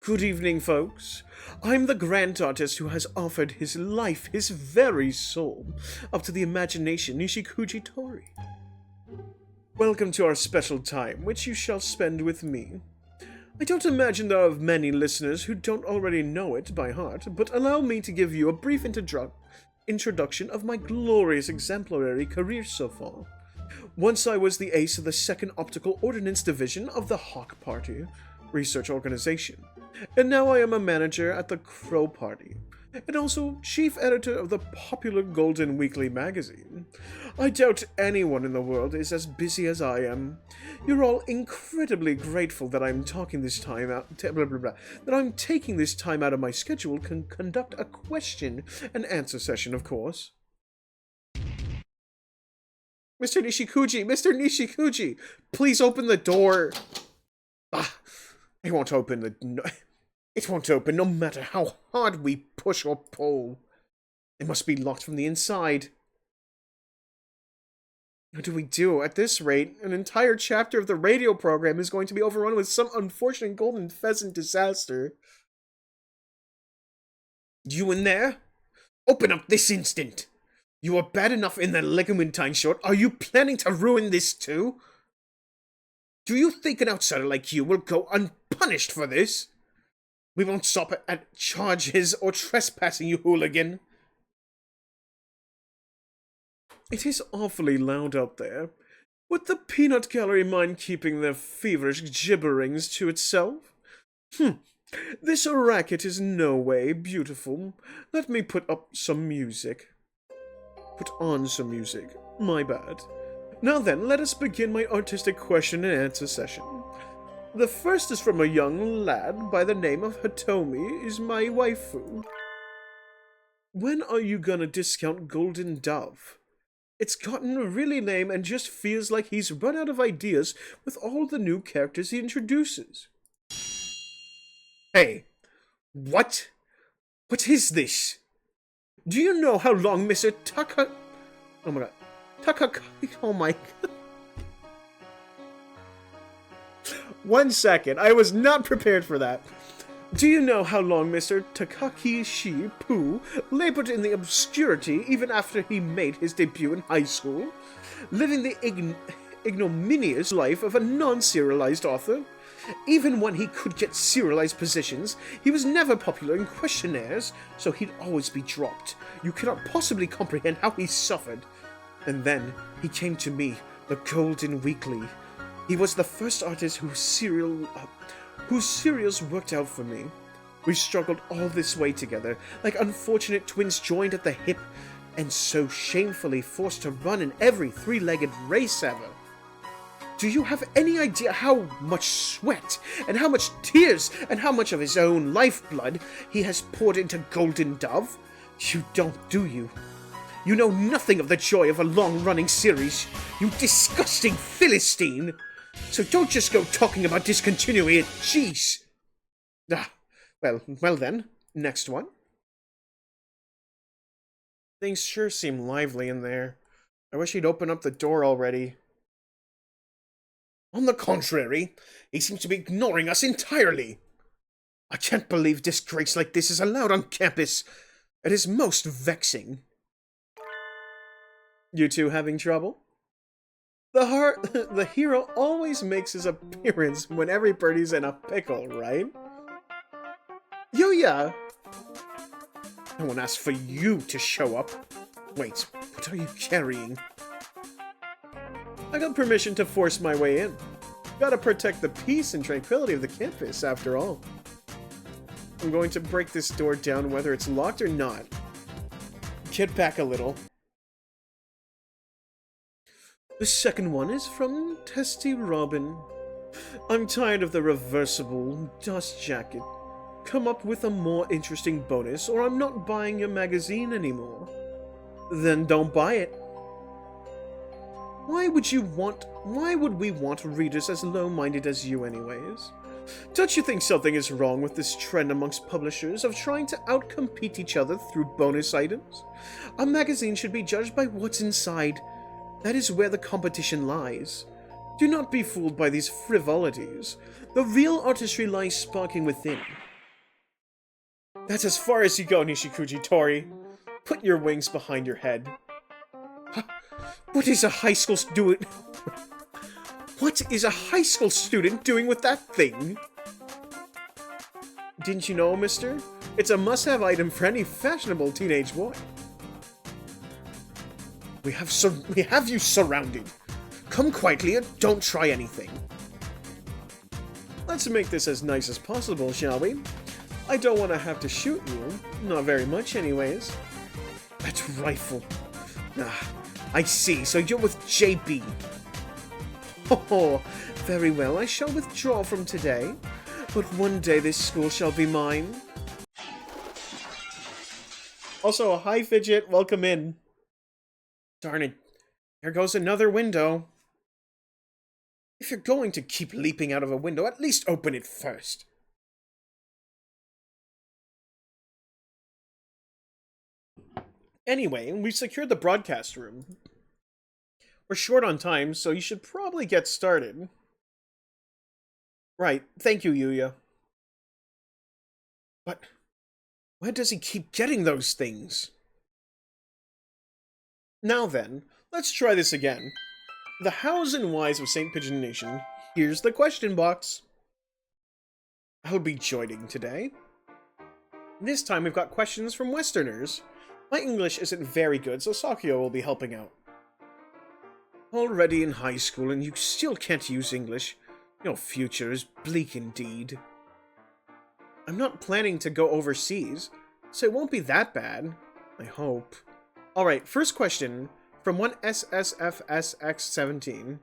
Good evening, folks. I'm the grand artist who has offered his life, his very soul, up to the imagination, Nishikuji Tohri. Welcome to our special time, which you shall spend with me. I don't imagine there are many listeners who don't already know it by heart, but allow me to give you a brief introduction of my glorious exemplary career so far. Once I was the ace of the 2nd Optical Ordnance Division of the Hawk Party research organization, and now I am a manager at the Crow Party, and also chief editor of the popular Golden Weekly magazine. I doubt anyone in the world is as busy as I am. You're all incredibly grateful that I'm taking this time out of my schedule to conduct a question and answer session, of course. Mr. Nishikuji, please open the door. It won't open no matter how hard we push or pull. It must be locked from the inside. What do we do? At this rate, an entire chapter of the radio program is going to be overrun with some unfortunate golden pheasant disaster. You in there? Open up this instant! You were bad enough in the Legumintine short. Are you planning to ruin this too? Do you think an outsider like you will go unpunished for this? We won't stop at charges or trespassing, you hooligan. It is awfully loud out there. Would the peanut gallery mind keeping their feverish gibberings to itself? This racket is no way beautiful. Let me put on some music. My bad. Now then, let us begin my artistic question and answer session. The first is from a young lad by the name of Hitomi, is my waifu. When are you gonna discount Golden Dove? It's gotten really lame and just feels like he's run out of ideas with all the new characters he introduces. Hey, what? What is this? Do you know how long Mr. Oh my god. 1 second. I was not prepared for that. Do you know how long Mr. Takakishi Poo labored in the obscurity even after he made his debut in high school? Living the ignominious life of a non-serialized author? Even when he could get serialized positions, he was never popular in questionnaires, so he'd always be dropped. You cannot possibly comprehend how he suffered. And then he came to me, the Golden Weekly. He was the first artist whose serials worked out for me. We struggled all this way together, like unfortunate twins joined at the hip, and so shamefully forced to run in every three-legged race ever. Do you have any idea how much sweat, and how much tears, and how much of his own lifeblood he has poured into Golden Dove? You don't, do you? You know nothing of the joy of a long-running series, you disgusting Philistine! So don't just go talking about discontinuing it, jeez! Well then, next one. Things sure seem lively in there. I wish he'd open up the door already. On the contrary, he seems to be ignoring us entirely. I can't believe disgrace like this is allowed on campus. It is most vexing. You two having trouble? The hero always makes his appearance when everybody's in a pickle, right? Yuya! No one asked for you to show up. Wait, what are you carrying? I got permission to force my way in. Gotta protect the peace and tranquility of the campus, after all. I'm going to break this door down whether it's locked or not. Get back a little. The second one is from Testy Robin. I'm tired of the reversible dust jacket. Come up with a more interesting bonus, or I'm not buying your magazine anymore. Then don't buy it. Why would we want readers as low-minded as you anyways? Don't you think something is wrong with this trend amongst publishers of trying to outcompete each other through bonus items? A magazine should be judged by what's inside. That is where the competition lies. Do not be fooled by these frivolities. The real artistry lies sparking within. That's as far as you go, Nishikuji Tohri. Put your wings behind your head. What is a high school student? What is a high school student doing with that thing? Didn't you know, mister? It's a must-have item for any fashionable teenage boy. We have you surrounded. Come quietly and don't try anything. Let's make this as nice as possible, shall we? I don't want to have to shoot you. Not very much, anyways. That rifle. I see, so you're with JB. Oh, very well, I shall withdraw from today. But one day this school shall be mine. Also, hi Fidget, welcome in. Darn it, there goes another window. If you're going to keep leaping out of a window, at least open it first. Anyway, we've secured the broadcast room. We're short on time, so you should probably get started. Right, thank you, Yuya. But where does he keep getting those things? Now then, let's try this again. The hows and whys of St. Pigeon Nation. Here's the question box. I'll be joining today. This time we've got questions from Westerners. My English isn't very good, so Sakyo will be helping out. Already in high school and you still can't use English. Your future is bleak indeed. I'm not planning to go overseas, so it won't be that bad. I hope. Alright, first question from one SSFSX17.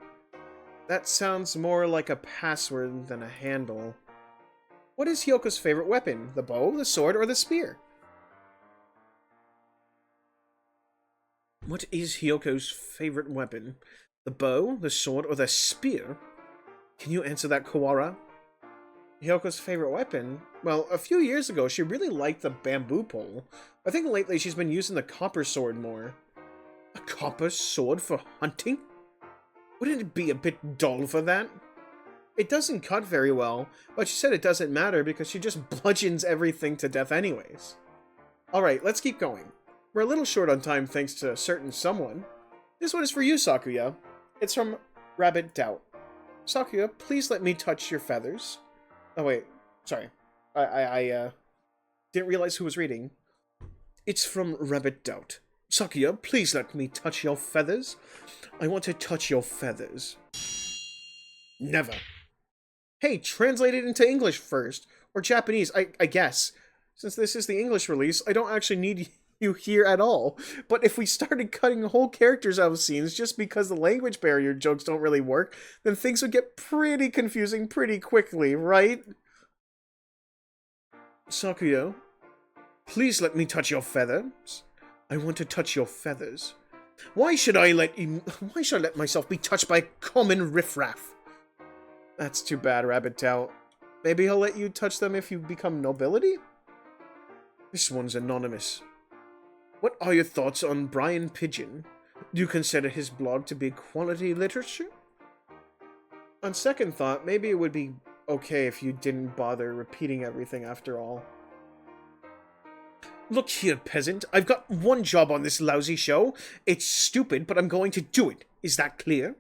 That sounds more like a password than a handle. What is Hyoko's favorite weapon? The bow, the sword, or the spear? What is Hyoko's favorite weapon? The bow, the sword, or the spear? Can you answer that, Kawara? Hyoko's favorite weapon? Well, a few years ago, she really liked the bamboo pole. I think lately she's been using the copper sword more. A copper sword for hunting? Wouldn't it be a bit dull for that? It doesn't cut very well, but she said it doesn't matter because she just bludgeons everything to death anyways. Alright, let's keep going. We're a little short on time thanks to a certain someone. This one is for you, Sakuya. It's from Rabbit Doubt. Sakuya, please let me touch your feathers. Oh wait, sorry. I didn't realize who was reading. It's from Rabbit Doubt. Sakuya, please let me touch your feathers. I want to touch your feathers. Never. Hey, translate it into English first. Or Japanese, I guess. Since this is the English release, I don't actually need you here at all. But if we started cutting whole characters out of scenes just because the language barrier jokes don't really work, then things would get pretty confusing pretty quickly, right? Sakuya, please let me touch your feathers. I want to touch your feathers. Why should I let myself be touched by a common riffraff? That's too bad, Rabbit Doubt. Maybe he'll let you touch them if you become nobility? This one's anonymous. What are your thoughts on Brian Pigeon? Do you consider his blog to be quality literature? On second thought, maybe it would be okay if you didn't bother repeating everything after all. Look here, peasant. I've got one job on this lousy show. It's stupid, but I'm going to do it. Is that clear?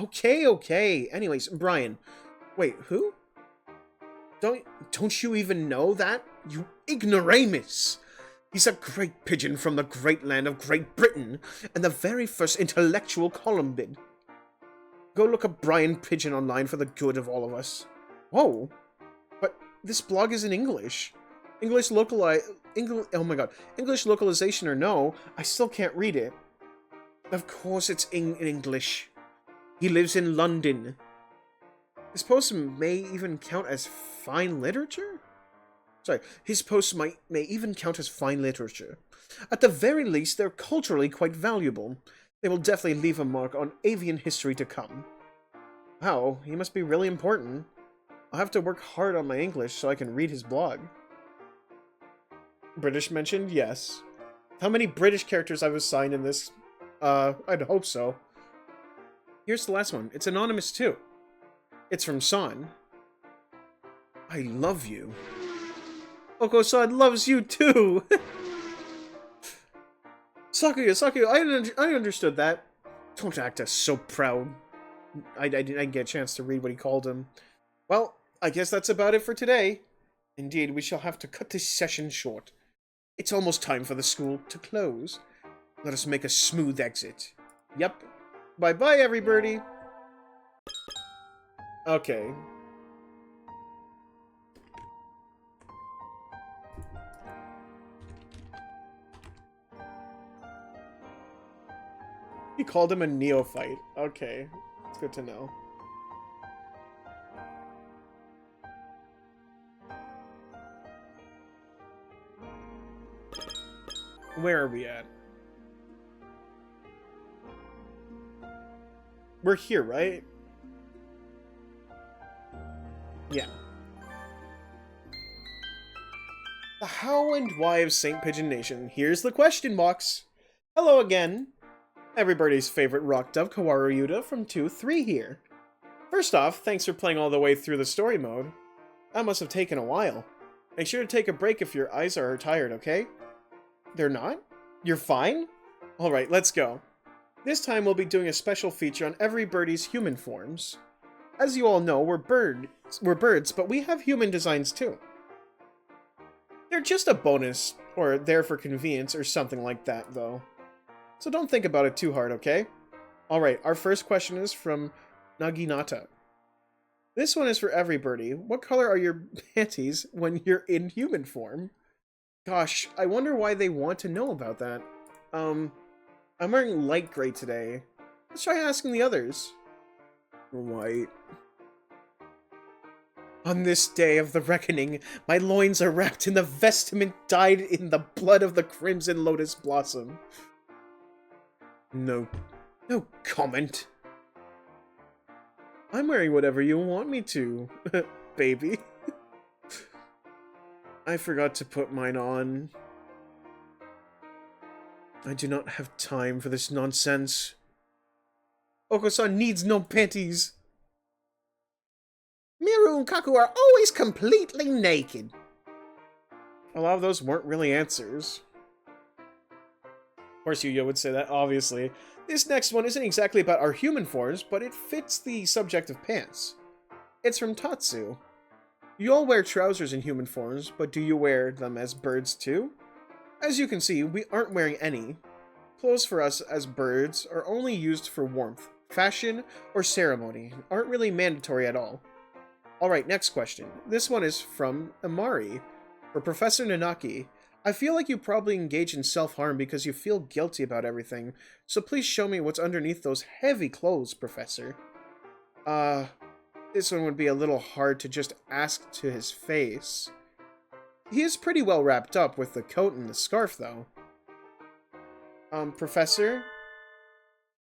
Okay. Anyways, Brian. Wait, who? Don't you even know that? You ignoramus! He's a great pigeon from the great land of Great Britain, and the very first intellectual Columbid. Go look up Brian Pigeon online for the good of all of us. Whoa. But this blog is in English. English localization or no, I still can't read it. Of course it's in English. He lives in London. His posts may even count as fine literature? Sorry, his posts may even count as fine literature. At the very least, they're culturally quite valuable. They will definitely leave a mark on avian history to come. Wow, he must be really important. I'll have to work hard on my English so I can read his blog. British mentioned? Yes. How many British characters I've assigned in this? I'd hope so. Here's the last one. It's anonymous too. It's from San. I love you. Oko-san loves you too! Sakuya, I understood that. Don't act so proud. I didn't get a chance to read what he called him. Well, I guess that's about it for today. Indeed, we shall have to cut this session short. It's almost time for the school to close. Let us make a smooth exit. Yep. Bye-bye, everybody! Okay. He called him a neophyte. Okay. It's good to know. Where are we at? We're here, right? Yeah. The how and why of St. Pigeon Nation. Here's the question box. Hello again. Everybody's favorite rock dove, Kawaru Yuta from 2-3 here. First off, thanks for playing all the way through the story mode. That must have taken a while. Make sure to take a break if your eyes are tired, okay? They're not? You're fine? Alright, let's go. This time we'll be doing a special feature on every birdie's human forms. As you all know, we're birds, but we have human designs too. They're just a bonus, or there for convenience, or something like that, though. So don't think about it too hard, okay? Alright, our first question is from Naginata. This one is for every birdie. What color are your panties when you're in human form? Gosh, I wonder why they want to know about that. I'm wearing light gray today. Let's try asking the others. White. On this day of the reckoning, my loins are wrapped in the vestment dyed in the blood of the crimson lotus blossom. No comment. I'm wearing whatever you want me to, baby. I forgot to put mine on. I do not have time for this nonsense. Oko-san needs no panties. Miru and Kaku are always completely naked. A lot of those weren't really answers. Of course, Yuya would say that, obviously. This next one isn't exactly about our human forms, but it fits the subject of pants. It's from Tatsu. You all wear trousers in human forms, but do you wear them as birds too? As you can see, we aren't wearing any. Clothes for us as birds are only used for warmth, fashion, or ceremony, aren't really mandatory at all. Alright, next question. This one is from Amari. For Professor Nanaki, I feel like you probably engage in self-harm because you feel guilty about everything, so please show me what's underneath those heavy clothes, Professor. This one would be a little hard to just ask to his face. He is pretty well wrapped up with the coat and the scarf, though. Professor?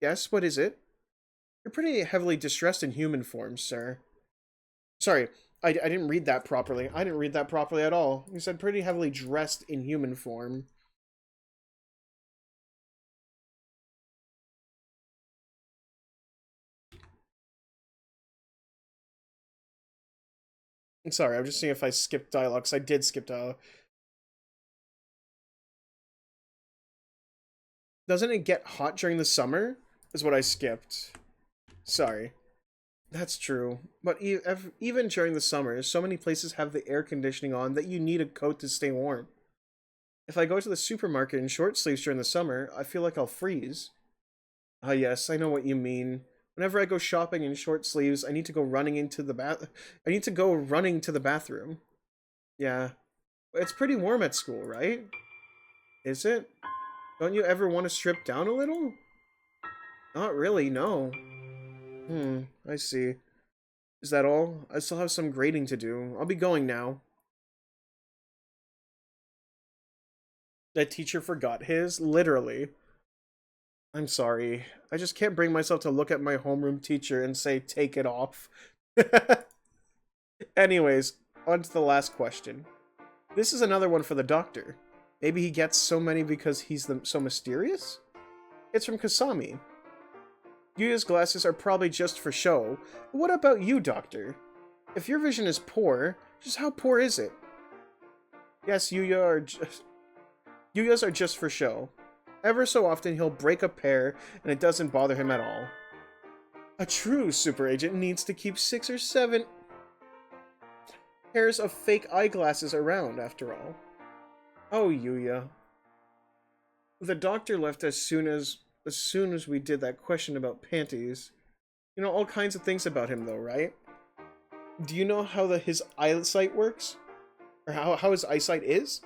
Yes, what is it? You're pretty heavily distressed in human form, sir. Sorry, I didn't read that properly. I didn't read that properly at all. You said pretty heavily dressed in human form. I'm sorry, I'm just seeing if I skipped dialogue, because I did skip dialogue. Doesn't it get hot during the summer? Is what I skipped. Sorry. That's true. But even during the summer, so many places have the air conditioning on that you need a coat to stay warm. If I go to the supermarket in short sleeves during the summer, I feel like I'll freeze. Ah yes, I know what you mean. Whenever I go shopping in short sleeves, I need to go running into the running to the bathroom. Yeah. It's pretty warm at school, right? Is it? Don't you ever want to strip down a little? Not really, no. I see. Is that all? I still have some grading to do. I'll be going now. That teacher forgot his? Literally. I'm sorry. I just can't bring myself to look at my homeroom teacher and say, take it off. Anyways, on to the last question. This is another one for the doctor. Maybe he gets so many because he's so mysterious? It's from Kasami. Yuya's glasses are probably just for show, but what about you, Doctor? If your vision is poor, just how poor is it? Yes, Yuya's are just for show. Ever so often he'll break a pair, and it doesn't bother him at all. A true super agent needs to keep 6 or 7 pairs of fake eyeglasses around, after all. Oh, Yuya. The doctor left as soon as we did that question about panties. You know all kinds of things about him, though, right? Do you know how his eyesight works? Or how his eyesight is?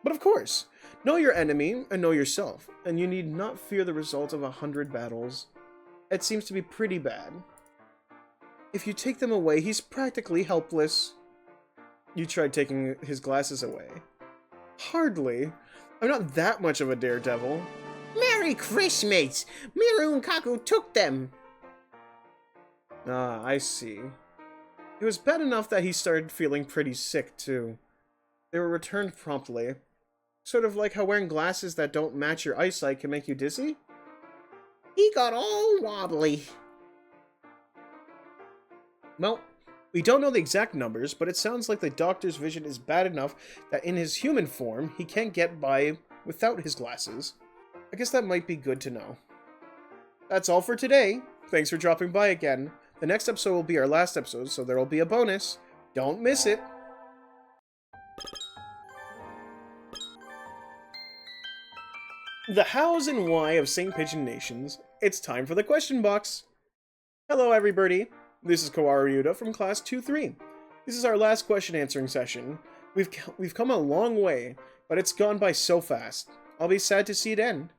But of course! Know your enemy, and know yourself, and you need not fear the result of 100 battles. It seems to be pretty bad. If you take them away, he's practically helpless. You tried taking his glasses away. Hardly. I'm not that much of a daredevil. Merry Christmas! Miru and Kaku took them! Ah, I see. It was bad enough that he started feeling pretty sick, too. They were returned promptly. Sort of like how wearing glasses that don't match your eyesight can make you dizzy? He got all wobbly. Well, we don't know the exact numbers, but it sounds like the doctor's vision is bad enough that in his human form, he can't get by without his glasses. I guess that might be good to know. That's all for today. Thanks for dropping by again. The next episode will be our last episode, so there will be a bonus. Don't miss it. The hows and why of St. Pigeon Nations. It's time for the question box. Hello, everybody. This is Kawaru Yuta from Class 2-3. This is our last question answering session. We've come a long way, but it's gone by so fast. I'll be sad to see it end.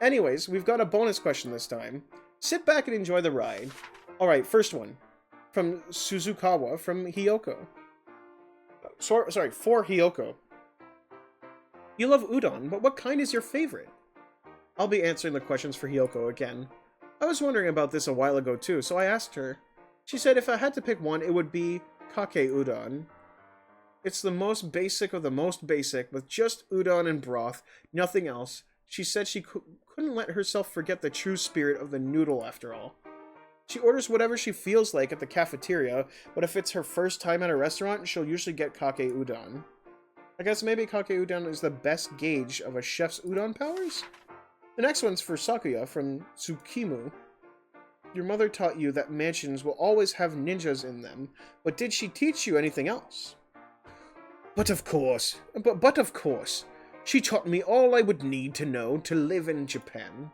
Anyways, we've got a bonus question this time. Sit back and enjoy the ride. Alright, first one. From Suzukawa from Hyoko. Sorry, for Hyoko. You love udon, but what kind is your favorite? I'll be answering the questions for Hyoko again. I was wondering about this a while ago too, so I asked her. She said if I had to pick one, it would be kake udon. It's the most basic of the most basic, with just udon and broth, nothing else. She said she couldn't let herself forget the true spirit of the noodle after all. She orders whatever she feels like at the cafeteria, but if it's her first time at a restaurant, she'll usually get kake udon. I guess maybe kake udon is the best gauge of a chef's udon powers? The next one's for Sakuya from Tsukimu. Your mother taught you that mansions will always have ninjas in them, but did she teach you anything else? But of course. She taught me all I would need to know to live in Japan.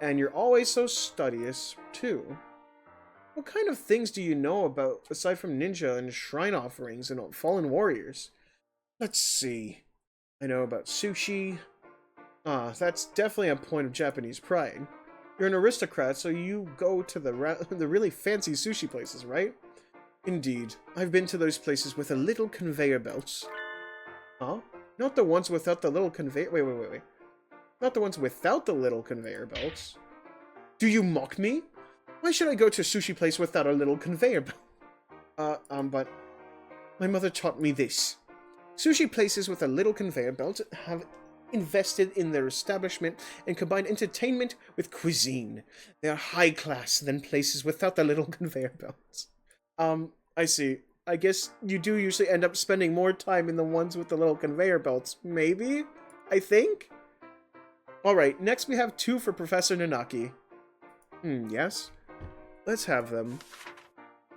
And you're always so studious, too. What kind of things do you know about, aside from ninja and shrine offerings and fallen warriors? Let's see. I know about sushi. That's definitely a point of Japanese pride. You're an aristocrat, so you go to the really fancy sushi places, right? Indeed. I've been to those places with a little conveyor belts. Huh? Not the ones without the little conveyor... Wait. Not the ones without the little conveyor belts. Do you mock me? Why should I go to a sushi place without a little conveyor belt? But... My mother taught me this. Sushi places with a little conveyor belt have invested in their establishment and combined entertainment with cuisine. They are high class than places without the little conveyor belts. I see. I guess you do usually end up spending more time in the ones with the little conveyor belts. Maybe? I think? Alright, next we have 2 for Professor Nanaki. Yes? Let's have them.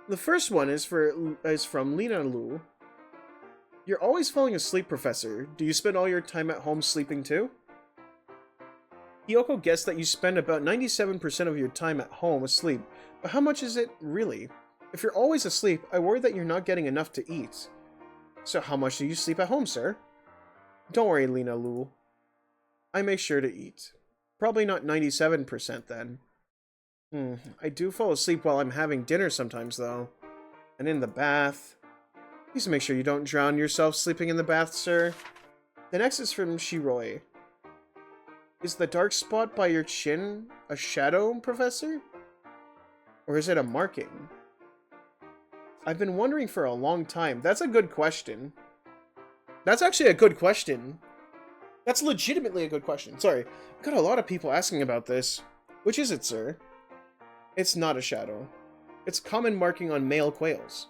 The first one is from Lina Lu. You're always falling asleep, Professor. Do you spend all your time at home sleeping too? Hiyoko guessed that you spend about 97% of your time at home asleep, but how much is it really? If you're always asleep, I worry that you're not getting enough to eat. So how much do you sleep at home, sir? Don't worry, Lina Lu. I make sure to eat. Probably not 97% then. I do fall asleep while I'm having dinner sometimes, though. And in the bath. Please make sure you don't drown yourself sleeping in the bath, sir. The next is from Shiroi. Is the dark spot by your chin a shadow, Professor? Or is it a marking? I've been wondering for a long time. That's a good question. That's actually a good question. That's legitimately a good question. Sorry. I've got a lot of people asking about this. Which is it, sir? It's not a shadow. It's common marking on male quails.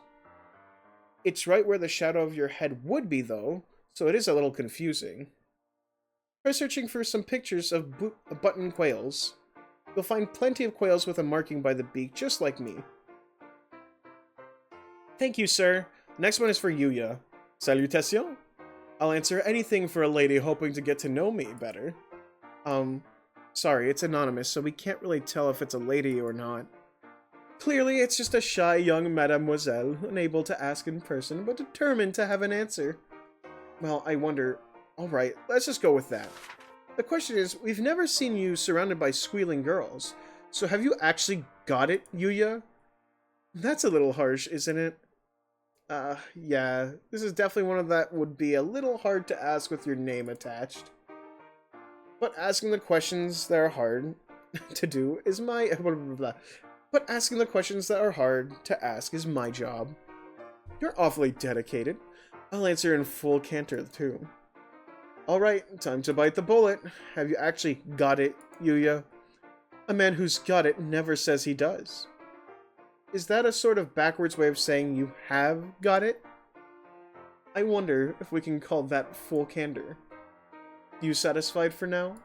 It's right where the shadow of your head would be, though, so it is a little confusing. Try searching for some pictures of button quails. You'll find plenty of quails with a marking by the beak, just like me. Thank you, sir. Next one is for Yuya. Salutation. I'll answer anything for a lady hoping to get to know me better. Sorry, it's anonymous, so we can't really tell if it's a lady or not. Clearly, it's just a shy young mademoiselle, unable to ask in person, but determined to have an answer. Well, I wonder... Alright, let's just go with that. The question is, we've never seen you surrounded by squealing girls, so have you actually got it, Yuya? That's a little harsh, isn't it? Yeah, this is definitely one of that would be a little hard to ask with your name attached. But asking the questions that are hard to do is my... But asking the questions that are hard to ask is my job. You're awfully dedicated. I'll answer in full canter, too. Alright, time to bite the bullet. Have you actually got it, Yuya? A man who's got it never says he does. Is that a sort of backwards way of saying you have got it? I wonder if we can call that full candor. You satisfied for now?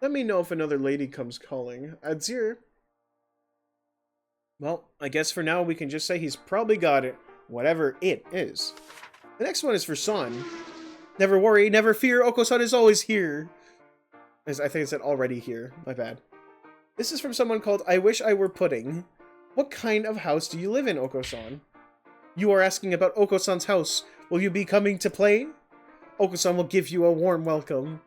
Let me know if another lady comes calling. Adzir. Well, I guess for now we can just say he's probably got it, whatever it is. The next one is for San. Never worry, never fear, Oko-san is always here. I think it said already here, my bad. This is from someone called I Wish I Were Pudding. What kind of house do you live in, Oko-san? You are asking about Oko-san's house. Will you be coming to play? Oko-san will give you a warm welcome.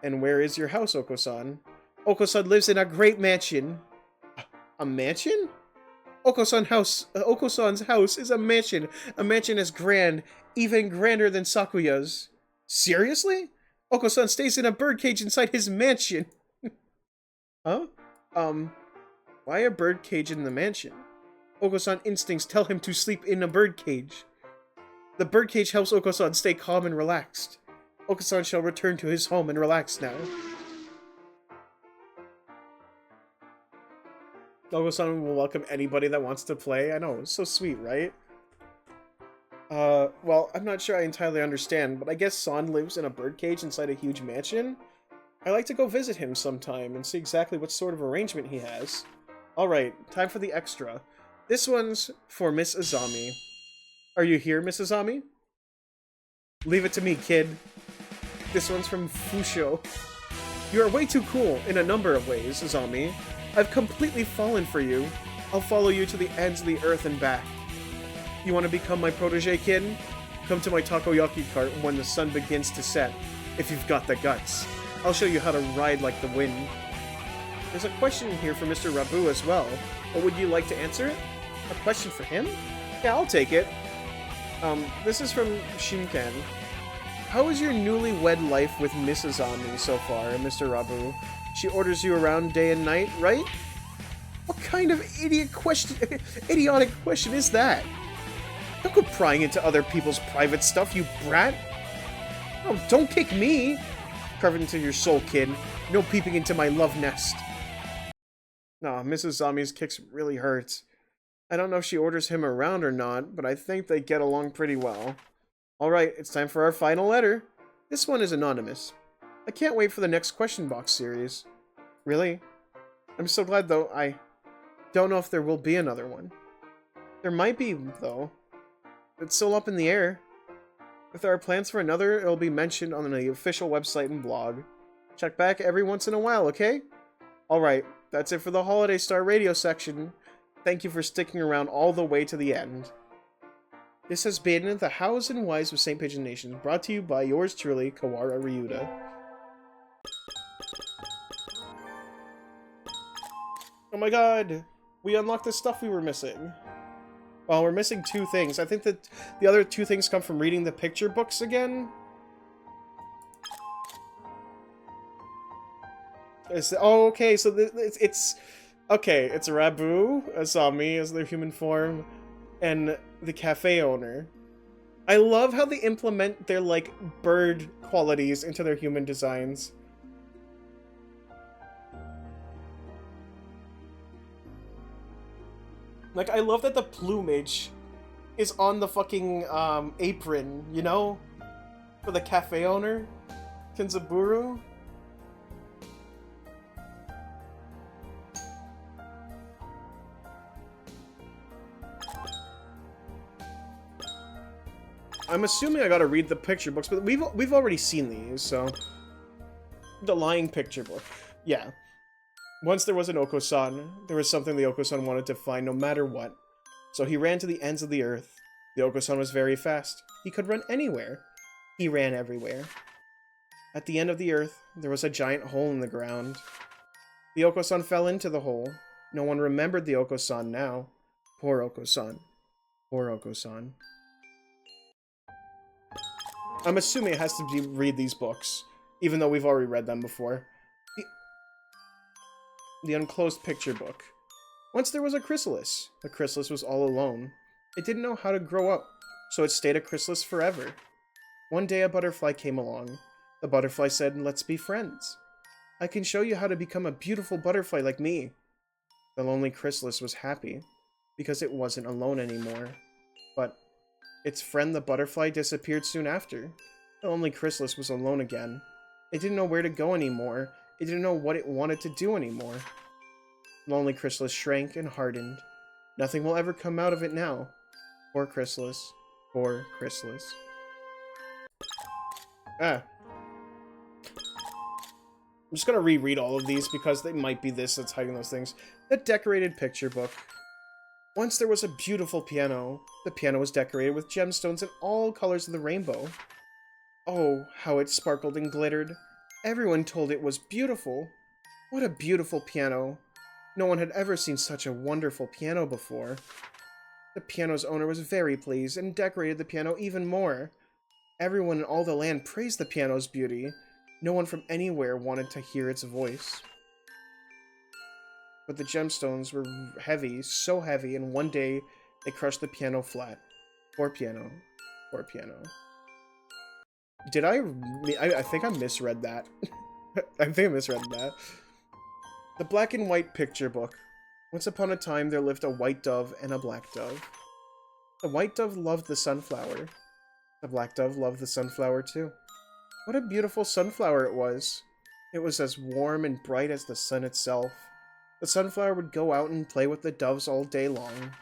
And where is your house, Oko-san? Oko-san lives in a great mansion. A mansion? Oko-san's house is a mansion. A mansion as grand, even grander than Sakuya's. Seriously? Oko-san stays in a birdcage inside his mansion. Huh? Why a birdcage in the mansion? Oko-san instincts tell him to sleep in a birdcage. The birdcage helps Oko-san stay calm and relaxed. Oko-san shall return to his home and relax now. Logo-san will welcome anybody that wants to play. I know, it's so sweet, right? Well, I'm not sure I entirely understand, but I guess San lives in a birdcage inside a huge mansion? I'd like to go visit him sometime and see exactly what sort of arrangement he has. Alright, time for the extra. This one's for Miss Azami. Are you here, Miss Azami? Leave it to me, kid. This one's from Fusho. You are way too cool in a number of ways, Azami. I've completely fallen for you. I'll follow you to the ends of the earth and back. You want to become my protege, kid? Come to my takoyaki cart when the sun begins to set, if you've got the guts. I'll show you how to ride like the wind. There's a question here for Mr. Rabu as well, but would you like to answer it? A question for him? Yeah, I'll take it. This is from Shinken. How is your newlywed life with Miss Azami so far, Mr. Rabu? She orders you around day and night, right? What kind of idiotic question is that? Don't go prying into other people's private stuff, you brat! Oh, don't kick me! Carve it into your soul, kid. No peeping into my love nest. Nah, Mrs. Zami's kicks really hurt. I don't know if she orders him around or not, but I think they get along pretty well. Alright, it's time for our final letter. This one is anonymous. I can't wait for the next question box series. Really? I'm so glad, though. I don't know if there will be another one. There might be, though. It's still up in the air. If there are plans for another, it'll be mentioned on the official website and blog. Check back every once in a while, okay? Alright, that's it for the Holiday Star Radio section. Thank you for sticking around all the way to the end. This has been the Hows and Whys of St. Pigeon Nation, brought to you by yours truly, Kawara Ryuda. Oh my god! We unlocked the stuff we were missing. Well, we're missing two things. I think that the other two things come from reading the picture books again. Oh, okay, so it's okay, it's Rabu, Azami as their human form, and the cafe owner. I love how they implement their, like, bird qualities into their human designs. Like, I love that the plumage is on the fucking, apron, you know? For the cafe owner, Kenzaburo. I'm assuming I gotta read the picture books, but we've already seen these, so... The lying picture book. Yeah. Once there was an Oko-san. There was something the Oko-san wanted to find no matter what. So he ran to the ends of the earth. The Oko-san was very fast. He could run anywhere. He ran everywhere. At the end of the earth, there was a giant hole in the ground. The Oko-san fell into the hole. No one remembered the Oko-san now. Poor Oko-san. Poor Oko-san. I'm assuming it has to read these books, even though we've already read them before. The unclosed picture book. Once there was a chrysalis. The chrysalis was all alone. It didn't know how to grow up, so it stayed a chrysalis forever. One day a butterfly came along. The butterfly said, "Let's be friends. I can show you how to become a beautiful butterfly like me." The lonely chrysalis was happy, because it wasn't alone anymore. But its friend the butterfly disappeared soon after. The lonely chrysalis was alone again. It didn't know where to go anymore. It didn't know what it wanted to do anymore. The lonely chrysalis shrank and hardened. Nothing will ever come out of it now. Poor chrysalis. Poor chrysalis. I'm just gonna reread all of these because they might be this that's hiding those things. The decorated picture book. Once there was a beautiful piano. The piano was decorated with gemstones in all colors of the rainbow. Oh, how it sparkled and glittered. Everyone told it was beautiful. What a beautiful piano. No one had ever seen such a wonderful piano before. The piano's owner was very pleased and decorated the piano even more. Everyone in all the land praised the piano's beauty. No one from anywhere wanted to hear its voice. But the gemstones were heavy, so heavy, and one day they crushed the piano flat. Poor piano. Poor piano. Did I think I misread that. I think I misread that. The black and white picture book. Once upon a time, there lived a white dove and a black dove. The white dove loved the sunflower. The black dove loved the sunflower too. What a beautiful sunflower it was. It was as warm and bright as the sun itself. The sunflower would go out and play with the doves all day long.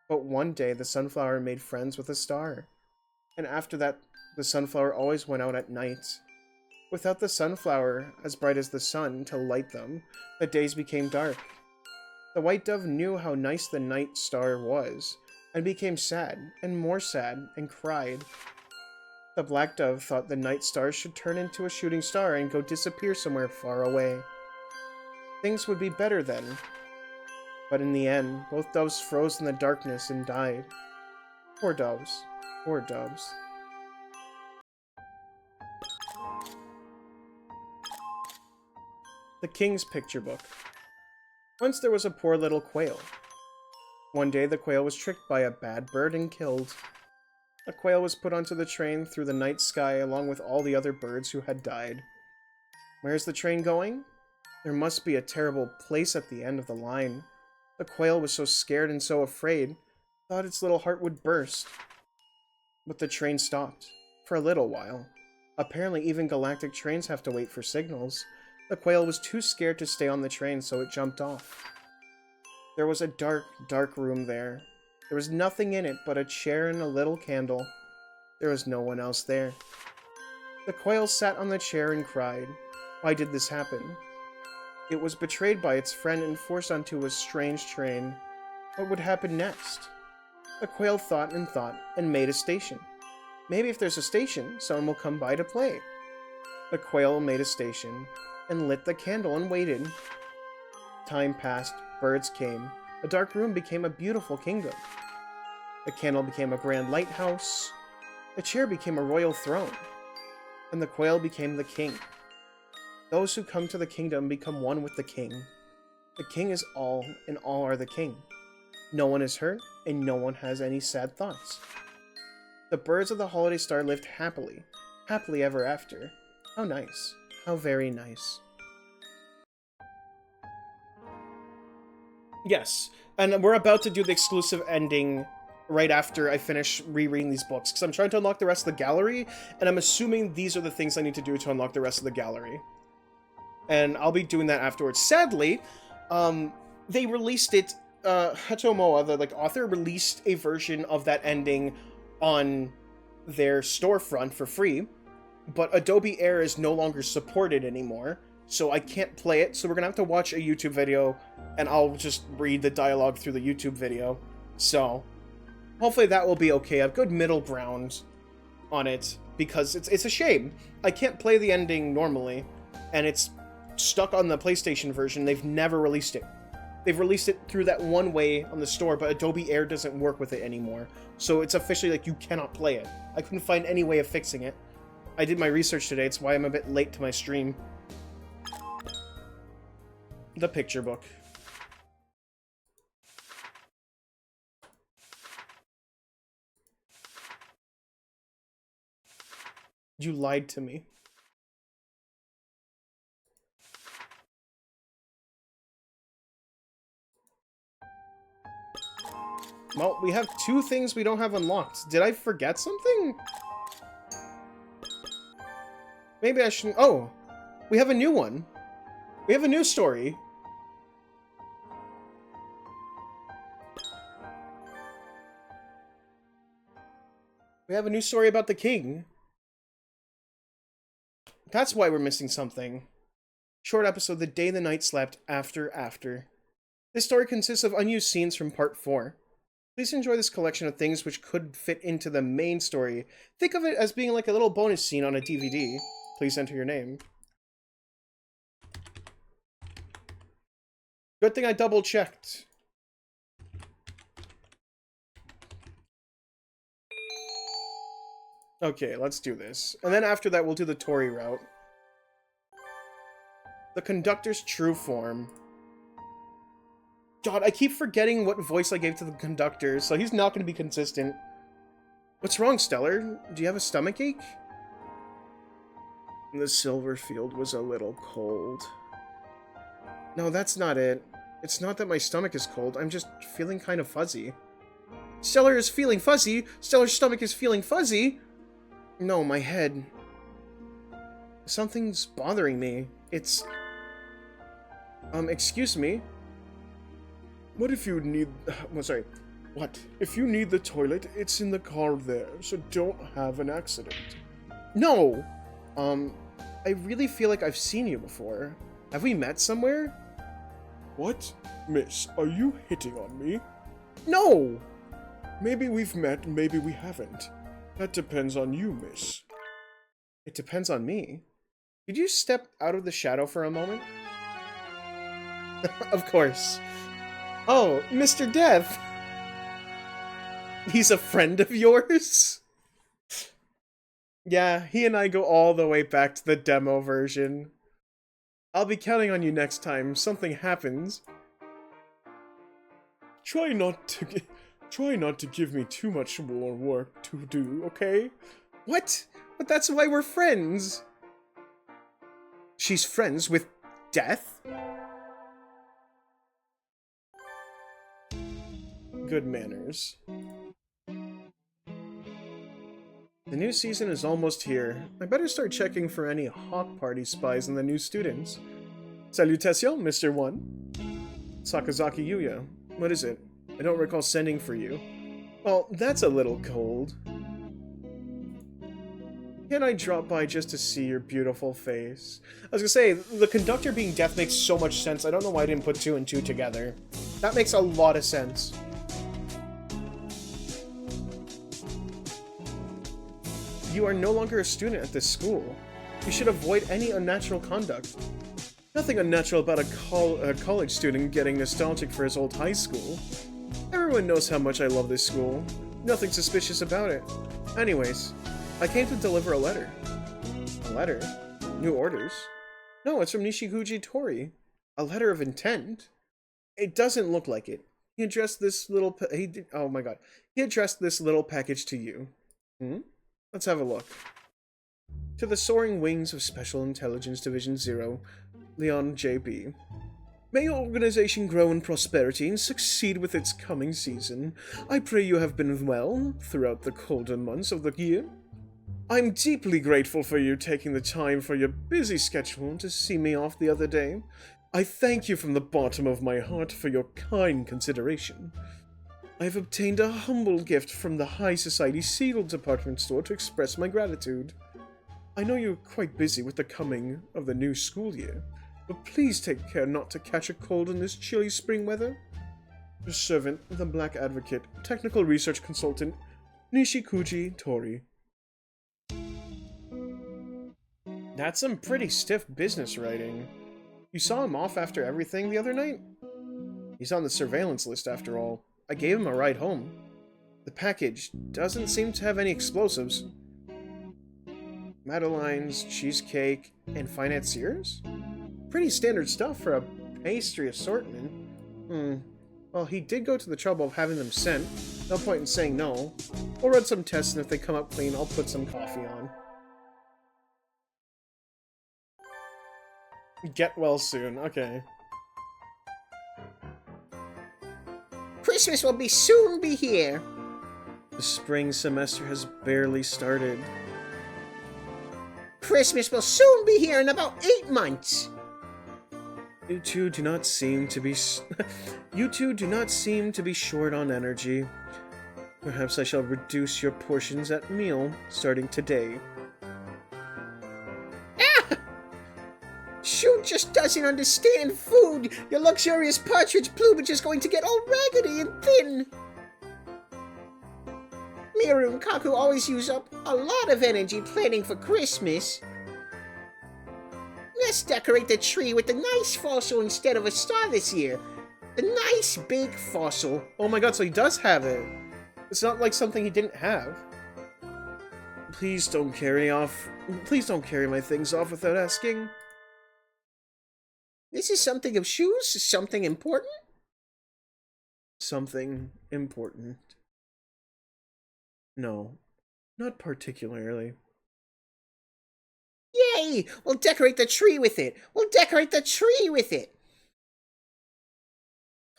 But one day, the sunflower made friends with a star. And after that, the sunflower always went out at night. Without the sunflower, as bright as the sun, to light them, the days became dark. The white dove knew how nice the night star was, and became sad, and more sad, and cried. The black dove thought the night star should turn into a shooting star and go disappear somewhere far away. Things would be better then. But in the end, both doves froze in the darkness and died. Poor doves. Poor doves. The King's Picture Book. Once there was a poor little quail. One day the quail was tricked by a bad bird and killed. The quail was put onto the train through the night sky along with all the other birds who had died. Where's the train going? There must be a terrible place at the end of the line. The quail was so scared and so afraid, thought its little heart would burst. But the train stopped, for a little while. Apparently even galactic trains have to wait for signals. The quail was too scared to stay on the train, so it jumped off. There was a dark, dark room there. There was nothing in it but a chair and a little candle. There was no one else there. The quail sat on the chair and cried. Why did this happen? It was betrayed by its friend and forced onto a strange train. What would happen next? The quail thought and made a station. Maybe if there's a station, someone will come by to play. The quail made a station and lit the candle and waited. Time passed, birds came. A dark room became a beautiful kingdom. The candle became a grand lighthouse. The chair became a royal throne. And the quail became the king. Those who come to the kingdom become one with the king. The king is all, and all are the king. No one is hurt, and no one has any sad thoughts. The birds of the holiday star lived happily, happily ever after. How nice. How very nice. Yes, and we're about to do the exclusive ending right after I finish rereading these books, because I'm trying to unlock the rest of the gallery, and I'm assuming these are the things I need to do to unlock the rest of the gallery. And I'll be doing that afterwards. Sadly, they released it, Hatomoa, the author, released a version of that ending on their storefront for free, but Adobe Air is no longer supported anymore, so I can't play it, so we're gonna have to watch a YouTube video, and I'll just read the dialogue through the YouTube video. So, hopefully that will be okay. I have good middle ground on it, because it's a shame. I can't play the ending normally, and it's stuck on the PlayStation version. They've never released it. They've released it through that one way on the store, but Adobe Air doesn't work with it anymore. So it's officially you cannot play it. I couldn't find any way of fixing it. I did my research today, it's why I'm a bit late to my stream. The picture book. You lied to me. Well, we have 2 things we don't have unlocked. Did I forget something? Maybe I shouldn't... Oh! We have a new one. We have a new story. We have a new story about the king. That's why we're missing something. Short episode, The Day the Night Slept After. This story consists of unused scenes from Part 4. Please enjoy this collection of things which could fit into the main story. Think of it as being like a little bonus scene on a DVD. Please enter your name. Good thing I double-checked. Okay, let's do this. And then after that, we'll do the Tohri route. The conductor's true form. God, I keep forgetting what voice I gave to the conductor, so he's not going to be consistent. What's wrong, Stellar? Do you have a stomachache? The silver field was a little cold. No, that's not it. It's not that my stomach is cold, I'm just feeling kind of fuzzy. Stellar is feeling fuzzy? Stellar's stomach is feeling fuzzy? No, my head. Something's bothering me. It's... excuse me? What if you need... Well, sorry. What? If you need the toilet, it's in the car there, so don't have an accident. No! I really feel like I've seen you before. Have we met somewhere? What? Miss, are you hitting on me? No! Maybe we've met, maybe we haven't. That depends on you, miss. It depends on me. Could you step out of the shadow for a moment? Of course. Oh, Mr. Dev! He's a friend of yours? Yeah, he and I go all the way back to the demo version. I'll be counting on you next time something happens. Try not to give me too much more work to do, okay? What? But that's why we're friends. She's friends with Death? Good manners. The new season is almost here. I better start checking for any Hawk Party spies and the new students. Salutation, Mr. One. Sakazaki Yuya. What is it? I don't recall sending for you. Well, that's a little cold. Can I drop by just to see your beautiful face? I was gonna say, the conductor being Death makes so much sense. I don't know why I didn't put 2 and 2 together. That makes a lot of sense. You are no longer a student at this school. You should avoid any unnatural conduct. Nothing unnatural about a college student getting nostalgic for his old high school. Everyone knows how much I love this school. Nothing suspicious about it. Anyways, I came to deliver a letter. A letter? New orders? No, it's from Nishikuji Tohri. A letter of intent? It doesn't look like it. He addressed this little oh my god. He addressed this little package to you. Let's have a look. To the soaring wings of Special Intelligence Division 0, Leon J.B. May your organization grow in prosperity and succeed with its coming season. I pray you have been well throughout the colder months of the year. I'm deeply grateful for you taking the time for your busy schedule to see me off the other day. I thank you from the bottom of my heart for your kind consideration. I've obtained a humble gift from the High Society Sealed Department Store to express my gratitude. I know you're quite busy with the coming of the new school year, but please take care not to catch a cold in this chilly spring weather. Your servant, the Black Advocate, Technical Research Consultant, Nishikuji Tohri. That's some pretty stiff business writing. You saw him off after everything the other night? He's on the surveillance list after all. I gave him a ride home. The package doesn't seem to have any explosives. Madeleines, cheesecake, and financiers? Pretty standard stuff for a pastry assortment. Well, he did go to the trouble of having them sent. No point in saying no. We'll run some tests, and if they come up clean, I'll put some coffee on. Get well soon, okay. Christmas will soon be here. The spring semester has barely started. Christmas will soon be here in about 8 months. You two do not seem to be short on energy. Perhaps I shall reduce your portions at meal starting today. Shu just doesn't understand food. Your luxurious partridge plumage is going to get all raggedy and thin. Miru and Kaku always use up a lot of energy planning for Christmas. Let's decorate the tree with a nice fossil instead of a star this year. A nice big fossil. Oh my god, so he does have it. It's not like something he didn't have. Please don't carry my things off without asking. This is something of Shu's? Something important? Something important. No, not particularly. Yay! We'll decorate the tree with it! We'll decorate the tree with it!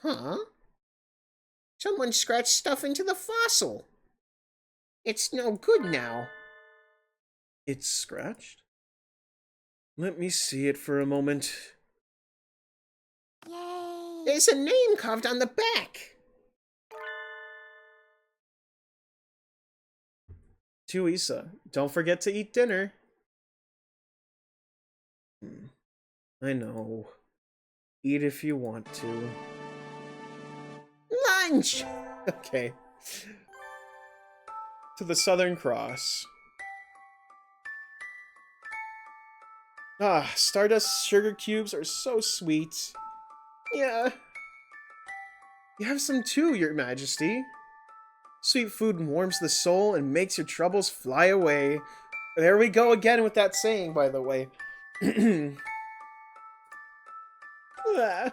Huh? Someone scratched stuff into the fossil. It's no good now. It's scratched? Let me see it for a moment. Yay! There's a name carved on the back. To Issa, don't forget to eat dinner. I know. Eat if you want to. Lunch! Okay. To the Southern Cross. Ah, Stardust sugar cubes are so sweet. Yeah. You have some too, Your Majesty. Sweet food warms the soul and makes your troubles fly away. There we go again with that saying, by the way. Ah.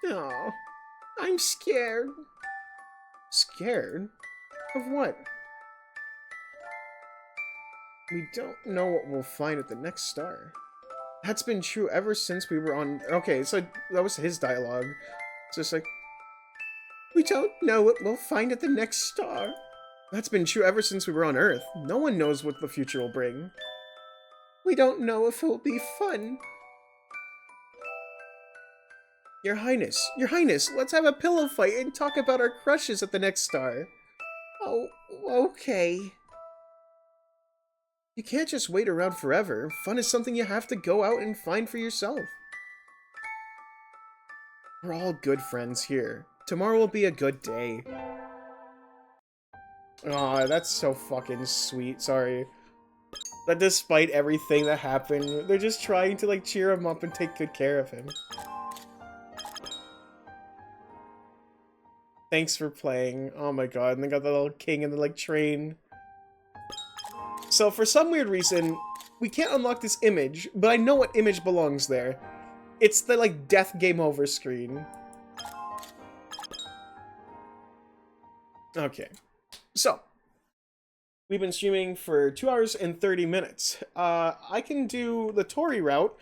Oh, I'm scared. Scared? Of what? We don't know what we'll find at the next star. That's been true ever since we were on... Okay, so that was his dialogue. It's just like... We don't know what we'll find at the next star. That's been true ever since we were on Earth. No one knows what the future will bring. We don't know if it will be fun. Your Highness, let's have a pillow fight and talk about our crushes at the next star. Oh, okay. You can't just wait around forever. Fun is something you have to go out and find for yourself. We're all good friends here. Tomorrow will be a good day. Aw, that's so fucking sweet. Sorry. That despite everything that happened, they're just trying to, like, cheer him up and take good care of him. Thanks for playing. Oh my god, and they got the little king in the, like, train. So, for some weird reason, we can't unlock this image, but I know what image belongs there. It's the, like, death game over screen. Okay. So, we've been streaming for 2 hours and 30 minutes. I can do the Tohri route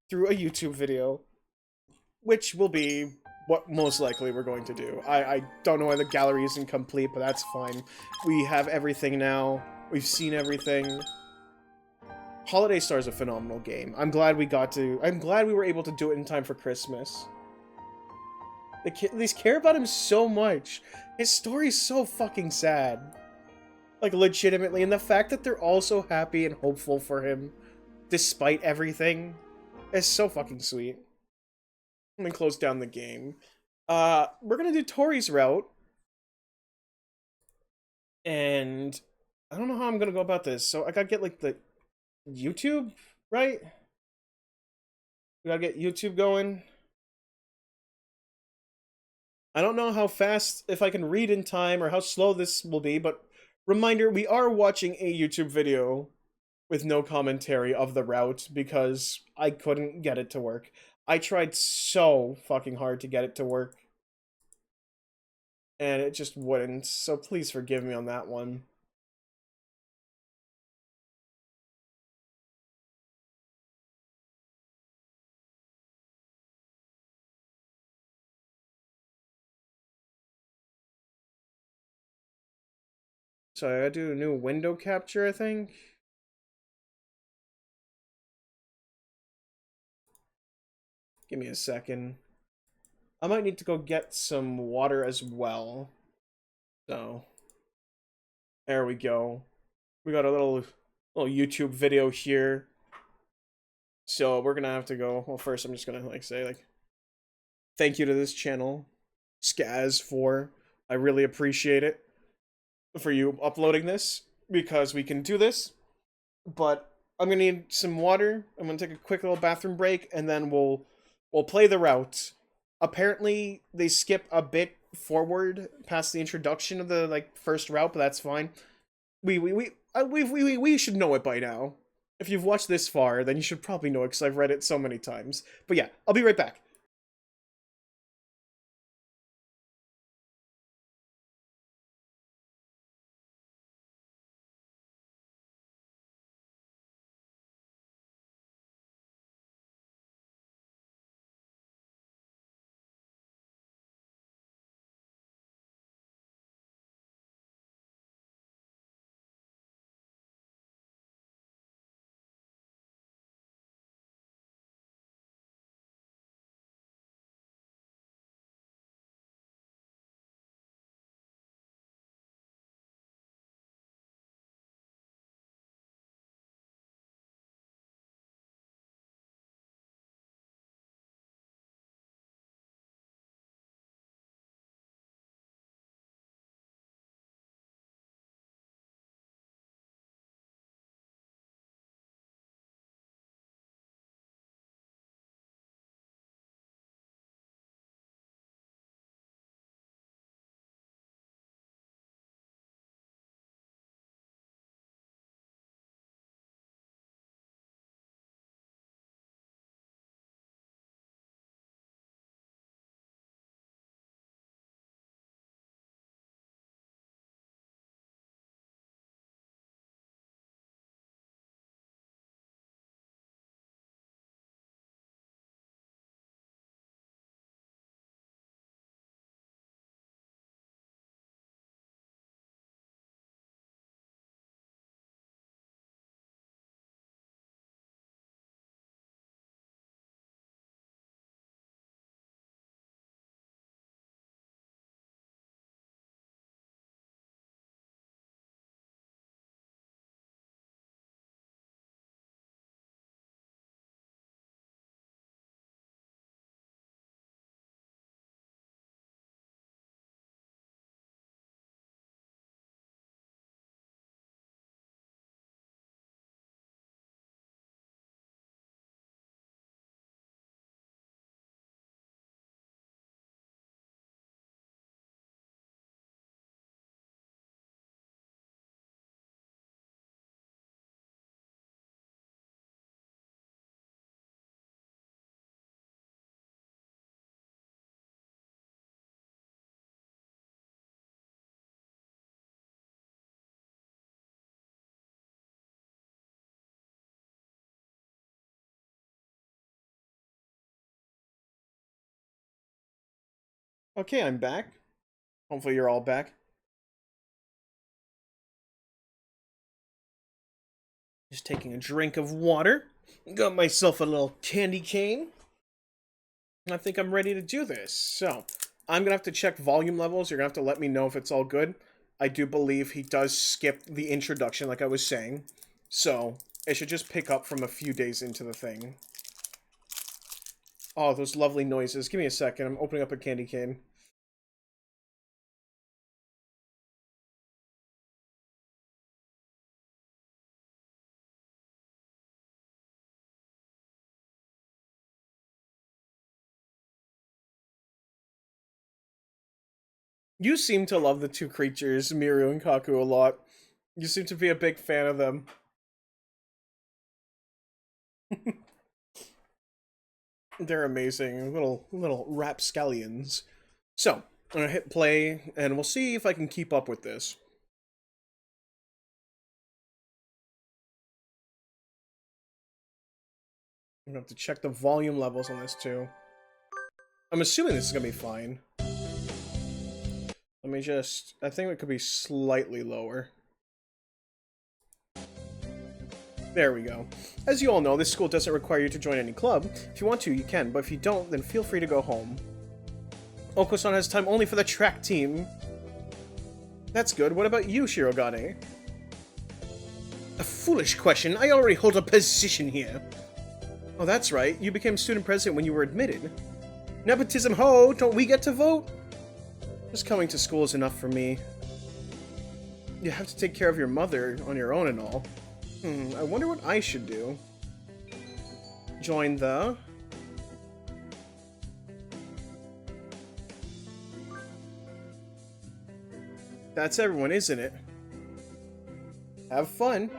through a YouTube video, which will be what most likely we're going to do. I don't know why the gallery isn't complete, but that's fine. We have everything now. We've seen everything. Holiday Star is a phenomenal game. I'm glad we were able to do it in time for Christmas. They care about him so much. His story's so fucking sad. Like, legitimately. And the fact that they're all so happy and hopeful for him, despite everything, is so fucking sweet. Let me close down the game. We're gonna do Tohri's route. And I don't know how I'm gonna go about this. So I gotta get, like, the YouTube, right? We gotta get YouTube going. I don't know how fast, if I can read in time, or how slow this will be, but reminder, we are watching a YouTube video with no commentary of the route because I couldn't get it to work. I tried so fucking hard to get it to work. And it just wouldn't, so please forgive me on that one. So I gotta do a new window capture, I think. Give me a second. I might need to go get some water as well. So, there we go. We got a little YouTube video here. So we're gonna have to go. Well, first I'm just gonna say thank you to this channel, Skaz4. I really appreciate it for you uploading this because we can do this. But I'm gonna need some water. I'm gonna take a quick little bathroom break, and then we'll play the route. Apparently, they skip a bit forward past the introduction of the first route, but that's fine. We should know it by now. If you've watched this far, then you should probably know it because I've read it so many times. But yeah, I'll be right back. Okay, I'm back. Hopefully you're all back. Just taking a drink of water. Got myself a little candy cane. I think I'm ready to do this. So, I'm going to have to check volume levels. You're going to have to let me know if it's all good. I do believe he does skip the introduction, like I was saying. So, it should just pick up from a few days into the thing. Oh, those lovely noises. Give me a second. I'm opening up a candy cane. You seem to love the two creatures, Miru and Kaku, a lot. You seem to be a big fan of them. They're amazing. Little rapscallions. So, I'm gonna hit play, and we'll see if I can keep up with this. I'm gonna have to check the volume levels on this, too. I'm assuming this is gonna be fine. Let me just... I think it could be slightly lower. There we go. As you all know, this school doesn't require you to join any club. If you want to, you can, but if you don't, then feel free to go home. Oko-san has time only for the track team. That's good. What about you, Shirogane? A foolish question. I already hold a position here. Oh, that's right. You became student president when you were admitted. Nepotism ho! Don't we get to vote? Just coming to school is enough for me. You have to take care of your mother on your own and all. I wonder what I should do. Join the... That's everyone, isn't it? Have fun.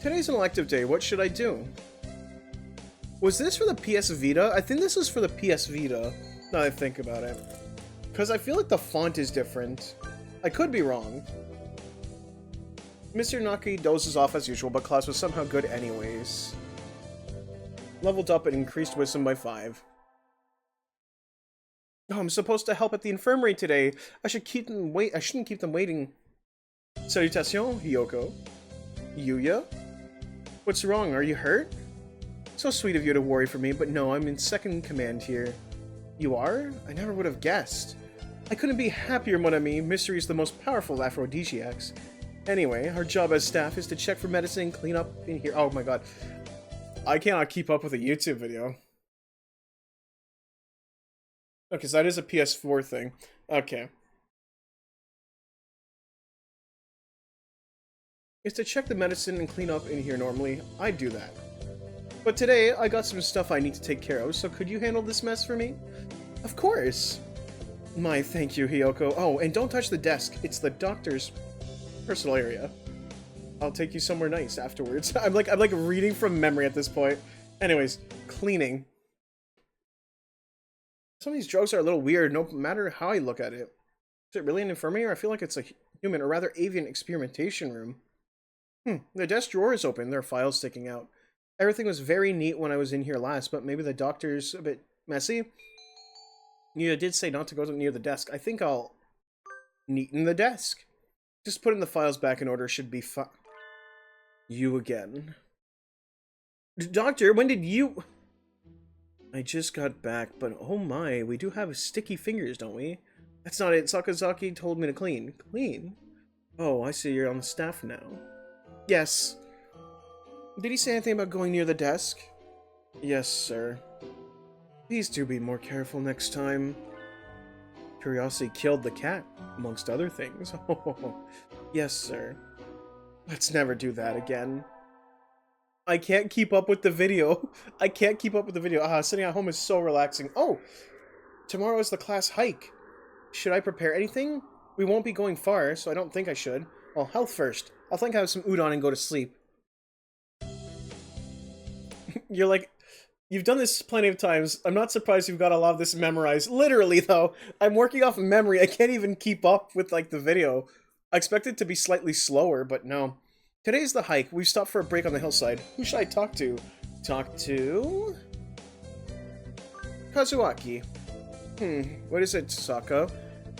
Today's an elective day. What should I do? Was this for the PS Vita? I think this is for the PS Vita, now that I think about it. Because I feel like the font is different. I could be wrong. Mr. Naki dozes off as usual, but class was somehow good anyways. Leveled up and increased wisdom by 5. Oh, I'm supposed to help at the infirmary today. I shouldn't keep them waiting. Salutation, Hiyoko. Yuya? What's wrong? Are you hurt? So sweet of you to worry for me, but no, I'm in second in command here. You are? I never would have guessed. I couldn't be happier, mon ami. Mystery is the most powerful aphrodisiacs. Anyway, our job as staff is to check for medicine and clean up in here. Oh my god. I cannot keep up with a YouTube video. Okay, so that is a PS4 thing. Okay. Is to check the medicine and clean up in here normally. I do that. But today, I got some stuff I need to take care of, so could you handle this mess for me? Of course! My thank you, Hiyoko. Oh, and don't touch the desk. It's the doctor's personal area. I'll take you somewhere nice afterwards. I'm like reading from memory at this point. Anyways, cleaning. Some of these drugs are a little weird, no matter how I look at it. Is it really an infirmary, or I feel like it's a human, or rather avian experimentation room? The desk drawer is open. There are files sticking out. Everything was very neat when I was in here last, but maybe the doctor's a bit messy. You did say not to go near the desk. I think I'll neaten the desk. Just putting the files back in order should be fine. You again. Doctor, when did you... I just got back, but oh my, we do have sticky fingers, don't we? That's not it. Sakazaki told me to clean. Clean? Oh, I see you're on the staff now. Yes. Did he say anything about going near the desk? Yes, sir. Please do be more careful next time. Curiosity killed the cat, amongst other things. Yes, sir. Let's never do that again. I can't keep up with the video. I can't keep up with the video. Sitting at home is so relaxing. Oh! Tomorrow is the class hike. Should I prepare anything? We won't be going far, so I don't think I should. Well, health first. I'll think I have some udon and go to sleep. You're like... You've done this plenty of times. I'm not surprised you've got a lot of this memorized. Literally, though, I'm working off memory. I can't even keep up with, like, the video. I expect it to be slightly slower, but no. Today's the hike. We've stopped for a break on the hillside. Who should I talk to? Talk to... Kazuaki. What is it, Saka?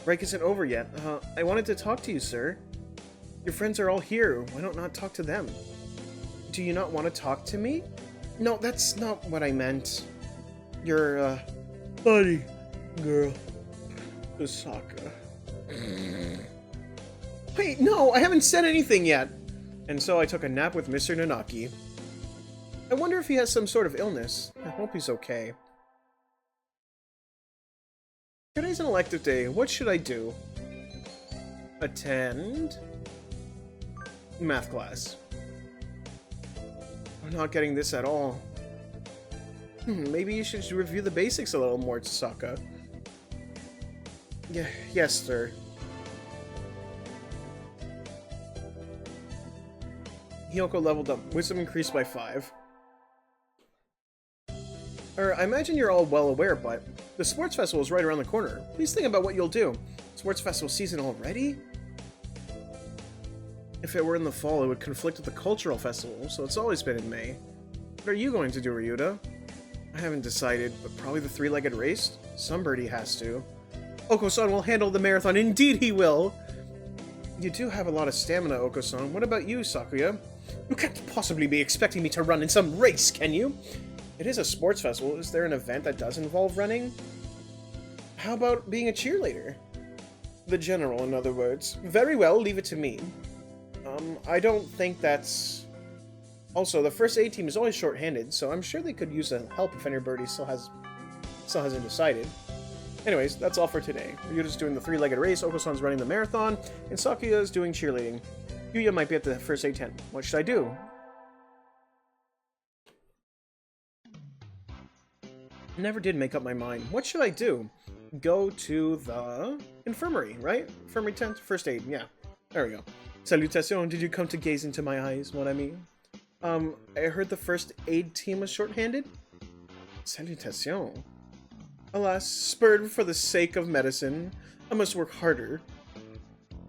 Break isn't over yet. I wanted to talk to you, sir. Your friends are all here. Why don't not talk to them? Do you not want to talk to me? No, that's not what I meant. Your, buddy, girl, Saka. Wait, no, I haven't said anything yet. And so I took a nap with Mr. Nanaki. I wonder if he has some sort of illness. I hope he's okay. Today's an elective day. What should I do? Attend math class. I'm not getting this at all. Maybe you should review the basics a little more, Saka. Yeah, yes, sir. Hiyoko leveled up. Wisdom increased by 5. I imagine you're all well aware, but the sports festival is right around the corner. Please think about what you'll do. Sports festival season already? If it were in the fall, it would conflict with the cultural festival, so it's always been in May. What are you going to do, Ryuta? I haven't decided, but probably the three-legged race? Somebody has to. Oko-san will handle the marathon. Indeed he will! You do have a lot of stamina, Oko-san. What about you, Sakuya? You can't possibly be expecting me to run in some race, can you? It is a sports festival. Is there an event that does involve running? How about being a cheerleader? The general, in other words. Very well, leave it to me. I don't think that's... Also, the first aid team is always short-handed, so I'm sure they could use a help if anybody still hasn't decided. Anyways, that's all for today. Ryuta's doing the three-legged race, Oko-san's running the marathon, and Sakuya is doing cheerleading. Yuya might be at the first aid tent. What should I do? Never did make up my mind. What should I do? Go to the infirmary, right? Infirmary tent, first aid, yeah. There we go. Salutation, did you come to gaze into my eyes, what I mean? I heard the first aid team was short-handed? Salutation. Alas, spurred for the sake of medicine, I must work harder.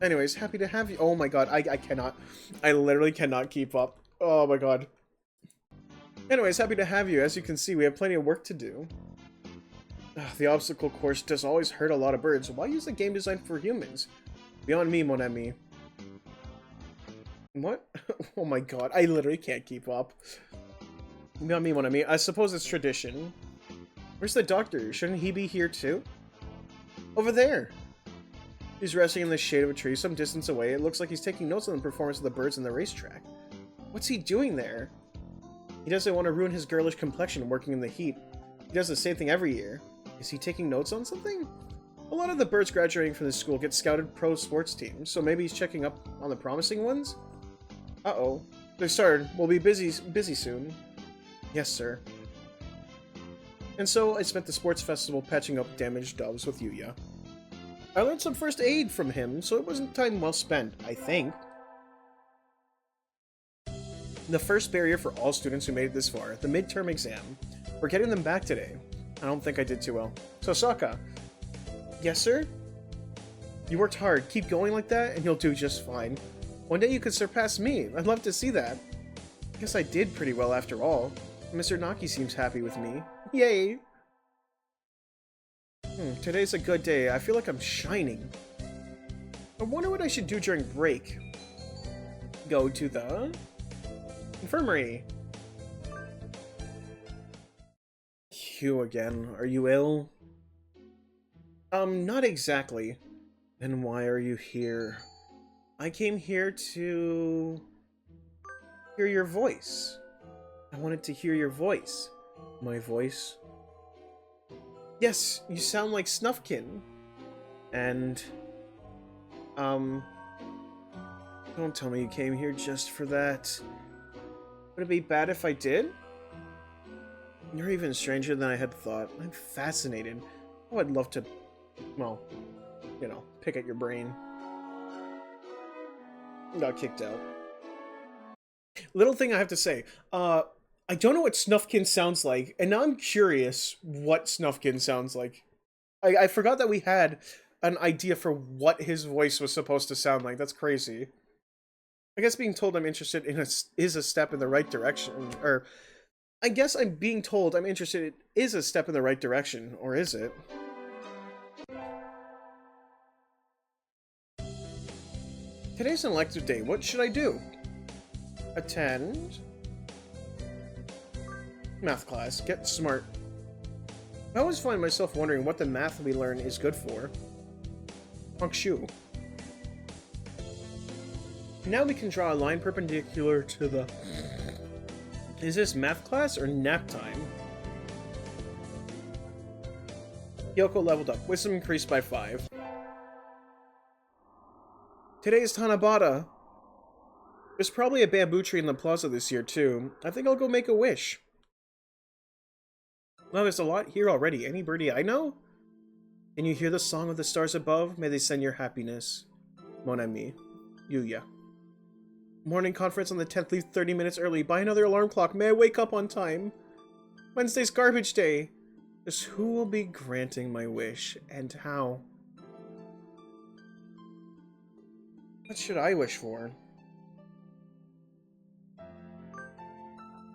Anyways, happy to have you. Oh my god, I cannot. I literally cannot keep up. Oh my god. Anyways, happy to have you. As you can see, we have plenty of work to do. The obstacle course does always hurt a lot of birds. Why use a game designed for humans? Beyond me, mon ami. What? Oh my god, I literally can't keep up. Beyond me, mon ami. I suppose it's tradition. Where's the doctor? Shouldn't he be here too? Over there! He's resting in the shade of a tree some distance away. It looks like he's taking notes on the performance of the birds in the racetrack. What's he doing there? He doesn't want to ruin his girlish complexion working in the heat. He does the same thing every year. Is he taking notes on something? A lot of the birds graduating from this school get scouted pro sports teams, so maybe he's checking up on the promising ones? Uh-oh. They've started. We'll be busy soon. Yes, sir. And so I spent the sports festival patching up damaged doves with Yuya. I learned some first aid from him, so it wasn't time well spent, I think. The first barrier for all students who made it this far, the midterm exam. We're getting them back today. I don't think I did too well. So Saka. Yes, sir? You worked hard. Keep going like that, and you'll do just fine. One day you could surpass me. I'd love to see that. I guess I did pretty well after all. Mr. Naki seems happy with me. Yay! Today's a good day. I feel like I'm shining. I wonder what I should do during break. Go to the infirmary. You again. Are you ill? Not exactly. Then why are you here? I came here to hear your voice. I wanted to hear your voice. My voice? Yes, you sound like Snufkin. And, don't tell me you came here just for that. Would it be bad if I did? You're even stranger than I had thought. I'm fascinated. Oh, I'd love to, well, you know, pick at your brain. Got kicked out. Little thing I have to say, I don't know what Snufkin sounds like, and now I'm curious what Snufkin sounds like. I forgot that we had an idea for what his voice was supposed to sound like. That's crazy. I guess being told I'm interested in is a step in the right direction, or I guess I'm being told I'm interested. It is a step in the right direction, or is it? Today's an elective day. What should I do? Attend math class. Get smart. I always find myself wondering what the math we learn is good for. Punk shoe. Now we can draw a line perpendicular to the... Is this math class or nap time? Yoko leveled up. Wisdom increased by 5. Today's Tanabata. There's probably a bamboo tree in the plaza this year, too. I think I'll go make a wish. Well, there's a lot here already. Any birdie I know? Can you hear the song of the stars above? May they send your happiness. Mon ami. Yuya. Morning conference on the 10th. Leave 30 minutes early. Buy another alarm clock. May I wake up on time? Wednesday's garbage day. Just who will be granting my wish, and how? What should I wish for?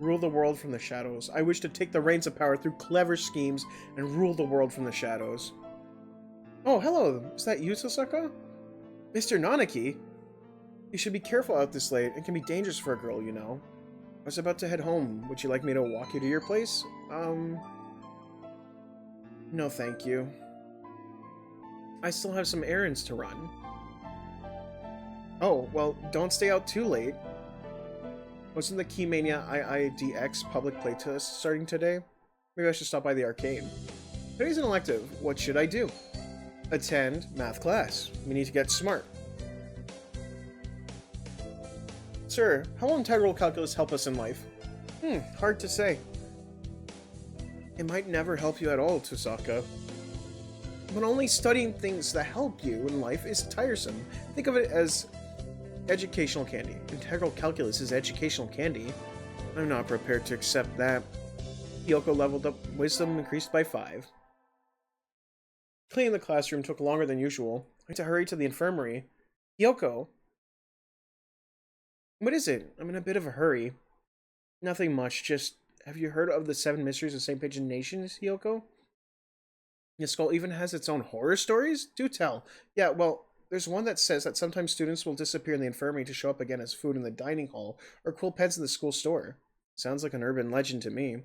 Rule the world from the shadows. I wish to take the reins of power through clever schemes and rule the world from the shadows. Oh, hello. Is that you, Sasaka? Mr. Nanaki? You should be careful out this late. It can be dangerous for a girl, you know. I was about to head home. Would you like me to walk you to your place? No, thank you. I still have some errands to run. Oh, well, don't stay out too late. Wasn't the Keymania IIDX public playtest starting today? Maybe I should stop by the arcade. Today's an elective. What should I do? Attend math class. We need to get smart. Sir, how will integral calculus help us in life? Hard to say. It might never help you at all, Tosaka. But only studying things that help you in life is tiresome. Think of it as educational candy. Integral calculus is educational candy. I'm not prepared to accept that. Yoko leveled up. Wisdom increased by 5. Cleaning the classroom took longer than usual. I had to hurry to the infirmary. Yoko! What is it? I'm in a bit of a hurry. Nothing much, just... Have you heard of the 7 Mysteries of St. Pigeon Nations, Yoko? The school even has its own horror stories? Do tell. Yeah, well, there's one that says that sometimes students will disappear in the infirmary to show up again as food in the dining hall, or quill pens in the school store. Sounds like an urban legend to me.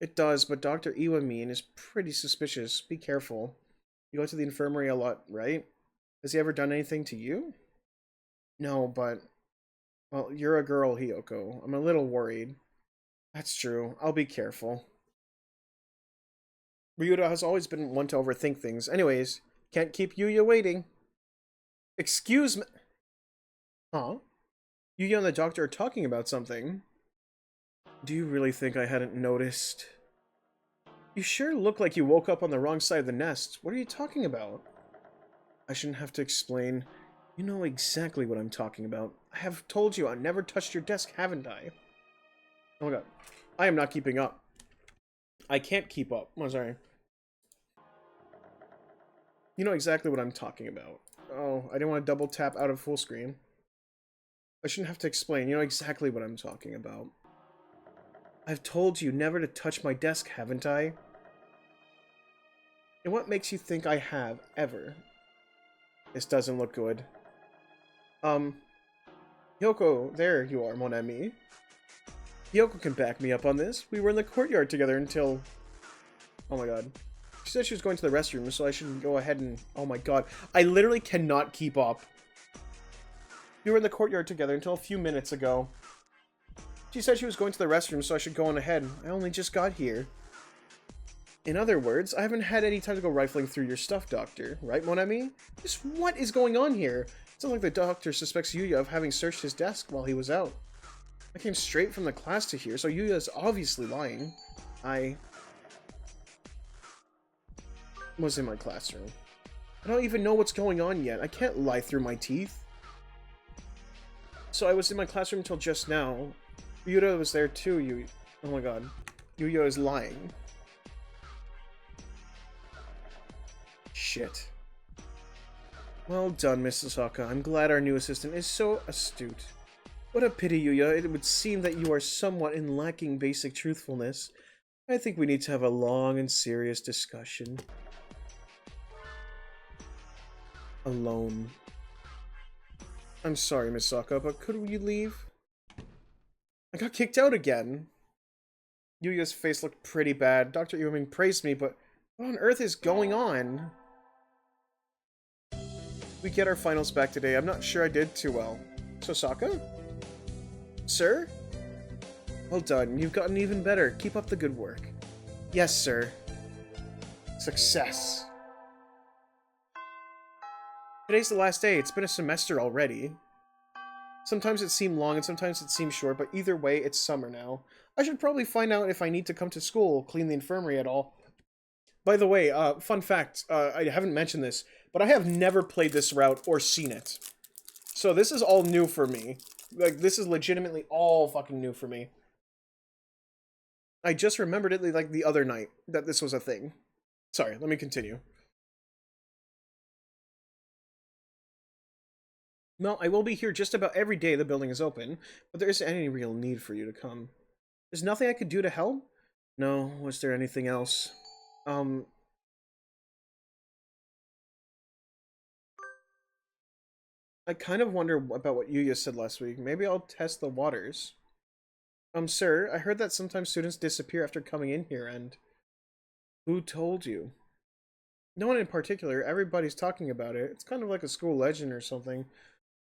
It does, but Dr. Iwamin is pretty suspicious. Be careful. You go to the infirmary a lot, right? Has he ever done anything to you? No, but... Well, you're a girl, Hiyoko. I'm a little worried. That's true. I'll be careful. Ryuta has always been one to overthink things. Anyways, can't keep Yuya waiting. Excuse me. Huh? Yuya and the doctor are talking about something. Do you really think I hadn't noticed? You sure look like you woke up on the wrong side of the nest. What are you talking about? I shouldn't have to explain. You know exactly what I'm talking about. I have told you I never touched your desk, haven't I? Oh my god. I am not keeping up. I can't keep up. Oh, sorry. You know exactly what I'm talking about. Oh, I didn't want to double tap out of full screen. I shouldn't have to explain. You know exactly what I'm talking about. I've told you never to touch my desk, haven't I? And what makes you think I have, ever? This doesn't look good. Yoko, there you are, mon ami. Yoko can back me up on this. We were in the courtyard together until... Oh my god. She said she was going to the restroom, so I should go ahead and... Oh my god. I literally cannot keep up. We were in the courtyard together until a few minutes ago. She said she was going to the restroom, so I should go on ahead. I only just got here. In other words, I haven't had any time to go rifling through your stuff, Doctor. Right, mon ami? Just what is going on here? It's not like the doctor suspects Yuya of having searched his desk while he was out. I came straight from the class to here, so Yuya is obviously lying. I was in my classroom. I don't even know what's going on yet. I can't lie through my teeth. So I was in my classroom until just now. Ryuta was there too, Oh my god. Yuya is lying. Shit. Well done, Miss Sasaka. I'm glad our new assistant is so astute. What a pity, Yuya. It would seem that you are somewhat in lacking basic truthfulness. I think we need to have a long and serious discussion. Alone. I'm sorry, Misaka, but could we leave? I got kicked out again. Yuya's face looked pretty bad. Dr. Iwaming praised me, but what on earth is going on? We get our finals back today. I'm not sure I did too well. Sosaka? Sir? Well done. You've gotten even better. Keep up the good work. Yes, sir. Success. Today's the last day. It's been a semester already. Sometimes it seemed long and sometimes it seemed short, but either way, it's summer now. I should probably find out if I need to come to school, clean the infirmary at all. By the way, fun fact, I haven't mentioned this, but I have never played this route or seen it. So this is all new for me. Like, this is legitimately all fucking new for me. I just remembered it like the other night that this was a thing. Sorry, let me continue. Well, I will be here just about every day the building is open, but there isn't any real need for you to come. There's nothing I could do to help? No, was there anything else? I kind of wonder about what Yuya said last week. Maybe I'll test the waters. Sir, I heard that sometimes students disappear after coming in here, and... Who told you? No one in particular. Everybody's talking about it. It's kind of like a school legend or something.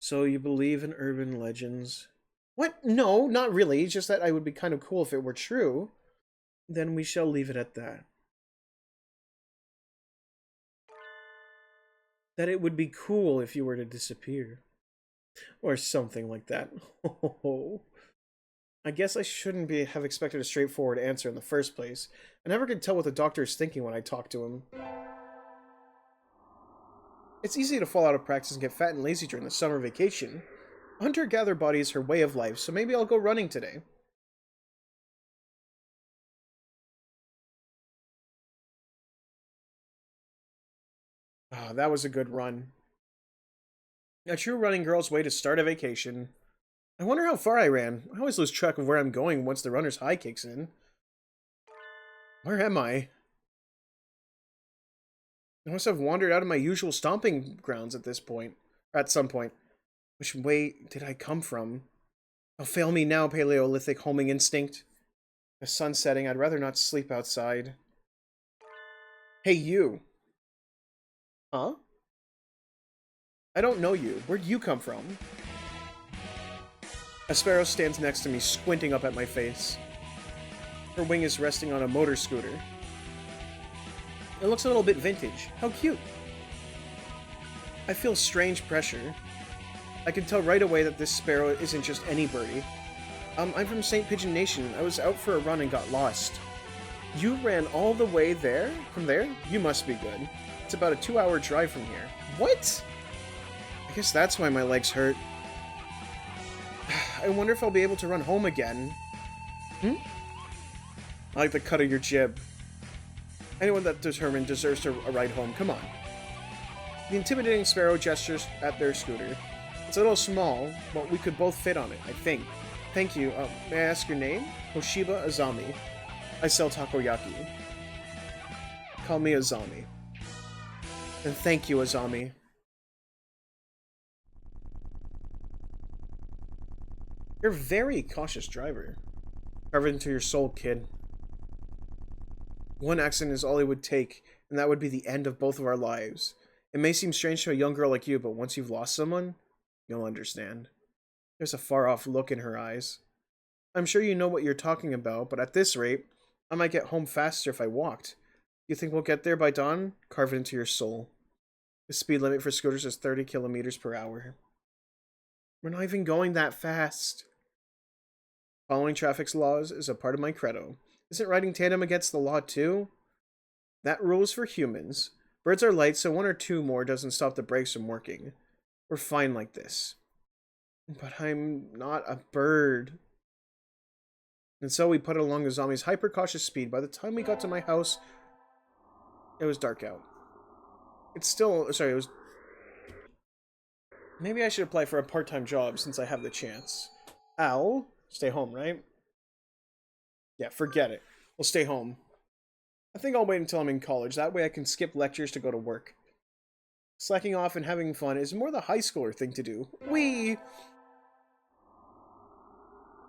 So you believe in urban legends? What? No, not really. Just that I would be kind of cool if it were true. Then we shall leave it at that. That it would be cool if you were to disappear. Or something like that. I guess I shouldn't have expected a straightforward answer in the first place. I never could tell what the doctor is thinking when I talk to him. It's easy to fall out of practice and get fat and lazy during the summer vacation. Hunter-gatherer body is her way of life, so maybe I'll go running today. Ah, that was a good run. A true running girl's way to start a vacation. I wonder how far I ran. I always lose track of where I'm going once the runner's high kicks in. Where am I? I must have wandered out of my usual stomping grounds at this point. Or at some point. Which way did I come from? Oh, fail me now, Paleolithic homing instinct. The sun's setting. I'd rather not sleep outside. Hey, you. Huh? I don't know you. Where'd you come from? A sparrow stands next to me, squinting up at my face. Her wing is resting on a motor scooter. It looks a little bit vintage. How cute. I feel strange pressure. I can tell right away that this sparrow isn't just any birdie. I'm from St. Pigeon Nation. I was out for a run and got lost. You ran all the way there? From there? You must be good. It's about a 2-hour drive from here. What? I guess that's why my legs hurt. I wonder if I'll be able to run home again. I like the cut of your jib. Anyone that determined deserves to ride home. Come on. The intimidating sparrow gestures at their scooter. It's a little small, but we could both fit on it, I think. Thank you. May I ask your name? Hoshiba Azami. I sell takoyaki. Call me Azami. And thank you, Azami. You're a very cautious driver. Carve it into your soul, kid. One accident is all it would take, and that would be the end of both of our lives. It may seem strange to a young girl like you, but once you've lost someone, you'll understand. There's a far-off look in her eyes. I'm sure you know what you're talking about, but at this rate, I might get home faster if I walked. You think we'll get there by dawn? Carve it into your soul. The speed limit for scooters is 30 kilometers per hour. We're not even going that fast. Following traffic laws is a part of my credo. Isn't riding tandem against the law too? That rule is for humans. Birds are light, so 1 or 2 more doesn't stop the brakes from working. We're fine like this. But I'm not a bird. And so we put it along the zombie's hyper-cautious speed. By the time we got to my house, it was dark out. It's still... Sorry, it was... Maybe I should apply for a part-time job since I have the chance. Al, stay home, right? Yeah, forget it. We'll stay home. I think I'll wait until I'm in college. That way I can skip lectures to go to work. Slacking off and having fun is more the high schooler thing to do.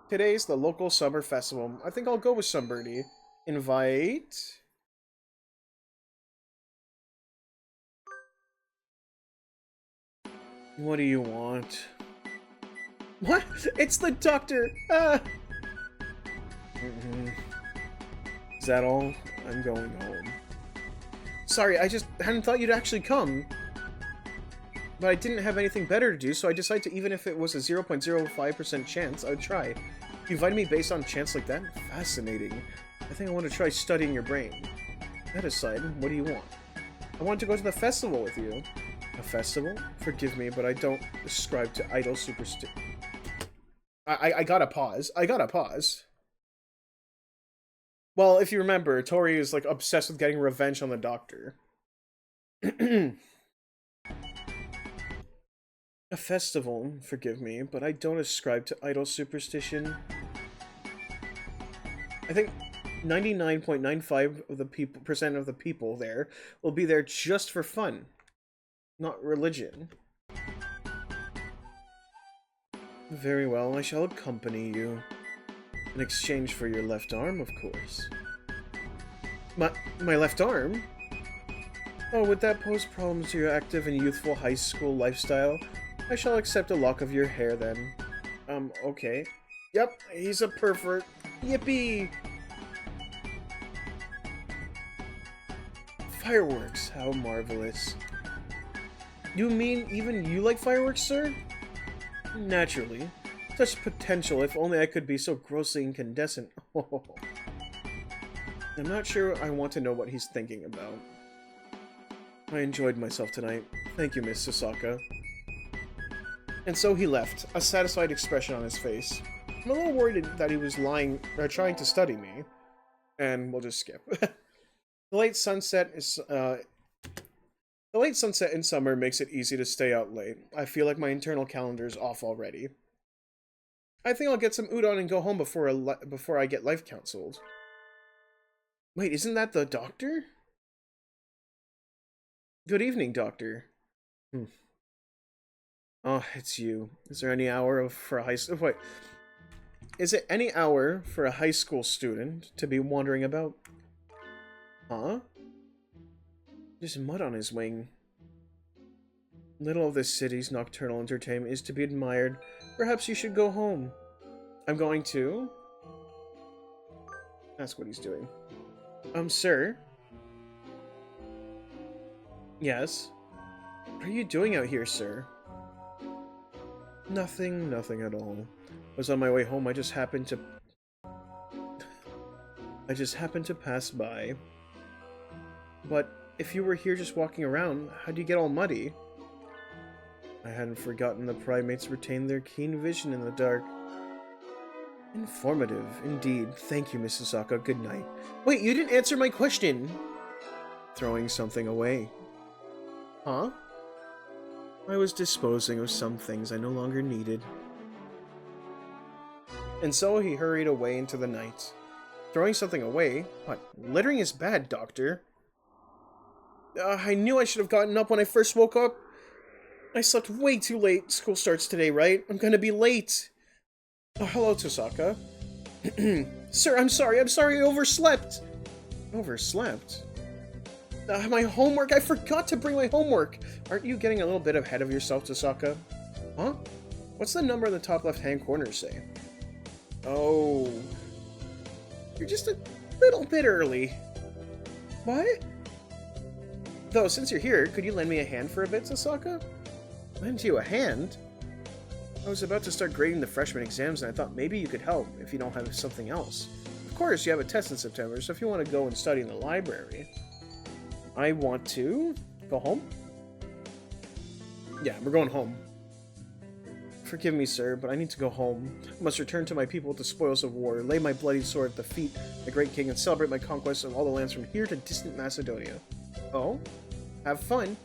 Today's the local summer festival. I think I'll go with somebody. Invite... What do you want? What? It's the doctor! Ah! Is that all? I'm going home. Sorry, I just hadn't thought you'd actually come. But I didn't have anything better to do, so I decided to, even if it was a 0.05% chance, I would try. You invited me based on chance like that? Fascinating. I think I want to try studying your brain. That aside, what do you want? I want to go to the festival with you. A festival? Forgive me, but I don't ascribe to idle superstition. I gotta pause. Well, if you remember, Tohri is like obsessed with getting revenge on the doctor. A festival, forgive me, but I don't ascribe to idle superstition. I think 99.95% of the people there will be there just for fun, not religion. Very well, I shall accompany you. In exchange for your left arm, of course. My left arm? Oh, would that pose problems to your active and youthful high school lifestyle? I shall accept a lock of your hair then. Okay. Yep, he's a pervert. Yippee! Fireworks, how marvelous. You mean even you like fireworks, sir? Naturally. Such potential, if only I could be so grossly incandescent. I'm not sure I want to know what he's thinking about. I enjoyed myself tonight. Thank you, Miss Sasaka. And so he left, a satisfied expression on his face. I'm a little worried that he was lying, or trying to study me. And we'll just skip. The late sunset in summer makes it easy to stay out late. I feel like my internal calendar is off already. I think I'll get some udon and go home before I get life counseled. Wait, isn't that the doctor? Good evening, doctor. Oh, it's you. Is there any hour for a high school? Wait. Is it any hour for a high school student to be wandering about? Huh? There's mud on his wing. Little of this city's nocturnal entertainment is to be admired. Perhaps you should go home. I'm going to. Ask what he's doing. Sir? Yes? What are you doing out here, sir? Nothing at all. I was on my way home, I just happened to pass by. But if you were here just walking around, how'd you get all muddy? I hadn't forgotten the primates retain their keen vision in the dark. Informative, indeed. Thank you, Miss Sasaka. Good night. Wait, you didn't answer my question! Throwing something away. Huh? I was disposing of some things I no longer needed. And so he hurried away into the night. Throwing something away? What? Littering is bad, Doctor. I knew I should have gotten up when I first woke up. I slept way too late. School starts today, right? I'm gonna be late. Oh, hello, Tosaka. Sir, I'm sorry, I overslept. Overslept? My homework, I forgot to bring my homework. Aren't you getting a little bit ahead of yourself, Tosaka? Huh? What's the number in the top left-hand corner say? Oh. You're just a little bit early. What? Though, since you're here, could you lend me a hand for a bit, Sasaka? Lend you a hand? I was about to start grading the freshman exams, and I thought maybe you could help if you don't have something else. Of course, you have a test in September, so if you want to go and study in the library... I want to... go home? Yeah, we're going home. Forgive me, sir, but I need to go home. I must return to my people with the spoils of war, lay my bloody sword at the feet of the great king, and celebrate my conquest of all the lands from here to distant Macedonia. Oh? Have fun.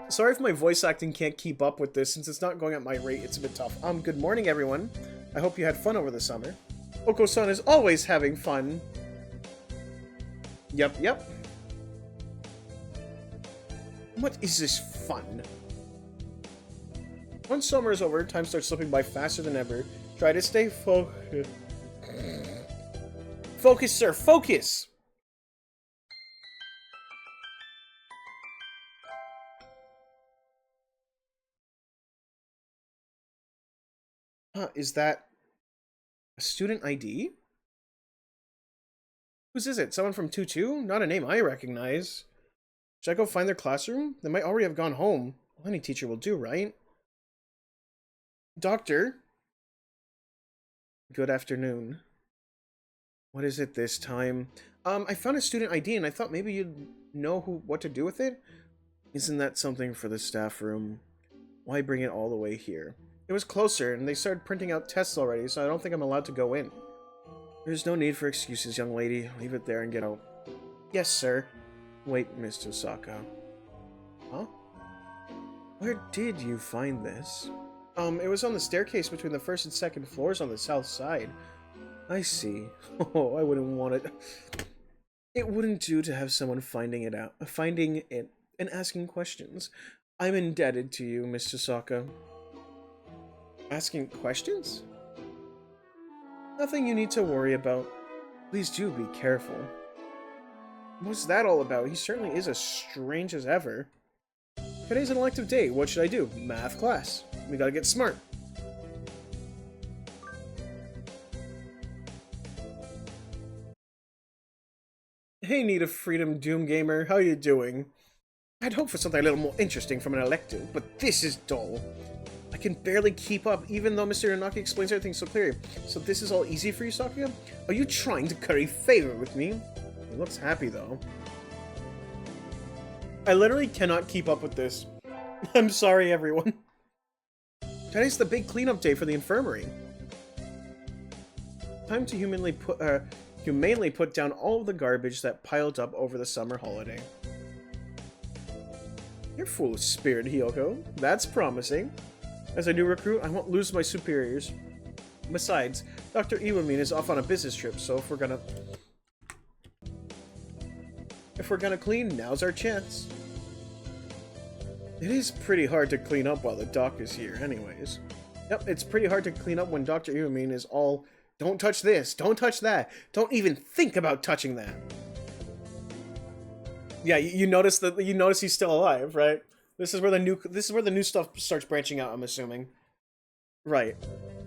Sorry if my voice acting can't keep up with this, since it's not going at my rate, it's a bit tough. Good morning, everyone. I hope you had fun over the summer. Oko-san is always having fun. Yep. What is this fun? Once summer is over, time starts slipping by faster than ever. Try to stay focused. Focus, sir, focus! Is that a student ID? Whose is it? Someone from 2-2? Not a name I recognize. Should I go find their classroom? They might already have gone home. Well, any teacher will do, right? Doctor? Good afternoon. What is it this time? I found a student ID and I thought maybe you'd know what to do with it? Isn't that something for the staff room? Why bring it all the way here? It was closer, and they started printing out tests already, so I don't think I'm allowed to go in. There's no need for excuses, young lady. Leave it there and get out. Yes, sir. Wait, Mr. Osaka. Huh? Where did you find this? It was on the staircase between the first and second floors on the south side. I see. Oh, I wouldn't want it. It wouldn't do to have someone finding it, and asking questions. I'm indebted to you, Mr. Osaka. Asking questions? Nothing you need to worry about. Please do be careful. What's that all about? He certainly is as strange as ever. Today's an elective day. What should I do? Math class. We gotta get smart. Hey, Need of Freedom Doom Gamer. How you doing? I'd hope for something a little more interesting from an elective, but this is dull. I can barely keep up, even though Mr. Yanaki explains everything so clearly. So this is all easy for you, Sakuya? Are you trying to curry favor with me? He looks happy, though. I literally cannot keep up with this. I'm sorry, everyone. Today's the big cleanup day for the infirmary. Time to humanely put down all of the garbage that piled up over the summer holiday. You're full of spirit, Hiyoko. That's promising. As a new recruit, I won't lose my superiors. Besides, Dr. Iwamin is off on a business trip, so if we're gonna clean, now's our chance. It is pretty hard to clean up while the doc is here, anyways. Yep, it's pretty hard to clean up when Dr. Iwamin is all, don't touch this, don't touch that, don't even think about touching that. Yeah, you notice he's still alive, right? This is where the new stuff starts branching out, I'm assuming. Right.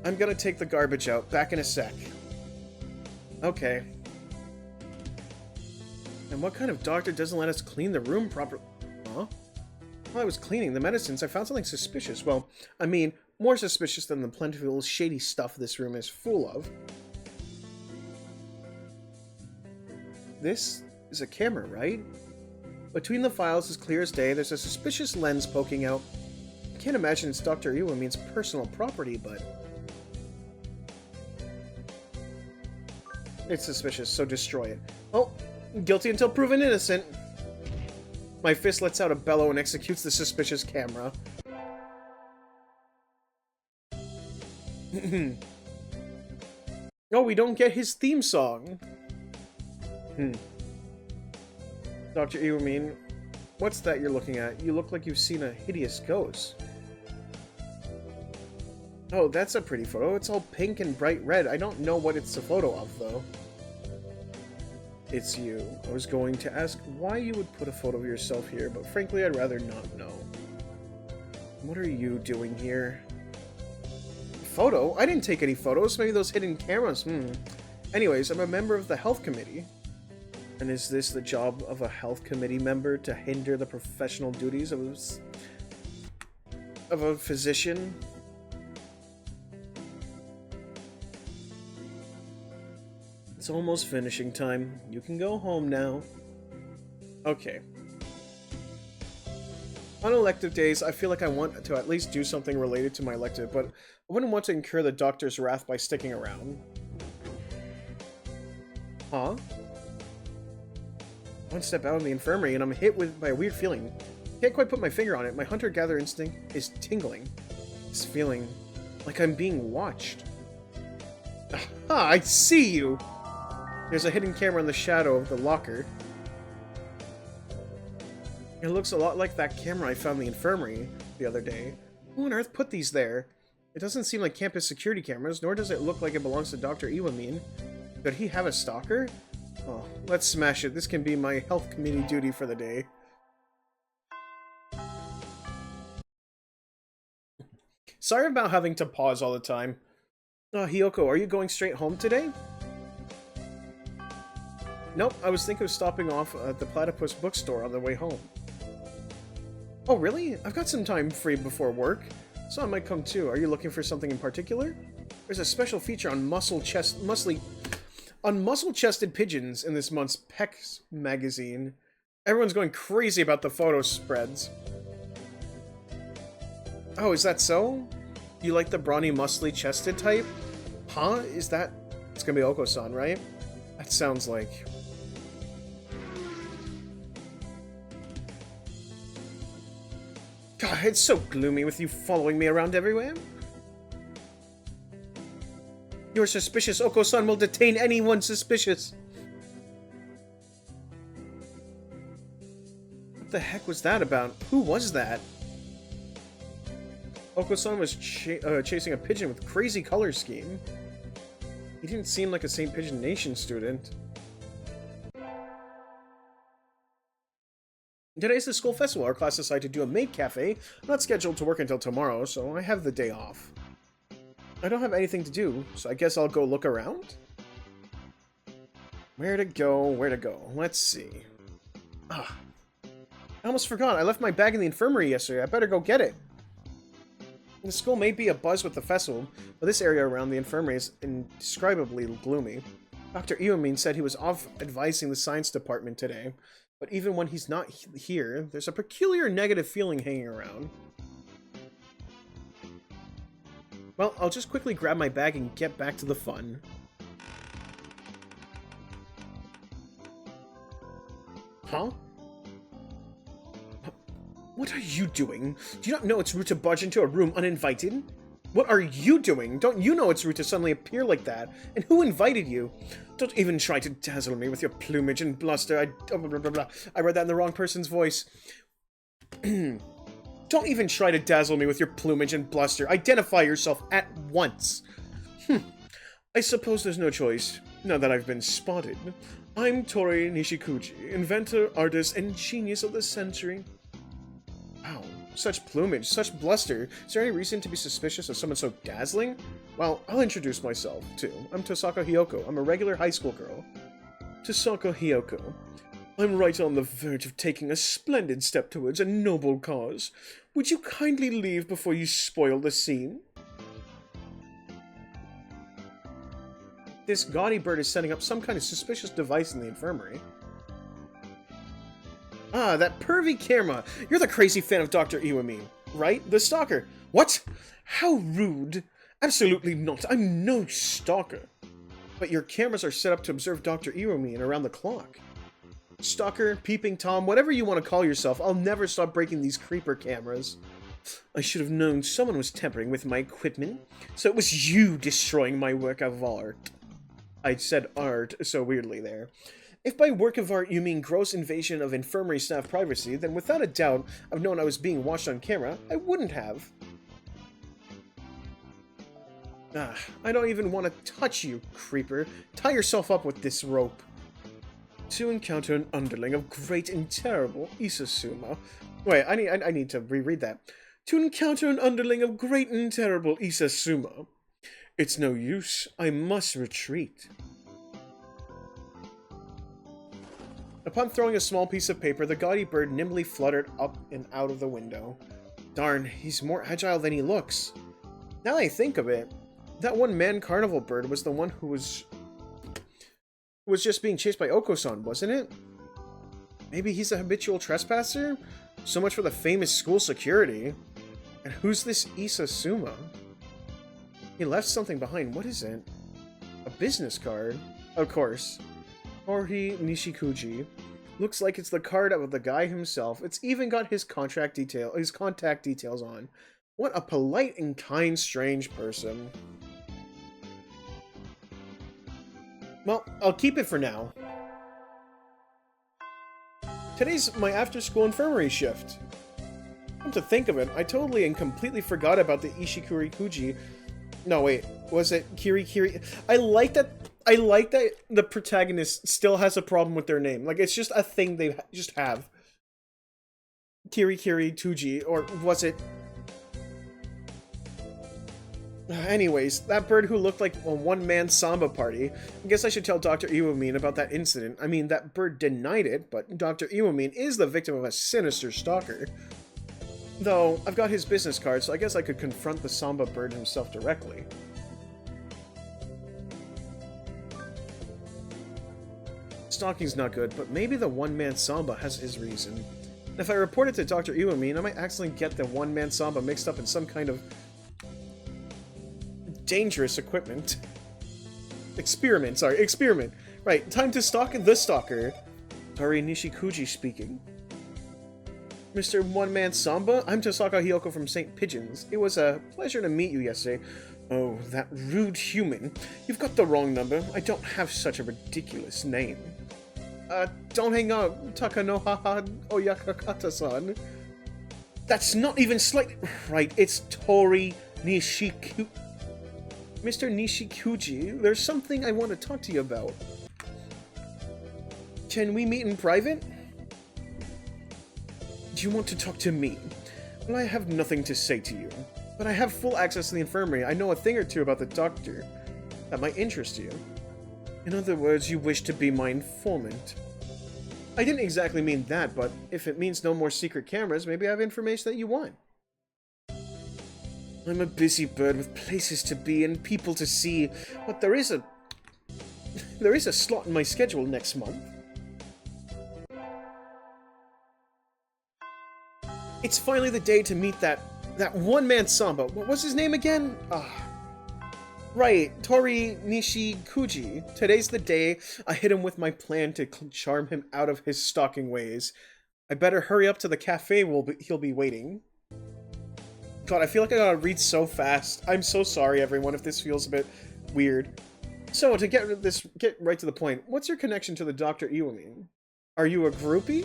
I'm gonna take the garbage out. Back in a sec. Okay. And what kind of doctor doesn't let us clean the room properly? Huh? While I was cleaning the medicines, I found something suspicious. Well, I mean, more suspicious than the plentiful, shady stuff this room is full of. This is a camera, right? Between the files, as clear as day, there's a suspicious lens poking out. I can't imagine it's Dr. Iwamin's personal property, but... it's suspicious, so destroy it. Oh, guilty until proven innocent. My fist lets out a bellow and executes the suspicious camera. Oh, we don't get his theme song. Dr. Iwamin, what's that you're looking at? You look like you've seen a hideous ghost. Oh, that's a pretty photo. It's all pink and bright red. I don't know what it's a photo of, though. It's you. I was going to ask why you would put a photo of yourself here, but frankly, I'd rather not know. What are you doing here? Photo? I didn't take any photos. Maybe those hidden cameras. Anyways, I'm a member of the health committee. And is this the job of a health committee member to hinder the professional duties of a physician? It's almost finishing time. You can go home now. Okay. On elective days, I feel like I want to at least do something related to my elective, but I wouldn't want to incur the doctor's wrath by sticking around. Huh? One step out of the infirmary and I'm hit by a weird feeling. Can't quite put my finger on it. My hunter-gatherer instinct is tingling. This feeling like I'm being watched. Ah, I see you! There's a hidden camera in the shadow of the locker. It looks a lot like that camera I found in the infirmary the other day. Who on earth put these there? It doesn't seem like campus security cameras, nor does it look like it belongs to Dr. Iwamin. Did he have a stalker? Oh, let's smash it. This can be my health committee duty for the day. Sorry about having to pause all the time. Oh, Hiyoko, are you going straight home today? Nope, I was thinking of stopping off at the Platypus bookstore on the way home. Oh, really? I've got some time free before work, so I might come too. Are you looking for something in particular? There's a special feature on muscle-chested pigeons in this month's Pecs magazine. Everyone's going crazy about the photo spreads. Oh, is that so? You like the brawny, muscly-chested type? Huh? Is that... It's gonna be Oko-san, right? That sounds like... God, it's so gloomy with you following me around everywhere. You're suspicious. Oko-san will detain anyone suspicious. What the heck was that about? Who was that? Oko-san was chasing a pigeon with crazy color scheme. He didn't seem like a St. Pigeon Nation student. Today's the school festival. Our class decided to do a maid cafe. I'm not scheduled to work until tomorrow, so I have the day off. I don't have anything to do, so I guess I'll go look around? Where to go? Where to go? Let's see. Ah. I almost forgot. I left my bag in the infirmary yesterday. I better go get it. The school may be abuzz with the festival, but this area around the infirmary is indescribably gloomy. Dr. Iwamin said he was off advising the science department today, but even when he's not here, there's a peculiar negative feeling hanging around. Well, I'll just quickly grab my bag and get back to the fun. Huh? What are you doing? Do you not know it's rude to barge into a room uninvited? What are you doing? Don't you know it's rude to suddenly appear like that? And who invited you? Don't even try to dazzle me with your plumage and bluster. I read that in the wrong person's voice. Don't even try to dazzle me with your plumage and bluster. Identify yourself at once. I suppose there's no choice, now that I've been spotted. I'm Tohri Nishikuji, inventor, artist, and genius of the century. Wow, such plumage, such bluster. Is there any reason to be suspicious of someone so dazzling? Well, I'll introduce myself, too. I'm Tosaka Hiyoko. I'm a regular high school girl. Tosaka Hiyoko. I'm right on the verge of taking a splendid step towards a noble cause. Would you kindly leave before you spoil the scene? This gaudy bird is setting up some kind of suspicious device in the infirmary. Ah, that pervy camera! You're the crazy fan of Dr. Iwamin, right? The stalker. What? How rude. Absolutely not. I'm no stalker. But your cameras are set up to observe Dr. Iwamin around the clock. Stalker, peeping Tom, whatever you want to call yourself, I'll never stop breaking these creeper cameras. I should have known someone was tampering with my equipment, so it was you destroying my work of art. I said art so weirdly there. If by work of art you mean gross invasion of infirmary staff privacy, then without a doubt I've known I was being watched on camera. I wouldn't have. Ah, I don't even want to touch you, creeper. Tie yourself up with this rope. To encounter an underling of great and terrible Isasuma. Wait, I need to reread that. To encounter an underling of great and terrible Isasuma. It's no use. I must retreat. Upon throwing a small piece of paper, the gaudy bird nimbly fluttered up and out of the window. Darn, he's more agile than he looks. Now that I think of it, that one man carnival bird was the one who was just being chased by Oko-san, wasn't it? Maybe he's a habitual trespasser? So much for the famous school security. And who's this Isasuma? He left something behind. What is it? A business card? Of course. Tohri Nishikuji. Looks like it's the card of the guy himself. It's even got his contact details on. What a polite and kind strange person. Well, I'll keep it for now. Today's my after-school infirmary shift. Come to think of it, I totally and completely forgot about the Ishikuri Kuji. No, wait, was it Kirikiri? I like that the protagonist still has a problem with their name. Like, it's just a thing they just have. Kirikiri Tuji, or was it... Anyways, that bird who looked like a one-man samba party. I guess I should tell Dr. Iwamine about that incident. I mean, that bird denied it, but Dr. Iwamine is the victim of a sinister stalker. Though, I've got his business card, so I guess I could confront the samba bird himself directly. Stalking's not good, but maybe the one-man samba has his reason. If I report it to Dr. Iwamine, I might accidentally get the one-man samba mixed up in some kind of dangerous experiment. Right, time to stalk the stalker. Tohri Nishikuji speaking. Mr. One-Man Samba, I'm Tosaka Hiyoko from St. Pigeons. It was a pleasure to meet you yesterday. Oh, that rude human. You've got the wrong number. I don't have such a ridiculous name. Don't hang up, Takanohaha Oyakakata-san. That's not even slight... Right, it's Tohri Nishikuji. Mr. Nishikuji, there's something I want to talk to you about. Can we meet in private? Do you want to talk to me? Well, I have nothing to say to you, but I have full access to the infirmary. I know a thing or two about the doctor that might interest you. In other words, you wish to be my informant. I didn't exactly mean that, but if it means no more secret cameras, maybe I have information that you want. I'm a busy bird with places to be and people to see, but there is a slot in my schedule next month. It's finally the day to meet that one-man samba. What was his name again? Right, Tohri Nishikuji. Today's the day I hit him with my plan to charm him out of his stalking ways. I better hurry up to the cafe he'll be waiting. God, I feel like I gotta read so fast. I'm so sorry, everyone, if this feels a bit weird. So, to get right to the point, what's your connection to the Dr. Iwamine? Are you a groupie?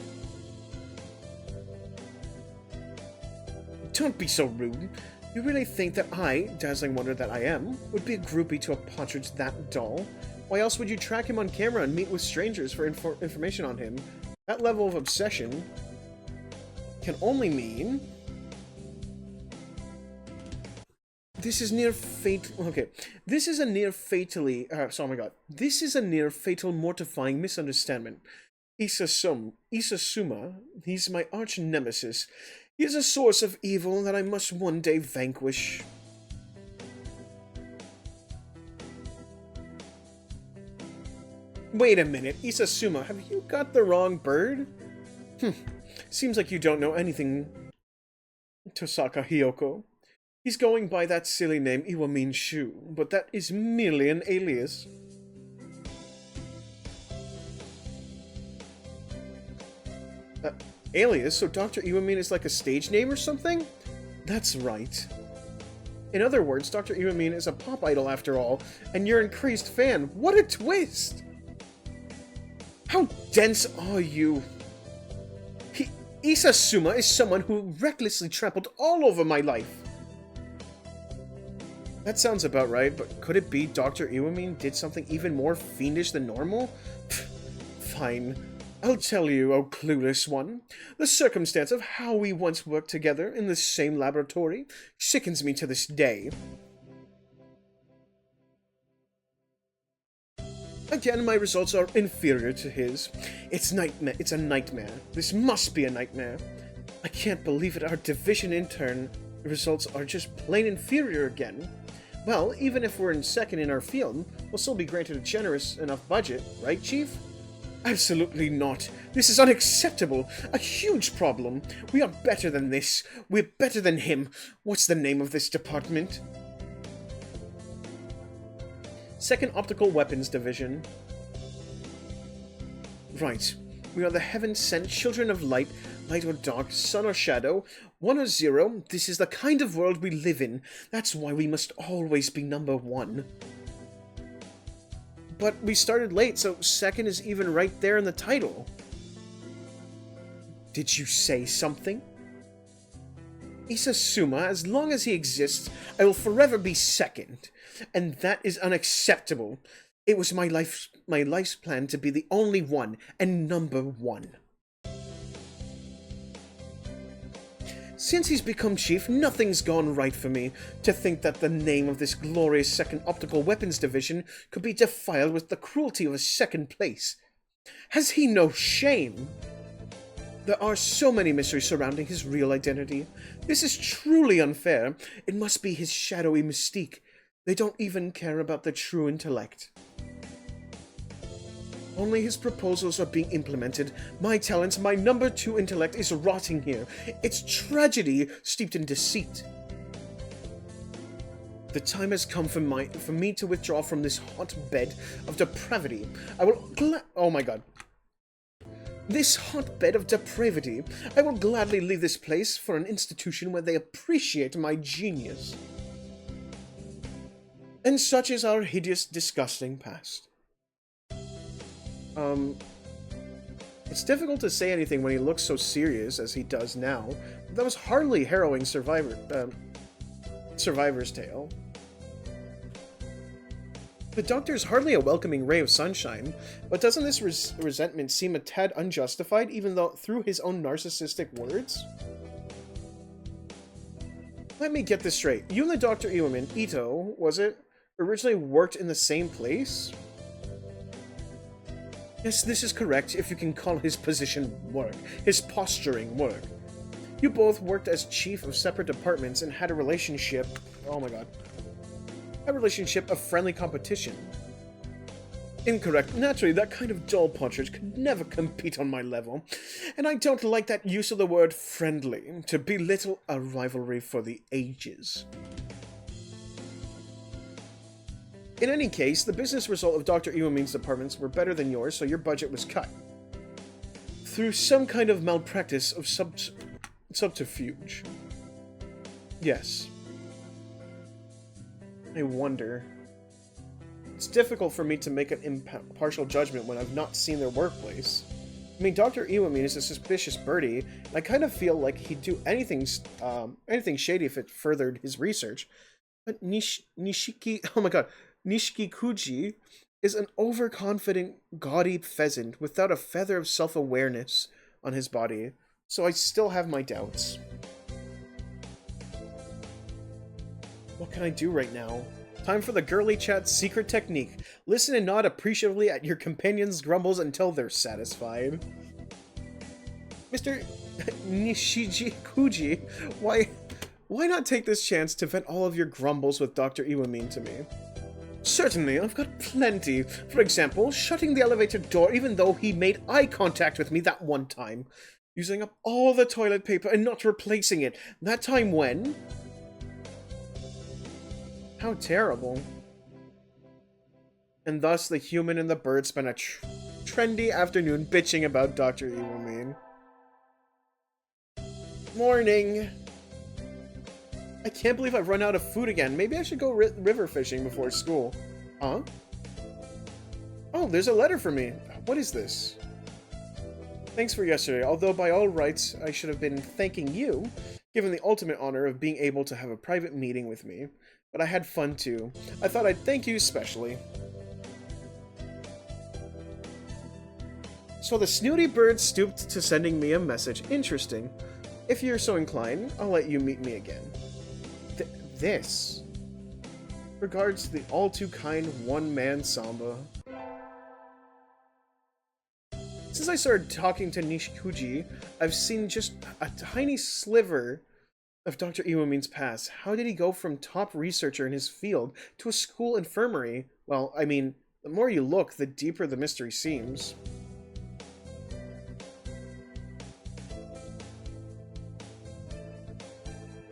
Don't be so rude. You really think that I, dazzling wonder that I am, would be a groupie to a partridge that dull? Why else would you track him on camera and meet with strangers for information on him? That level of obsession can only mean... This is near fate. Okay, this is a near fatally. Oh my god, this is a near fatal, mortifying misunderstanding. Isasuma, he's my arch nemesis. He is a source of evil that I must one day vanquish. Wait a minute, Isasuma, have you got the wrong bird? Seems like you don't know anything, Tosaka Hiyoko. He's going by that silly name Iwamine Shu, but that is merely an alias. Alias? So Dr. Iwamine is like a stage name or something? That's right. In other words, Dr. Iwamine is a pop idol after all, and you're an crazed fan. What a twist! How dense are you? Isasuma is someone who recklessly trampled all over my life. That sounds about right, but could it be Dr. Iwamine did something even more fiendish than normal? Fine. I'll tell you, oh clueless one. The circumstance of how we once worked together in the same laboratory sickens me to this day. Again, my results are inferior to his. It's a nightmare. This must be a nightmare. I can't believe it. Our division intern results are just plain inferior again. Well, even if we're in second in our field, we'll still be granted a generous enough budget, right, Chief? Absolutely not. This is unacceptable. A huge problem. We are better than this. We're better than him. What's the name of this department? Second Optical Weapons Division. Right. We are the heaven-sent children of light, light or dark, sun or shadow, 1 or 0. This is the kind of world we live in. That's why we must always be number 1. But we started late, so second is even right there in the title. Did you say something? Isasuma, as long as he exists, I will forever be second. And that is unacceptable. It was my life's plan to be the only one, and number one. Since he's become chief, nothing's gone right for me. To think that the name of this glorious second optical weapons division could be defiled with the cruelty of a second place. Has he no shame? There are so many mysteries surrounding his real identity. This is truly unfair. It must be his shadowy mystique. They don't even care about the true intellect. Only his proposals are being implemented. My talents, my number 2 intellect is rotting here. It's tragedy steeped in deceit. The time has come for me to withdraw from this hotbed of depravity. Oh my god. This hotbed of depravity. I will gladly leave this place for an institution where they appreciate my genius. And such is our hideous, disgusting past. It's difficult to say anything when he looks so serious as he does now. That was hardly harrowing Survivor's tale. The Doctor's hardly a welcoming ray of sunshine, but doesn't this resentment seem a tad unjustified, even though through his own narcissistic words? Let me get this straight. You and the Dr. Iwamin, Ito, was it, originally worked in the same place? Yes, this is correct, if you can call his position work, his posturing work. You both worked as chief of separate departments and had a relationship... Oh my god. A relationship of friendly competition. Incorrect. Naturally, that kind of dull partridge could never compete on my level, and I don't like that use of the word friendly to belittle a rivalry for the ages. In any case, the business result of Dr. Iwamin's departments were better than yours, so your budget was cut. Through some kind of malpractice of subterfuge. Yes. I wonder. It's difficult for me to make an impartial judgment when I've not seen their workplace. I mean, Dr. Iwamin is a suspicious birdie, and I kind of feel like he'd do anything shady if it furthered his research. But Nishiki Kuji is an overconfident, gaudy pheasant without a feather of self-awareness on his body, so I still have my doubts. What can I do right now? Time for the girly chat's secret technique. Listen and nod appreciatively at your companion's grumbles until they're satisfied. Mr. Nishiji Kuji, why not take this chance to vent all of your grumbles with Dr. Iwamin to me? Certainly, I've got plenty. For example, shutting the elevator door even though he made eye contact with me that one time. Using up all the toilet paper and not replacing it. That time when... How terrible. And thus the human and the bird spent a trendy afternoon bitching about Dr. Iwamin. Morning. I can't believe I've run out of food again. Maybe I should go river fishing before school. Huh? Oh, there's a letter for me. What is this? Thanks for yesterday, although by all rights I should have been thanking you, given the ultimate honor of being able to have a private meeting with me. But I had fun too. I thought I'd thank you especially. So the snooty bird stooped to sending me a message. Interesting. If you're so inclined, I'll let you meet me again. This. Regards to the all-too-kind one-man Samba. Since I started talking to Nishikuji, I've seen just a tiny sliver of Dr. Iwamin's past. How did he go from top researcher in his field to a school infirmary? Well, I mean, the more you look, the deeper the mystery seems.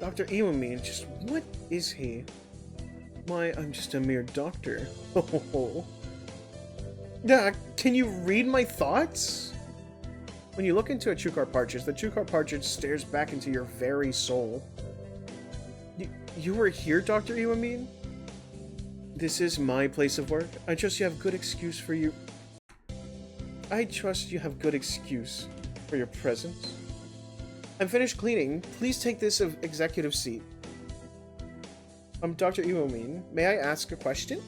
Dr. Iwamin, just what is he? Why, I'm just a mere doctor. Oh. Can you read my thoughts? When you look into a Chukar partridge, the Chukar partridge stares back into your very soul. You were here, Dr. Iwamin? This is my place of work. I trust you have good excuse for you. I trust you have good excuse for your presence. I'm finished cleaning. Please take this executive seat. Dr. Iwamine, may I ask a question?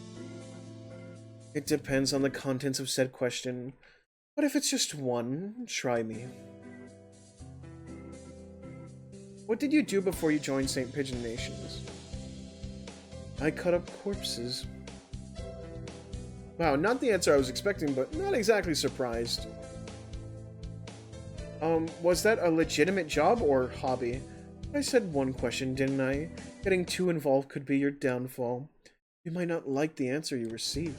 It depends on the contents of said question. But if it's just one, try me. What did you do before you joined St. Pigeon Nations? I cut up corpses. Wow, not the answer I was expecting, but not exactly surprised. Was that a legitimate job or hobby? I said one question, didn't I? Getting too involved could be your downfall. You might not like the answer you receive.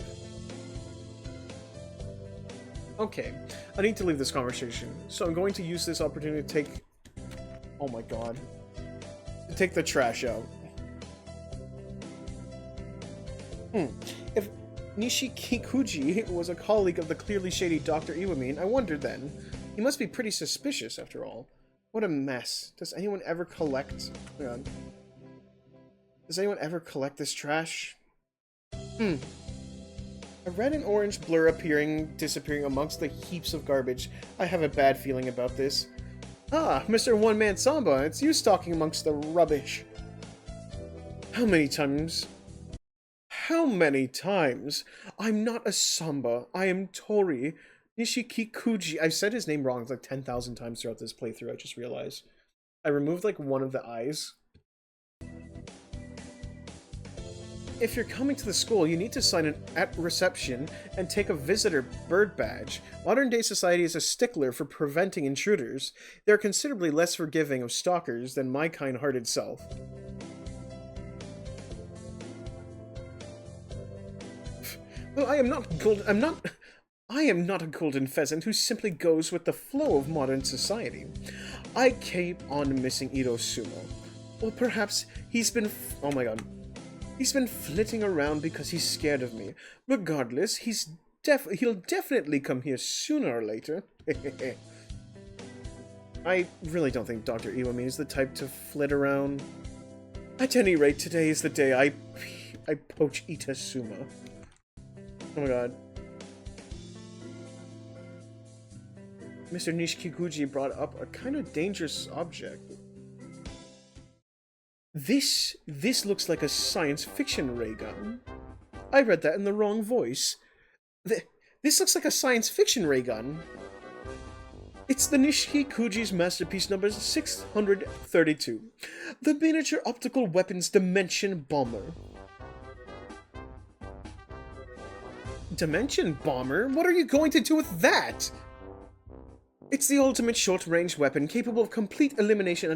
Okay, I need to leave this conversation, so I'm going to use this opportunity to take... Oh my god. To take the trash out. If Nishikikuji was a colleague of the clearly shady Dr. Iwamine, I wondered then. He must be pretty suspicious, after all. What a mess. Does anyone ever collect... Hang on. Does anyone ever collect this trash? A red and orange blur disappearing amongst the heaps of garbage. I have a bad feeling about this. Ah, Mr. One-Man Samba, it's you stalking amongst the rubbish. How many times? How many times? I'm not a Samba. I am Tohri Nishikikuji. I've said his name wrong like 10,000 times throughout this playthrough, I just realized. I removed like one of the I's. If you're coming to the school, you need to sign in at reception and take a visitor bird badge. Modern-day society is a stickler for preventing intruders. They're considerably less forgiving of stalkers than my kind-hearted self. Well, I am not a golden pheasant who simply goes with the flow of modern society. I keep on missing Irosuma. Or perhaps he's been... Oh my god. He's been flitting around because he's scared of me. Regardless, he'll definitely come here sooner or later. I really don't think Dr. Iwamine is the type to flit around. At any rate, today is the day I poach Itasuma. Oh my god. Mr. Nishikikuji brought up a kind of dangerous object. This looks like a science fiction ray gun. I read that in the wrong voice. This looks like a science fiction ray gun. It's the Nishikikuji's masterpiece number 632. The Miniature Optical Weapons Dimension Bomber. Dimension Bomber? What are you going to do with that? It's the ultimate short-range weapon capable of completely eliminating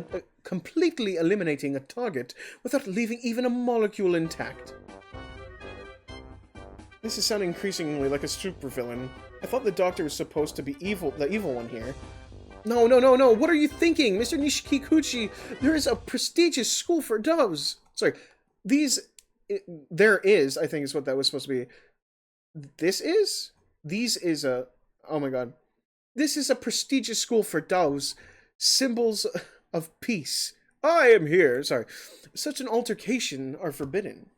a target without leaving even a molecule intact. This is sounding increasingly like a supervillain. I thought the Doctor was supposed to be the evil one here. No, what are you thinking, Mr. Nishikikuji? There is a prestigious school for doves. Sorry, there is, I think is what that was supposed to be. These is a... Oh my god. This is a prestigious school for doves, symbols of peace. I am here, sorry. Such an altercation are forbidden.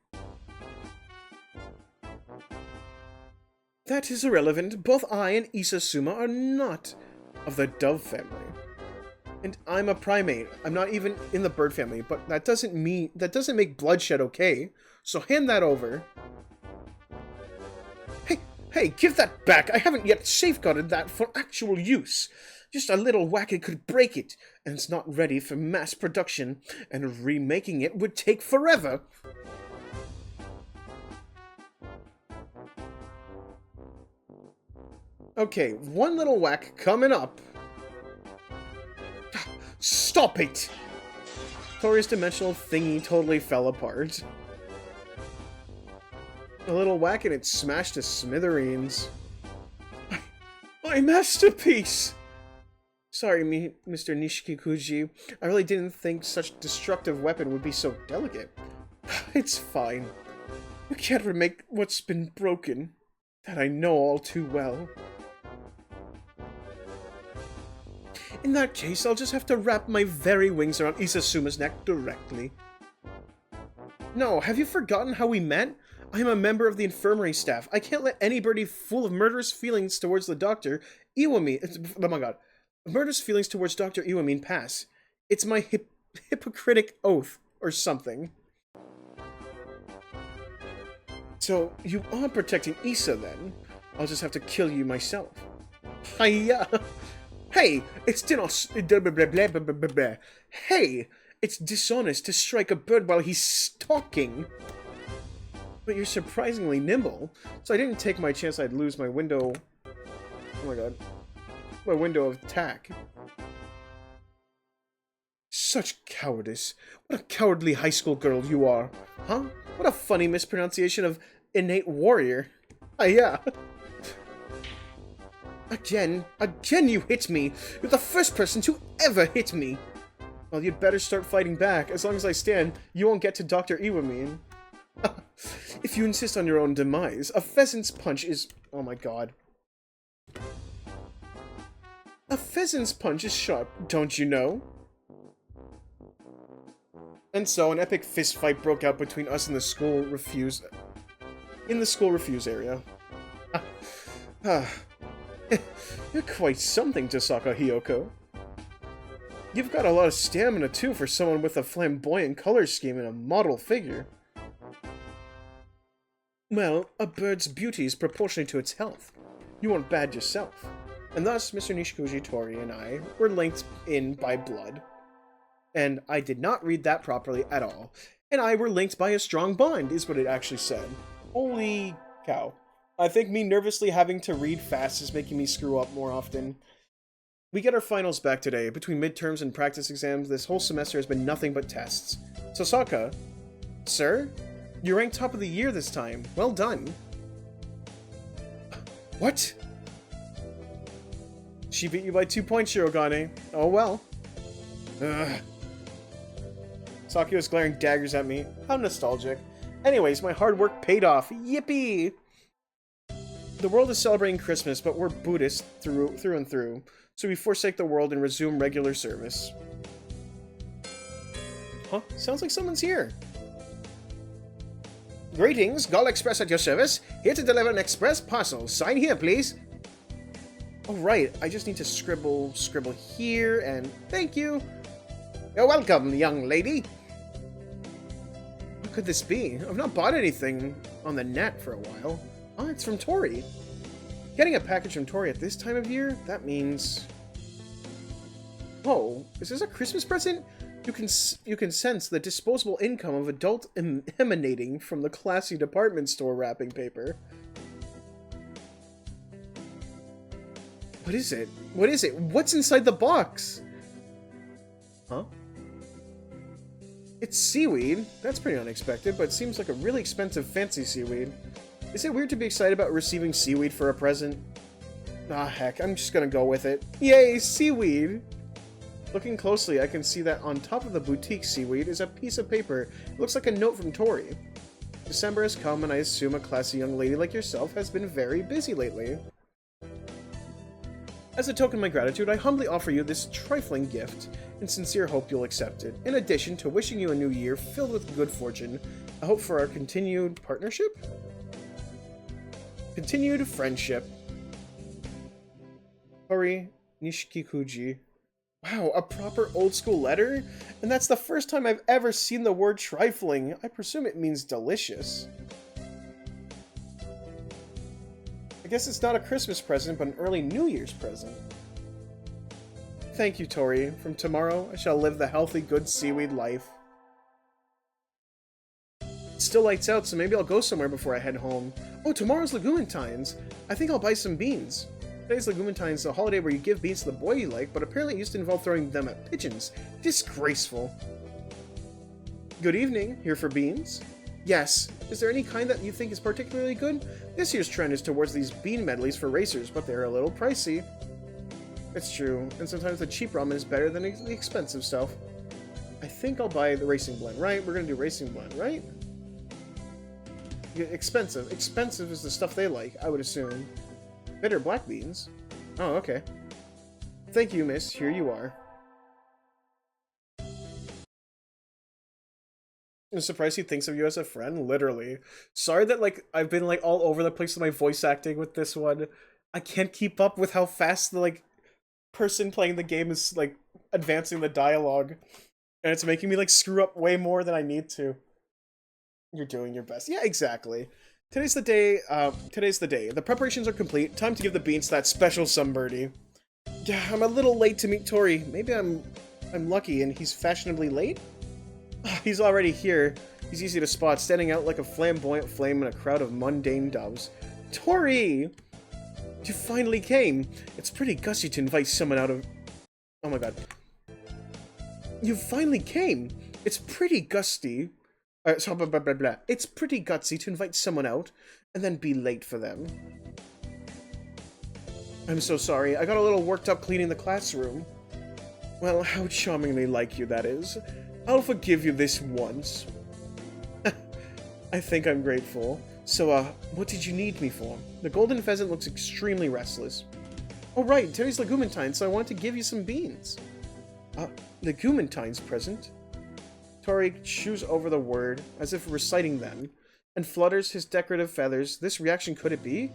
That is irrelevant. Both I and Isasuma are not of the dove family. And I'm a primate. I'm not even in the bird family, but that doesn't make bloodshed okay. So hand that over. Hey, give that back! I haven't yet safeguarded that for actual use. Just a little whack could break it, and it's not ready for mass production, and remaking it would take forever. Okay, one little whack coming up. Stop it! Tohri's dimensional thingy totally fell apart. A little whack and it smashed to smithereens. My masterpiece! Sorry, Mr. Nishikikuji. I really didn't think such destructive weapon would be so delicate. It's fine. You can't remake what's been broken. That I know all too well. In that case, I'll just have to wrap my very wings around Isasuma's neck directly. No, have you forgotten how we met? I am a member of the infirmary staff. I can't let anybody full of murderous feelings towards the Dr. Iwami... Oh my god. Murderous feelings towards Dr. Iwami pass. It's my Hippocratic oath, or something. So, you are protecting Issa, then? I'll just have to kill you myself. Hiya! Hey, it's Hey, it's dishonest to strike a bird while he's stalking. But you're surprisingly nimble, so I didn't take my chance I'd lose my window... Oh my god. My window of attack. Such cowardice. What a cowardly high school girl you are. Huh? What a funny mispronunciation of innate warrior. Yeah. Again you hit me. You're the first person to ever hit me. Well, you'd better start fighting back. As long as I stand, you won't get to Dr. Iwami. If you insist on your own demise, a pheasant's punch is... Oh my god. A pheasant's punch is sharp, don't you know? And so, an epic fistfight broke out between us and the school refuse... In the school refuse area. You're quite something, Tosaka Hiyoko. You've got a lot of stamina, too, for someone with a flamboyant color scheme and a model figure. Well, a bird's beauty is proportionate to its health. You aren't bad yourself. And thus, Mr. Nishikuji Tohri and I were linked in by blood. And I did not read that properly at all. And I were linked by a strong bond, is what it actually said. Holy cow. I think me nervously having to read fast is making me screw up more often. We get our finals back today. Between midterms and practice exams, this whole semester has been nothing but tests. Tosaka? Sir? You ranked top of the year this time. Well done. What? She beat you by 2 points, Shirogane. Oh well. Ugh. Saki was glaring daggers at me. How nostalgic. Anyways, my hard work paid off. Yippee! The world is celebrating Christmas, but we're Buddhist through and through, so we forsake the world and resume regular service. Huh? Sounds like someone's here. Greetings, Gull Express at your service. Here to deliver an express parcel. Sign here, please. Oh, right. I just need to scribble here, and thank you. You're welcome, young lady. What could this be? I've not bought anything on the net for a while. Oh, it's from Tohri. Getting a package from Tohri at this time of year? That means... Oh, is this a Christmas present? You can sense the disposable income of adult emanating from the classy department store wrapping paper. What is it? What is it? What's inside the box? Huh? It's seaweed. That's pretty unexpected, but it seems like a really expensive fancy seaweed. Is it weird to be excited about receiving seaweed for a present? Ah, heck, I'm just gonna go with it. Yay, seaweed! Looking closely, I can see that on top of the boutique seaweed is a piece of paper. It looks like a note from Tohri. December has come, and I assume a classy young lady like yourself has been very busy lately. As a token of my gratitude, I humbly offer you this trifling gift, in sincere hope you'll accept it. In addition to wishing you a new year filled with good fortune, I hope for our continued partnership? Continued friendship. Tohri Nishikuji. Wow, a proper old-school letter? And that's the first time I've ever seen the word trifling. I presume it means delicious. I guess it's not a Christmas present, but an early New Year's present. Thank you, Tohri. From tomorrow, I shall live the healthy, good seaweed life. It still lights out, so maybe I'll go somewhere before I head home. Oh, tomorrow's Legumentine's. I think I'll buy some beans. Today's Legumentine's a holiday where you give beans to the boy you like, but apparently it used to involve throwing them at pigeons. Disgraceful. Good evening. Here for beans? Yes. Is there any kind that you think is particularly good? This year's trend is towards these bean medleys for racers, but they're a little pricey. It's true, and sometimes the cheap ramen is better than the expensive stuff. I think I'll buy the racing blend, right? We're gonna do racing blend, right? Yeah, expensive. Expensive is the stuff they like, I would assume. Bitter black beans? Oh, okay. Thank you, miss. Here you are. I'm surprised he thinks of you as a friend, literally. Sorry that, like, I've been, like, all over the place with my voice acting with this one. I can't keep up with how fast the, like, person playing the game is, like, advancing the dialogue. And it's making me, like, screw up way more than I need to. You're doing your best. Yeah, exactly. Today's the day, The preparations are complete. Time to give the beans to that special somebody. Yeah, I'm a little late to meet Tohri. Maybe I'm lucky and he's fashionably late? He's already here. He's easy to spot, standing out like a flamboyant flame in a crowd of mundane doves. Tohri! You finally came. It's pretty gutsy to invite someone out of... Oh my god. You finally came. It's pretty gusty. So blah, blah, blah, blah. It's pretty gutsy to invite someone out and then be late for them. I'm so sorry. I got a little worked up cleaning the classroom. Well, how charmingly like you that is. I'll forgive you this once. I think I'm grateful. So, what did you need me for? The golden pheasant looks extremely restless. Oh right, today's Legumentine's, so I wanted to give you some beans. Legumentine's present? Tohri chews over the word, as if reciting them, and flutters his decorative feathers. This reaction, could it be?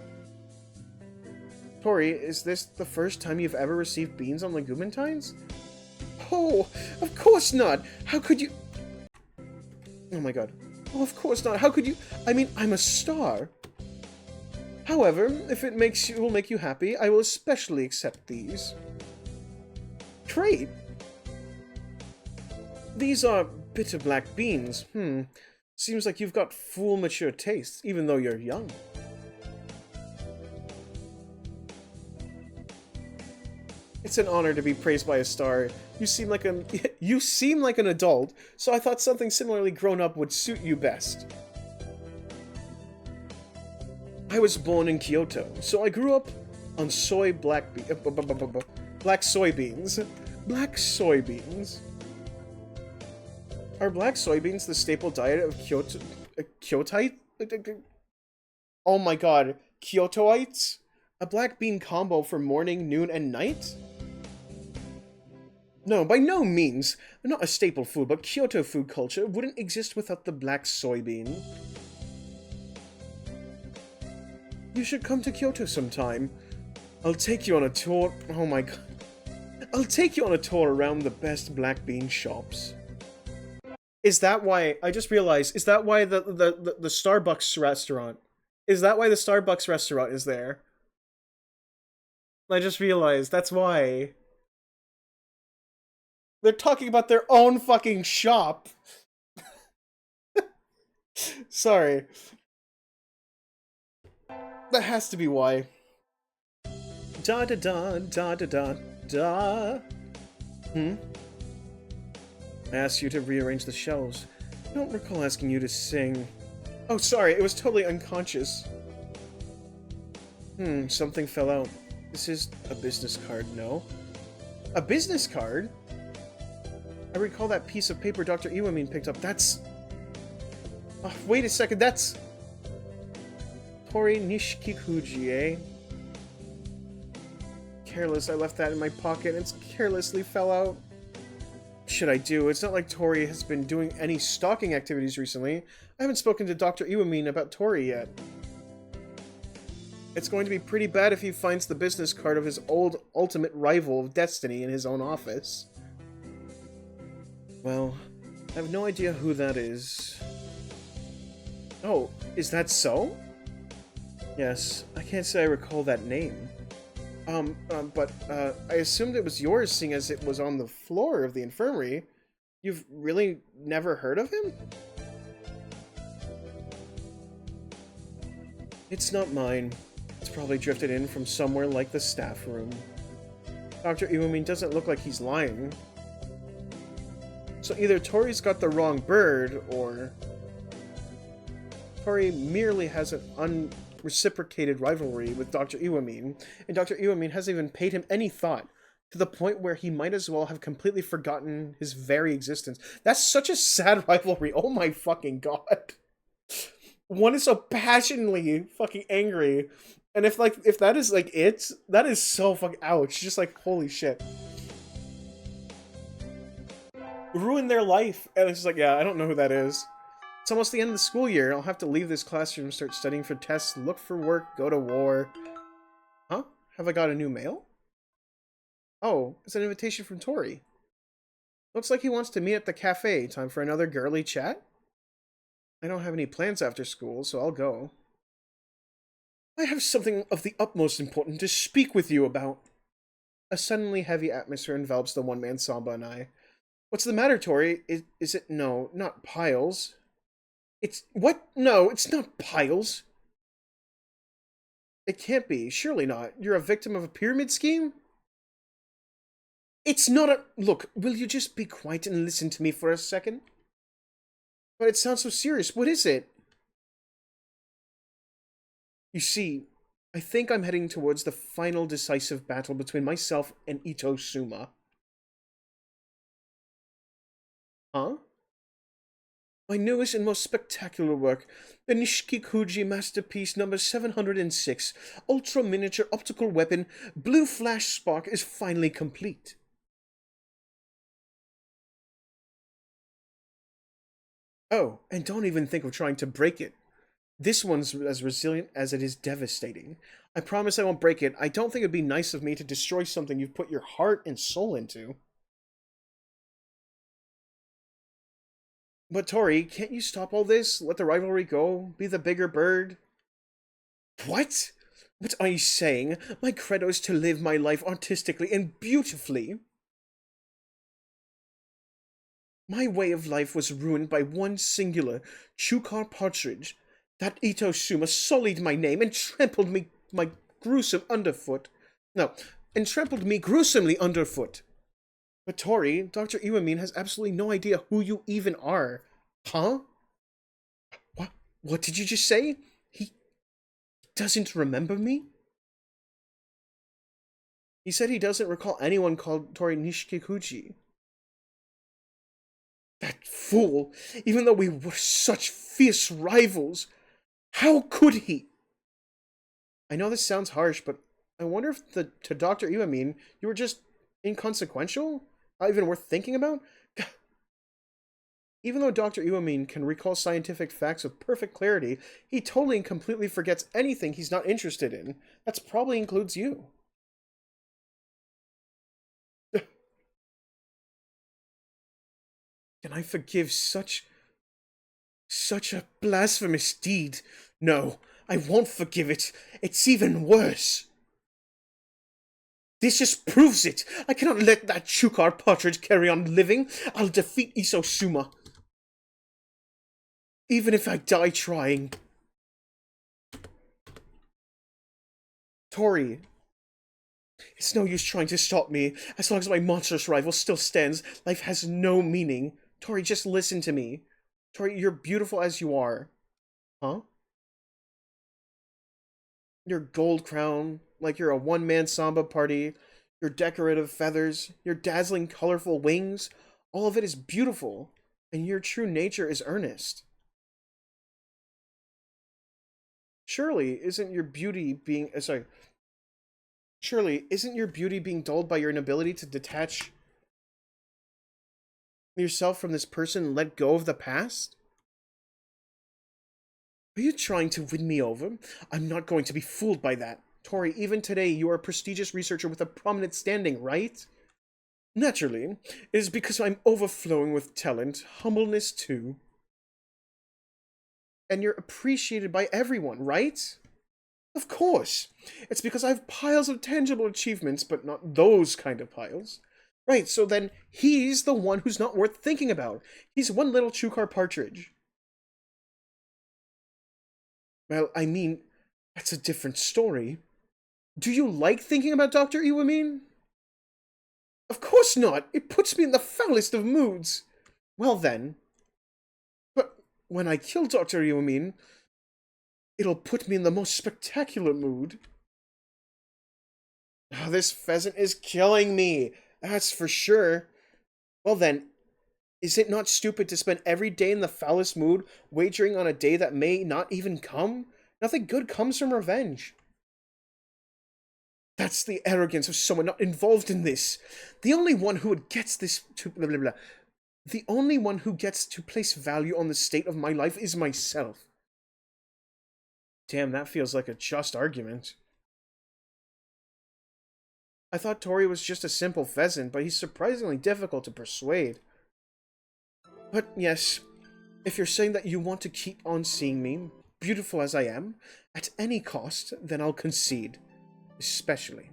Tohri, is this the first time you've ever received beans on Legumentine's? Oh, of course not! How could you... Oh my god. Oh, of course not. How could you... I mean, I'm a star. However, if it will make you happy, I will especially accept these. Great! These are bitter black beans. Seems like you've got full mature tastes, even though you're young. It's an honor to be praised by a star. You seem like an adult, so I thought something similarly grown up would suit you best. I was born in Kyoto, so I grew up on black soybeans. Black soybeans. Are black soybeans the staple diet of Kyotoite? Oh my god, Kyotoites? A black bean combo for morning, noon, and night? No, by no means. They're not a staple food, but Kyoto food culture wouldn't exist without the black soybean. You should come to Kyoto sometime. I'll take you on a tour. Oh my god. I'll take you on a tour around the best black bean shops. Is that why, I just realized, is that why the Starbucks restaurant, is that why the Starbucks restaurant is there? I just realized, that's why. They're talking about their own fucking shop. Sorry. That has to be why. Da da da da da da da. I asked you to rearrange the shelves. I don't recall asking you to sing. Oh, sorry, it was totally unconscious. Something fell out. This is a business card, no? A business card? I recall that piece of paper Dr. Iwamin picked up. That's... Oh, wait a second, that's... Tohri Nishikikuji, eh? Careless, I left that in my pocket. It's carelessly fell out. What should I do? It's not like Tohri has been doing any stalking activities recently. I haven't spoken to Dr. Iwamin about Tohri yet. It's going to be pretty bad if he finds the business card of his old ultimate rival of Destiny in his own office. Well, I have no idea who that is. Oh, is that so? Yes, I can't say I recall that name. But I assumed it was yours, seeing as it was on the floor of the infirmary. You've really never heard of him? It's not mine. It's probably drifted in from somewhere like the staff room. Dr. Iwamin doesn't look like he's lying. So either Tohri's got the wrong bird, or... Tohri merely has an unreciprocated rivalry with Dr. Iwamin, and Dr. Iwamin hasn't even paid him any thought, to the point where he might as well have completely forgotten his very existence. That's such a sad rivalry, oh my fucking god. One is so passionately fucking angry, and if that is like it, that is so fucking ouch, just like holy shit. Ruin their life, and it's just like, yeah, I don't know who that is. It's almost the end of the school year. I'll have to leave this classroom, start studying for tests, look for work, go to war. Huh? Have I got a new mail? Oh, it's an invitation from Tohri. Looks like he wants to meet at the cafe. Time for another girly chat? I don't have any plans after school, so I'll go. I have something of the utmost importance to speak with you about. A suddenly heavy atmosphere envelops the one-man Samba and I. What's the matter, Tohri? Is it... No, not Piles. It's... What? No, it's not Piles. It can't be. Surely not. You're a victim of a pyramid scheme? It's not a... Look, will you just be quiet and listen to me for a second? But it sounds so serious. What is it? You see, I think I'm heading towards the final decisive battle between myself and Ito Suma. Huh? My newest and most spectacular work, the Nishikikuji Masterpiece number 706, Ultra Miniature Optical Weapon, Blue Flash Spark, is finally complete. Oh, and don't even think of trying to break it. This one's as resilient as it is devastating. I promise I won't break it. I don't think it'd be nice of me to destroy something you've put your heart and soul into. But Tohri, can't you stop all this? Let the rivalry go? Be the bigger bird? What? What are you saying? My credo is to live my life artistically and beautifully. My way of life was ruined by one singular chukar partridge. That Ito Suma sullied my name and trampled me gruesomely underfoot. But Tohri, Dr. Iwamin has absolutely no idea who you even are. Huh? What did you just say? He doesn't remember me? He said he doesn't recall anyone called Tohri Nishikikuji. That fool! Even though we were such fierce rivals, how could he? I know this sounds harsh, but I wonder if to Dr. Iwamin, you were just inconsequential? Not even worth thinking about? Even though Dr. Iwamin can recall scientific facts with perfect clarity, he totally and completely forgets anything he's not interested in. That probably includes you. Can I forgive such a blasphemous deed? No, I won't forgive it. It's even worse. This just proves it. I cannot let that chukar partridge carry on living. I'll defeat Ito Suma. Even if I die trying. Tohri, it's no use trying to stop me. As long as my monstrous rival still stands, life has no meaning. Tohri, just listen to me. Tohri, you're beautiful as you are. Huh? Your gold crown, like you're a one-man samba party, your decorative feathers, your dazzling colorful wings, all of it is beautiful, and your true nature is earnest. Surely, isn't your beauty being dulled by your inability to detach yourself from this person and let go of the past? Are you trying to win me over? I'm not going to be fooled by that. Tohri, even today you are a prestigious researcher with a prominent standing, right? Naturally. It is because I'm overflowing with talent, humbleness too. And you're appreciated by everyone, right? Of course. It's because I have piles of tangible achievements, but not those kind of piles. Right, so then he's the one who's not worth thinking about. He's one little chukar partridge. Well, I mean, that's a different story. Do you like thinking about Dr. Iwamin? Of course not! It puts me in the foulest of moods! Well then. But when I kill Dr. Iwamin, it'll put me in the most spectacular mood. Oh, this pheasant is killing me! That's for sure. Well then, is it not stupid to spend every day in the foulest mood, wagering on a day that may not even come? Nothing good comes from revenge. That's the arrogance of someone not involved in this. The only one who would get this to blah, blah, blah. The only one who gets to place value on the state of my life is myself. Damn, that feels like a just argument. I thought Tohri was just a simple pheasant, but he's surprisingly difficult to persuade. But yes, if you're saying that you want to keep on seeing me, beautiful as I am, at any cost, then I'll concede. Especially.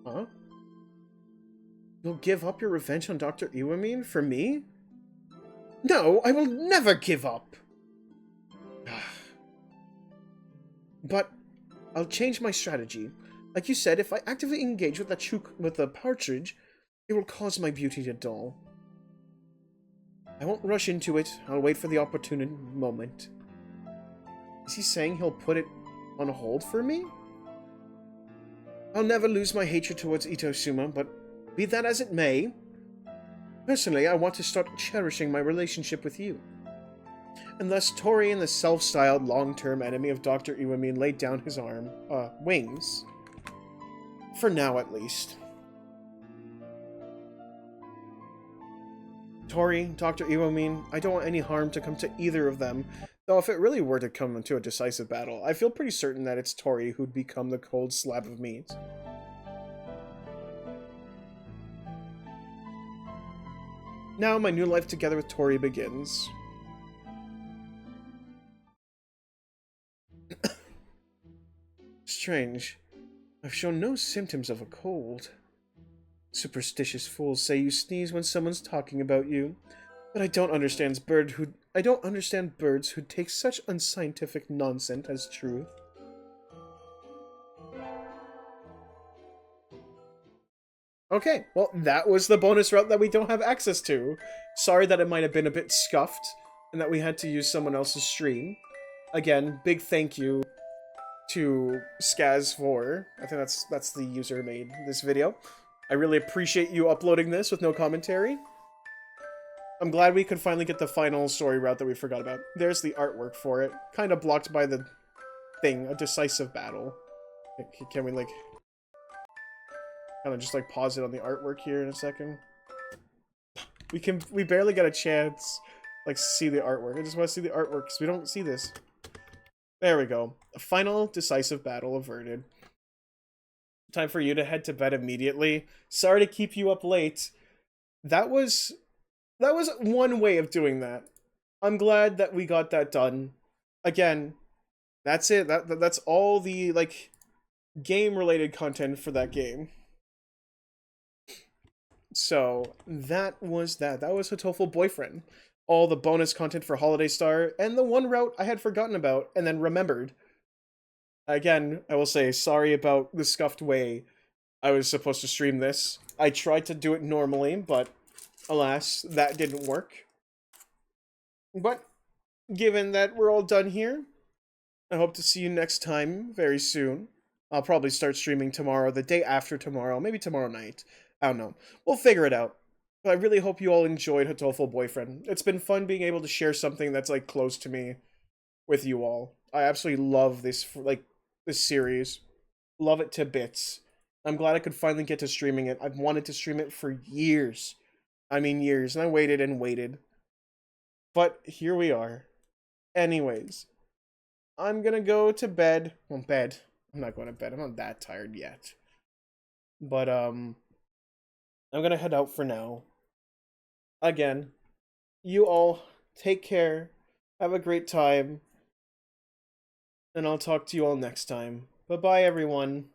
Huh? You'll give up your revenge on Dr. Iwamin for me? No, I will never give up! But I'll change my strategy. Like you said, if I actively engage with the partridge, it will cause my beauty to dull. I won't rush into it. I'll wait for the opportune moment. Is he saying he'll put it on hold for me? I'll never lose my hatred towards Itosuma, but be that as it may, personally, I want to start cherishing my relationship with you. And thus, Tohri and the self-styled long-term enemy of Dr. Iwamin laid down his wings. For now, at least. Tohri, Dr. Iwamin, I don't want any harm to come to either of them, though if it really were to come into a decisive battle, I feel pretty certain that it's Tohri who'd become the cold slab of meat. Now my new life together with Tohri begins. Strange. I've shown no symptoms of a cold. Superstitious fools say you sneeze when someone's talking about you, but I don't understand birds who take such unscientific nonsense as truth. Okay, well, that was the bonus route that we don't have access to. Sorry that it might have been a bit scuffed, and that we had to use someone else's stream. Again, big thank you to Skaz4. I think that's the user who made this video. I really appreciate you uploading this with no commentary. I'm glad we could finally get the final story route that we forgot about. There's the artwork for it. Kind of blocked by the thing, a decisive battle. Can we, like, kind of just, like, pause it on the artwork here in a second? We barely get a chance, like, see the artwork. I just want to see the artwork, because we don't see this. There we go. A final decisive battle averted. Time for you to head to bed immediately. Sorry to keep you up late. That was one way of doing that. I'm glad that we got that done. Again, that's it. That's all the, like, game-related content for that game. So, that was that. That was Hatoful Boyfriend. All the bonus content for Holiday Star, and the one route I had forgotten about, and then remembered. Again, I will say, sorry about the scuffed way I was supposed to stream this. I tried to do it normally, but alas, that didn't work. But, given that we're all done here, I hope to see you next time, very soon. I'll probably start streaming tomorrow, the day after tomorrow, maybe tomorrow night. I don't know. We'll figure it out. But I really hope you all enjoyed Hatoful Boyfriend. It's been fun being able to share something that's, like, close to me with you all. I absolutely love this, like, this series. Love it to bits. I'm glad I could finally get to streaming it. I've wanted to stream it for years. I mean years, and I waited and waited. But here we are. Anyways, I'm gonna go to bed. Well, bed. I'm not going to bed. I'm not that tired yet. But, I'm gonna head out for now. Again, you all take care. Have a great time. And I'll talk to you all next time. Bye-bye, everyone.